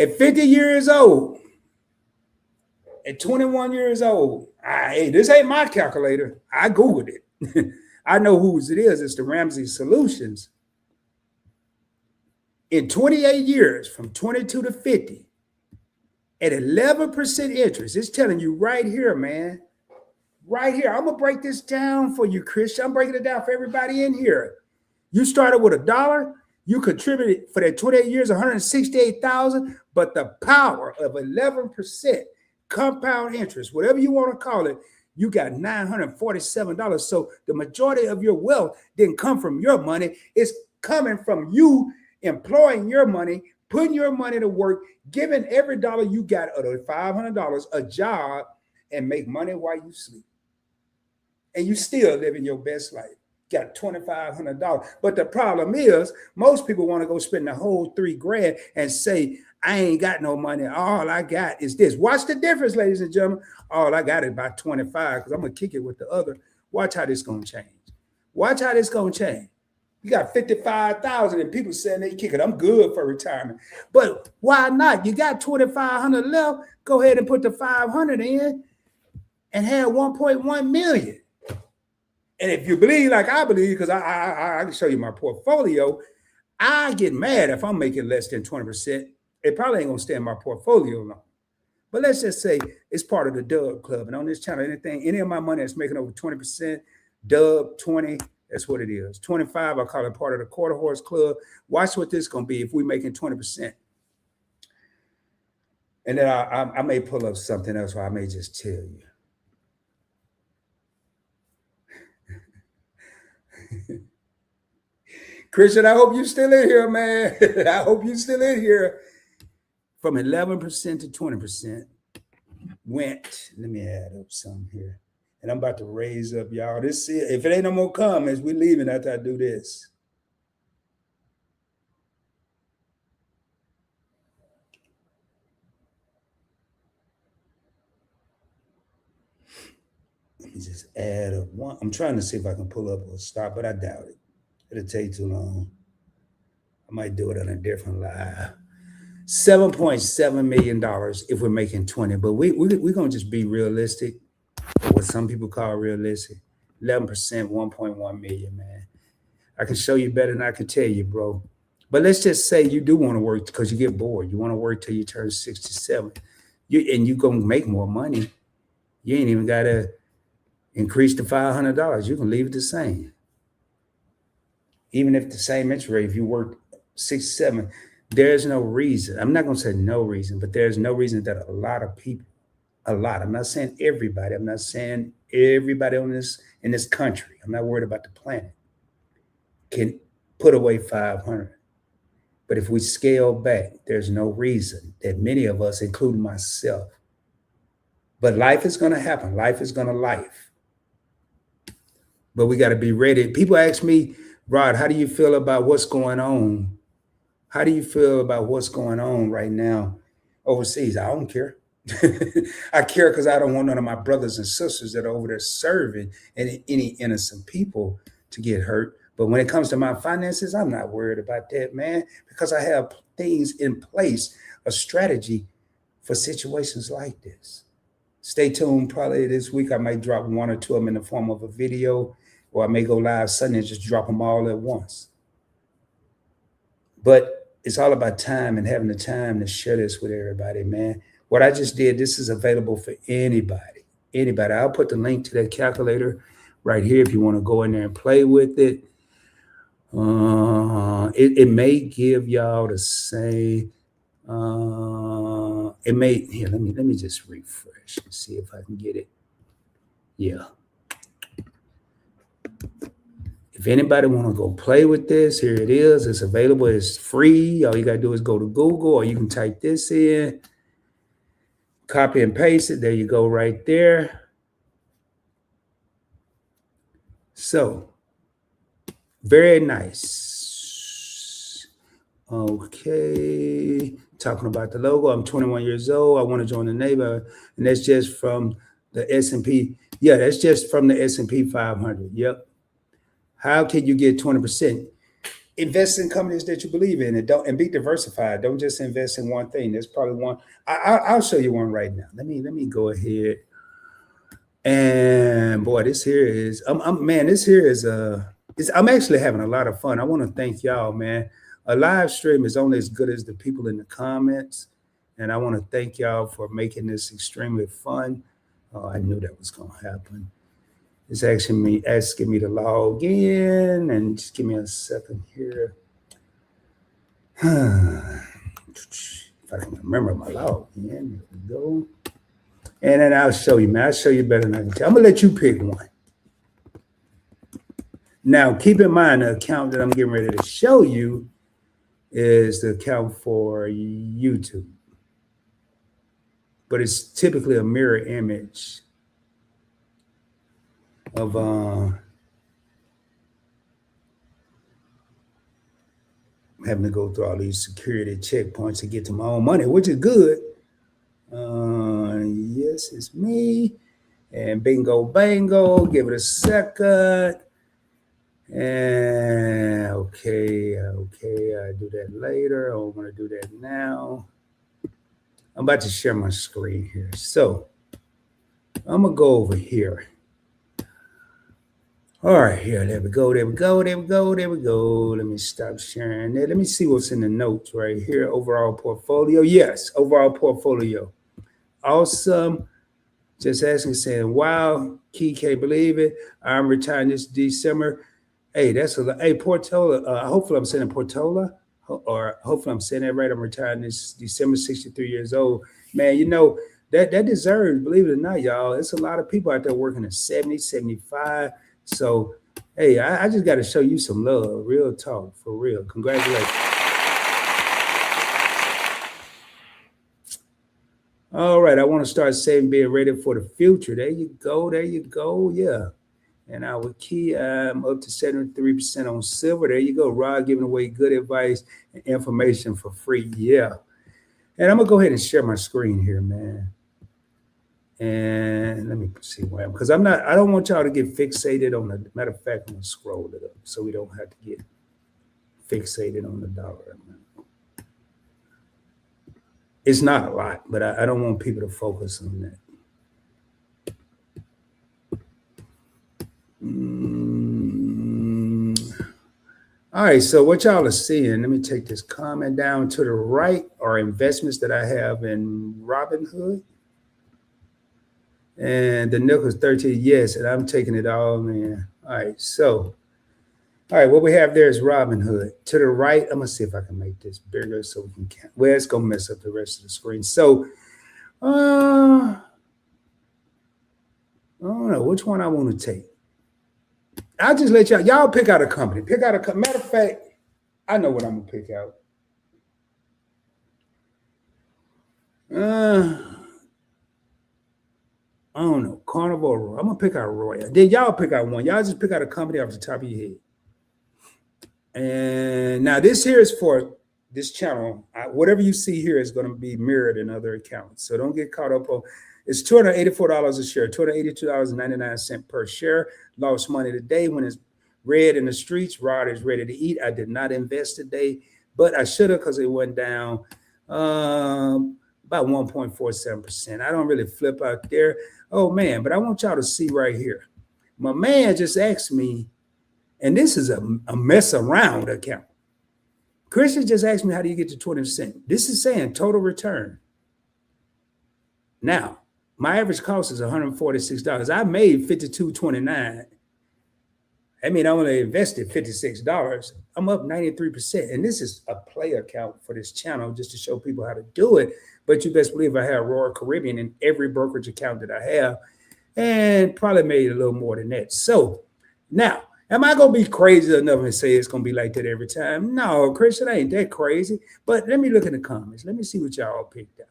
At 50 years old, at 21 years old, hey, this ain't my calculator. I Googled it. I know whose it is. It's the Ramsey Solutions. In 28 years, from 22 to 50, at 11% interest, it's telling you right here, man. Right here. I'm going to break this down for you, Christian. I'm breaking it down for everybody in here. You started with $1. You contributed for that 28 years, $168,000, but the power of 11% compound interest, whatever you want to call it, you got $947. So the majority of your wealth didn't come from your money. It's coming from you employing your money, putting your money to work, giving every dollar you got of the $500 a job, and make money while you sleep. And you still living your best life. Got $2,500. But the problem is, most people want to go spend the whole $3,000 and say, I ain't got no money. All I got is this. Watch the difference, ladies and gentlemen. All I got is about 25 because I'm going to kick it with the other. Watch how this going to change. Watch how this going to change. You got 55,000 and people saying they kick it. I'm good for retirement. But why not? You got 2,500 left. Go ahead and put the 500 in and have 1.1 million. And if you believe like I believe, because I can show you my portfolio, I get mad if I'm making less than 20%. It probably ain't going to stay in my portfolio long. But let's just say it's part of the Dub Club. And on this channel, any of my money that's making over 20%, Dub 20, that's what it is. 25, I call it part of the Quarter Horse Club. Watch what this is going to be if we're making 20%. And then I may pull up something else, or I may just tell you. Christian, I hope you're still in here, man. I hope you're still in here. From 11% to 20% went. Let me add up some here. And I'm about to raise up, y'all. This, if it ain't no more comments, we're leaving after I do this. Let me just add up one. I'm trying to see if I can pull up or stop, but I doubt it. It'll take too long. I might do it on a different live. $7.7 million if we're making 20, but we're going to just be realistic, or what some people call realistic. 11%, 1.1 million, man. I can show you better than I can tell you, bro. But let's just say you do want to work because you get bored. You want to work till you turn 67. And you're going to make more money. You ain't even got to increase the $500. You can leave it the same. Even if the same interest rate, if you work 67, there's no reason. I'm not going to say no reason, but there's no reason that a lot of people, I'm not saying everybody. I'm not saying everybody in this country. I'm not worried about the planet. Can put away 500. But if we scale back, there's no reason that many of us, including myself, but life is going to happen. Life is going to life. But we got to be ready. People ask me, Rod, how do you feel about what's going on? How do you feel about what's going on right now overseas? I don't care. I care because I don't want none of my brothers and sisters that are over there serving and any innocent people to get hurt. But when it comes to my finances, I'm not worried about that, man, because I have things in place, a strategy for situations like this. Stay tuned. Probably this week, I might drop one or two of them in the form of a video. or I may go live Sunday and just drop them all at once. But it's all about time and having the time to share this with everybody, man. What I just did, this is available for anybody. Anybody. I'll put the link to that calculator right here if you want to go in there and play with it. It may give y'all the same. It may here. Let me just refresh and see if I can get it. Yeah. If anybody want to go play with this, here it is. It's available. It's free. All you got to do is go to Google, or you can type this in, copy and paste it. There you go right there. So, very nice. Okay. Talking about the logo. I'm 21 years old. I want to join the neighborhood. And that's just from the S&P. Yeah, that's just from the S&P 500. Yep. How can you get 20%? Invest in companies that you believe in, and be diversified. Don't just invest in one thing. There's probably one. I'll show you one right now. Let me go ahead. And boy, this here is this here is I'm actually having a lot of fun. I want to thank y'all, man. A live stream is only as good as the people in the comments, and I want to thank y'all for making this extremely fun. Oh, I knew that was going to happen. It's actually asking me to log in, and just give me a second here. If I can remember my login, here we go. And then I'll show you, man. I'll show you better than I can tell. I'm gonna let you pick one. Now, keep in mind the account that I'm getting ready to show you is the account for YouTube, but it's typically a mirror image of having to go through all these security checkpoints to get to my own money, which is good. Yes, it's me. And bingo, bango. Give it a second. And okay. I'll do that later. I want to do that now. I'm about to share my screen here. So I'm going to go over here. All right, here, there we go. Let me stop sharing that. Let me see what's in the notes right here. Overall portfolio. Yes, overall portfolio. Awesome. Just asking, saying, wow, Key, can't believe it. I'm retiring this December. Hey, that's a lot. Hey, Portola, hopefully I'm saying Portola, or hopefully I'm saying that right. I'm retiring this December, 63 years old. Man, you know, that deserves, believe it or not, y'all, it's a lot of people out there working at 70, 75. So, hey, I just got to show you some love. Real talk, for real. Congratulations. All right, I want to start saving, being ready for the future. There you go. Yeah. And our key, I'm up to 73% on silver. There you go. Rod giving away good advice and information for free. Yeah. And I'm going to go ahead and share my screen here, man. And let me see where I'm, because I don't want y'all to get fixated on the, matter of fact, I'm going to scroll it up so we don't have to get fixated on the dollar amount. It's not a lot, but I don't want people to focus on that. All right, so what y'all are seeing, let me take this comment down. To the right are investments that I have in Robinhood. And the nickel's 13, yes, and I'm taking it all, man. All right, so, all right, what we have there is Robinhood. To the right, I'm gonna see if I can make this bigger so we can count. Well, it's gonna mess up the rest of the screen. So, I don't know which one I want to take. I'll just let y'all pick out a company. Pick out a company. Matter of fact, I know what I'm gonna pick out. I don't know, Carnival or Royal. I'm gonna pick out Royal. Then y'all pick out one. Y'all just pick out a company off the top of your head. And now this here is for this channel. Whatever you see here is gonna be mirrored in other accounts. So don't get caught up on. It's $284 a share, $282.99 per share. Lost money today when it's red in the streets. Rod is ready to eat. I did not invest today, but I should have because it went down about 1.47%. I don't really flip out there. Oh man, but I want y'all to see right here. My man just asked me, and this is a mess around account. Christian just asked me, how do you get to 20%? This is saying total return. Now, my average cost is $146. I made $52.29. I mean, I only invested $56. I'm up 93%. And this is a play account for this channel just to show people how to do it. But you best believe I have Royal Caribbean in every brokerage account that I have, and probably made a little more than that. So now, am I going to be crazy enough and say it's going to be like that every time? No, Christian, I ain't that crazy. But let me look in the comments. Let me see what y'all picked out.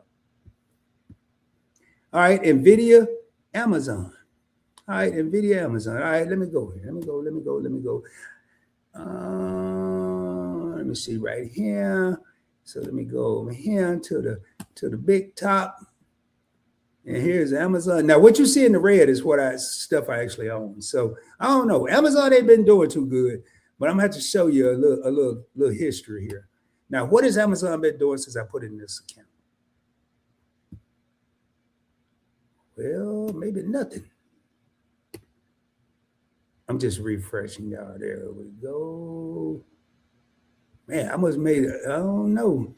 All right, NVIDIA, Amazon. All right, NVIDIA, Amazon. All right, let me go here. Let me go. Let me see right here. So let me go over here to the big top. And here's Amazon. Now, what you see in the red is stuff I actually own. So I don't know. Amazon ain't been doing too good, but I'm gonna have to show you a little history here. Now, what has Amazon been doing since I put it in this account? Well, maybe nothing. I'm just refreshing y'all. There we go. Man, I must made it. I don't know.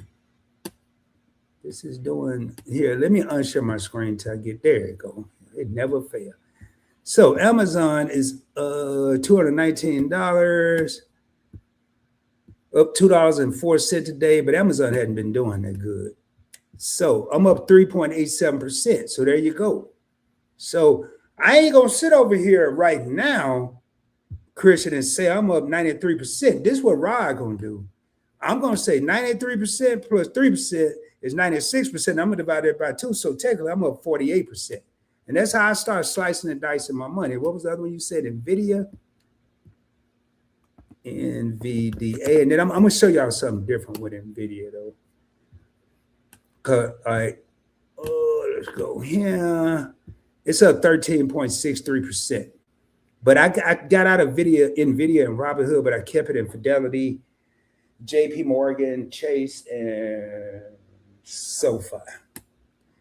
This is doing here. Let me unshare my screen till I get there. It go. It never fails. So Amazon is $219, up $2.04 today, but Amazon hadn't been doing that good. So I'm up 3.87%. So there you go. So I ain't gonna sit over here right now, Christian, and say I'm up 93%. This is what Rod gonna do. I'm gonna say 93% plus 3% is 96%. I'm gonna divide it by 2. So technically I'm up 48%. And that's how I start slicing and dicing my money. What was the other one you said? NVIDIA? NVDA. And then I'm gonna show y'all something different with NVIDIA though. All right, let's go here. It's up 13.63%. But I got out of NVIDIA and Robinhood, but I kept it in Fidelity, JP Morgan, Chase, and SoFi.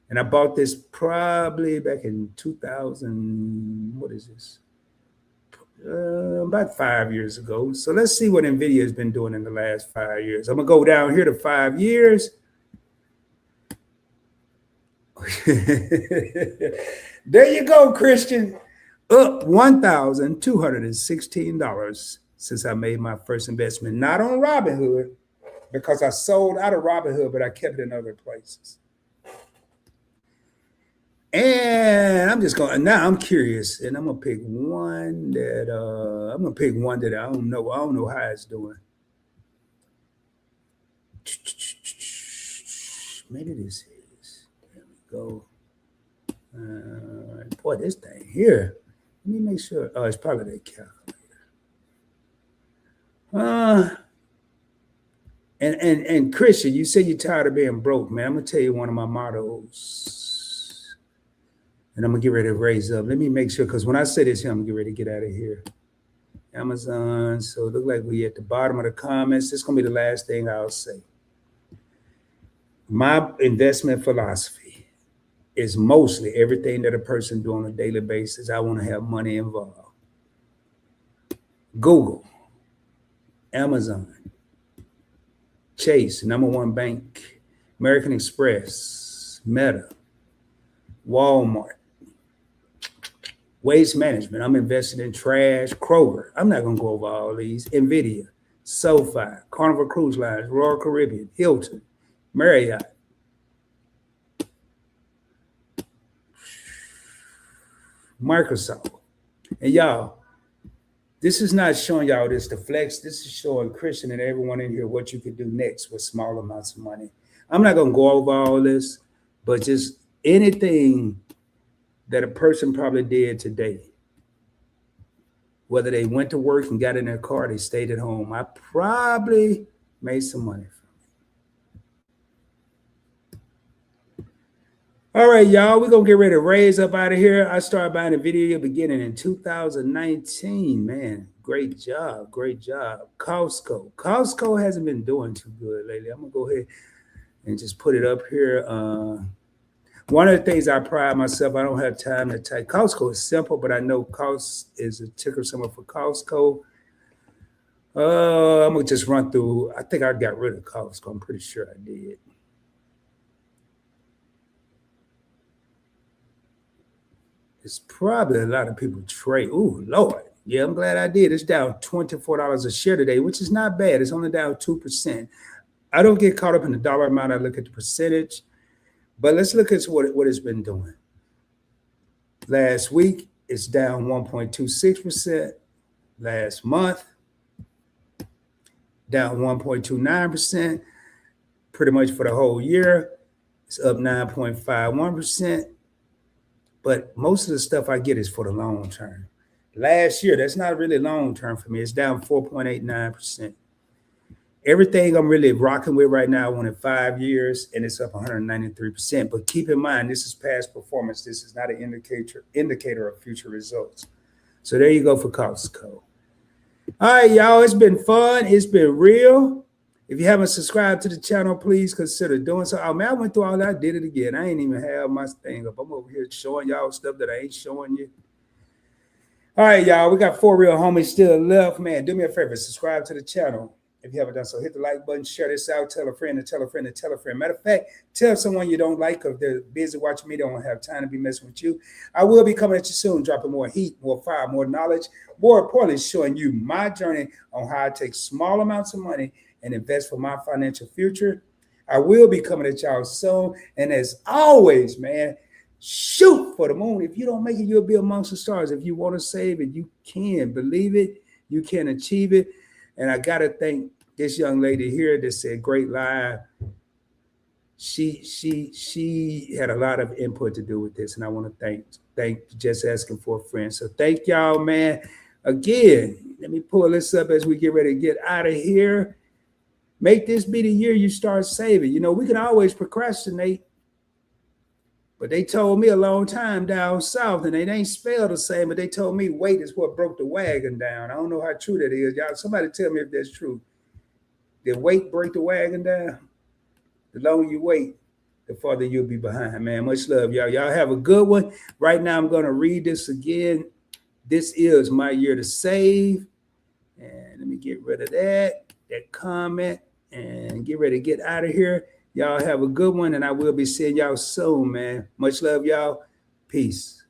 And I bought this probably back in 2000. What is this? About 5 years ago. So let's see what NVIDIA has been doing in the last 5 years. I'm going to go down here to 5 years. There you go, Christian. Up $1,216 since I made my first investment. Not on Robinhood, because I sold out of Robinhood, but I kept it in other places. And I'm just going, now I'm curious, and I'm gonna pick one that I don't know. I don't know how it's doing. Maybe this is. There we go. Boy, this thing here. Let me make sure. Oh, it's probably that calculator. And Christian, you say you're tired of being broke, man. I'm gonna tell you one of my mottos, and I'm gonna get ready to raise up. Let me make sure, because when I say this here, I'm gonna get ready to get out of here. Amazon. So it looks like we at the bottom of the comments. This is gonna be the last thing I'll say. My investment philosophy is mostly everything that a person do on a daily basis. I want to have money involved. Google, Amazon, Chase, #1 bank, American Express, Meta, Walmart, Waste Management. I'm invested in trash, Kroger. I'm not going to go over all these. NVIDIA, SoFi, Carnival Cruise Lines, Royal Caribbean, Hilton, Marriott, Microsoft. And y'all, this is not showing y'all this to flex. This is showing Christian and everyone in here what you can do next with small amounts of money. I'm not going to go over all this, but just anything that a person probably did today, whether they went to work and got in their car, they stayed at home, I probably made some money from it. All right, y'all, we're going to get ready to raise up out of here. I started buying a video beginning in 2019. Man, great job. Great job. Costco hasn't been doing too good lately. I'm going to go ahead and just put it up here. One of the things I pride myself, I don't have time to type. Costco is simple, but I know cost is a ticker somewhere for Costco. I'm gonna just run through. I think I got rid of Costco. I'm pretty sure I did. It's probably a lot of people trade. Ooh, Lord. Yeah, I'm glad I did. It's down $24 a share today, which is not bad. It's only down 2%. I don't get caught up in the dollar amount. I look at the percentage. But let's look at what it's been doing. Last week, it's down 1.26%. Last month, down 1.29%. Pretty much for the whole year, it's up 9.51%. But most of the stuff I get is for the long term. Last year, that's not really long term for me. It's down 4.89%. Everything I'm really rocking with right now, I won in 5 years, and it's up 193%. But keep in mind, this is past performance. This is not an indicator of future results. So there you go for Costco. All right, y'all. It's been fun. It's been real. If you haven't subscribed to the channel, please consider doing so. Oh, man, I went through all that. I did it again. I ain't even have my thing up. I'm over here showing y'all stuff that I ain't showing you. All right, y'all. We got 4 real homies still left. Man, do me a favor. Subscribe to the channel. If you haven't done so, hit the like button, share this out, tell a friend, and tell a friend, and tell a friend. Matter of fact, tell someone you don't like because they're busy watching me. They don't have time to be messing with you. I will be coming at you soon, dropping more heat, more fire, more knowledge. More importantly, showing you my journey on how I take small amounts of money and invest for my financial future. I will be coming at y'all soon. And as always, man, shoot for the moon. If you don't make it, you'll be amongst the stars. If you want to save it, you can. Believe it, you can achieve it. And I got to thank this young lady here that said, great live. She had a lot of input to do with this. And I want to thank Just Asking for a Friend. So thank y'all, man. Again, let me pull this up as we get ready to get out of here. Make this be the year you start saving. You know, we can always procrastinate. But they told me a long time down south, and it ain't spelled the same, but they told me wait is what broke the wagon down. I don't know how true that is. Y'all, somebody tell me if that's true. Did weight break the wagon down? The longer you wait, the farther you'll be behind, man. Much love, y'all. Y'all have a good one. Right now, I'm going to read this again. This is my year to save. And let me get rid of that comment, and get ready to get out of here. Y'all have a good one, and I will be seeing y'all soon, man. Much love, y'all. Peace.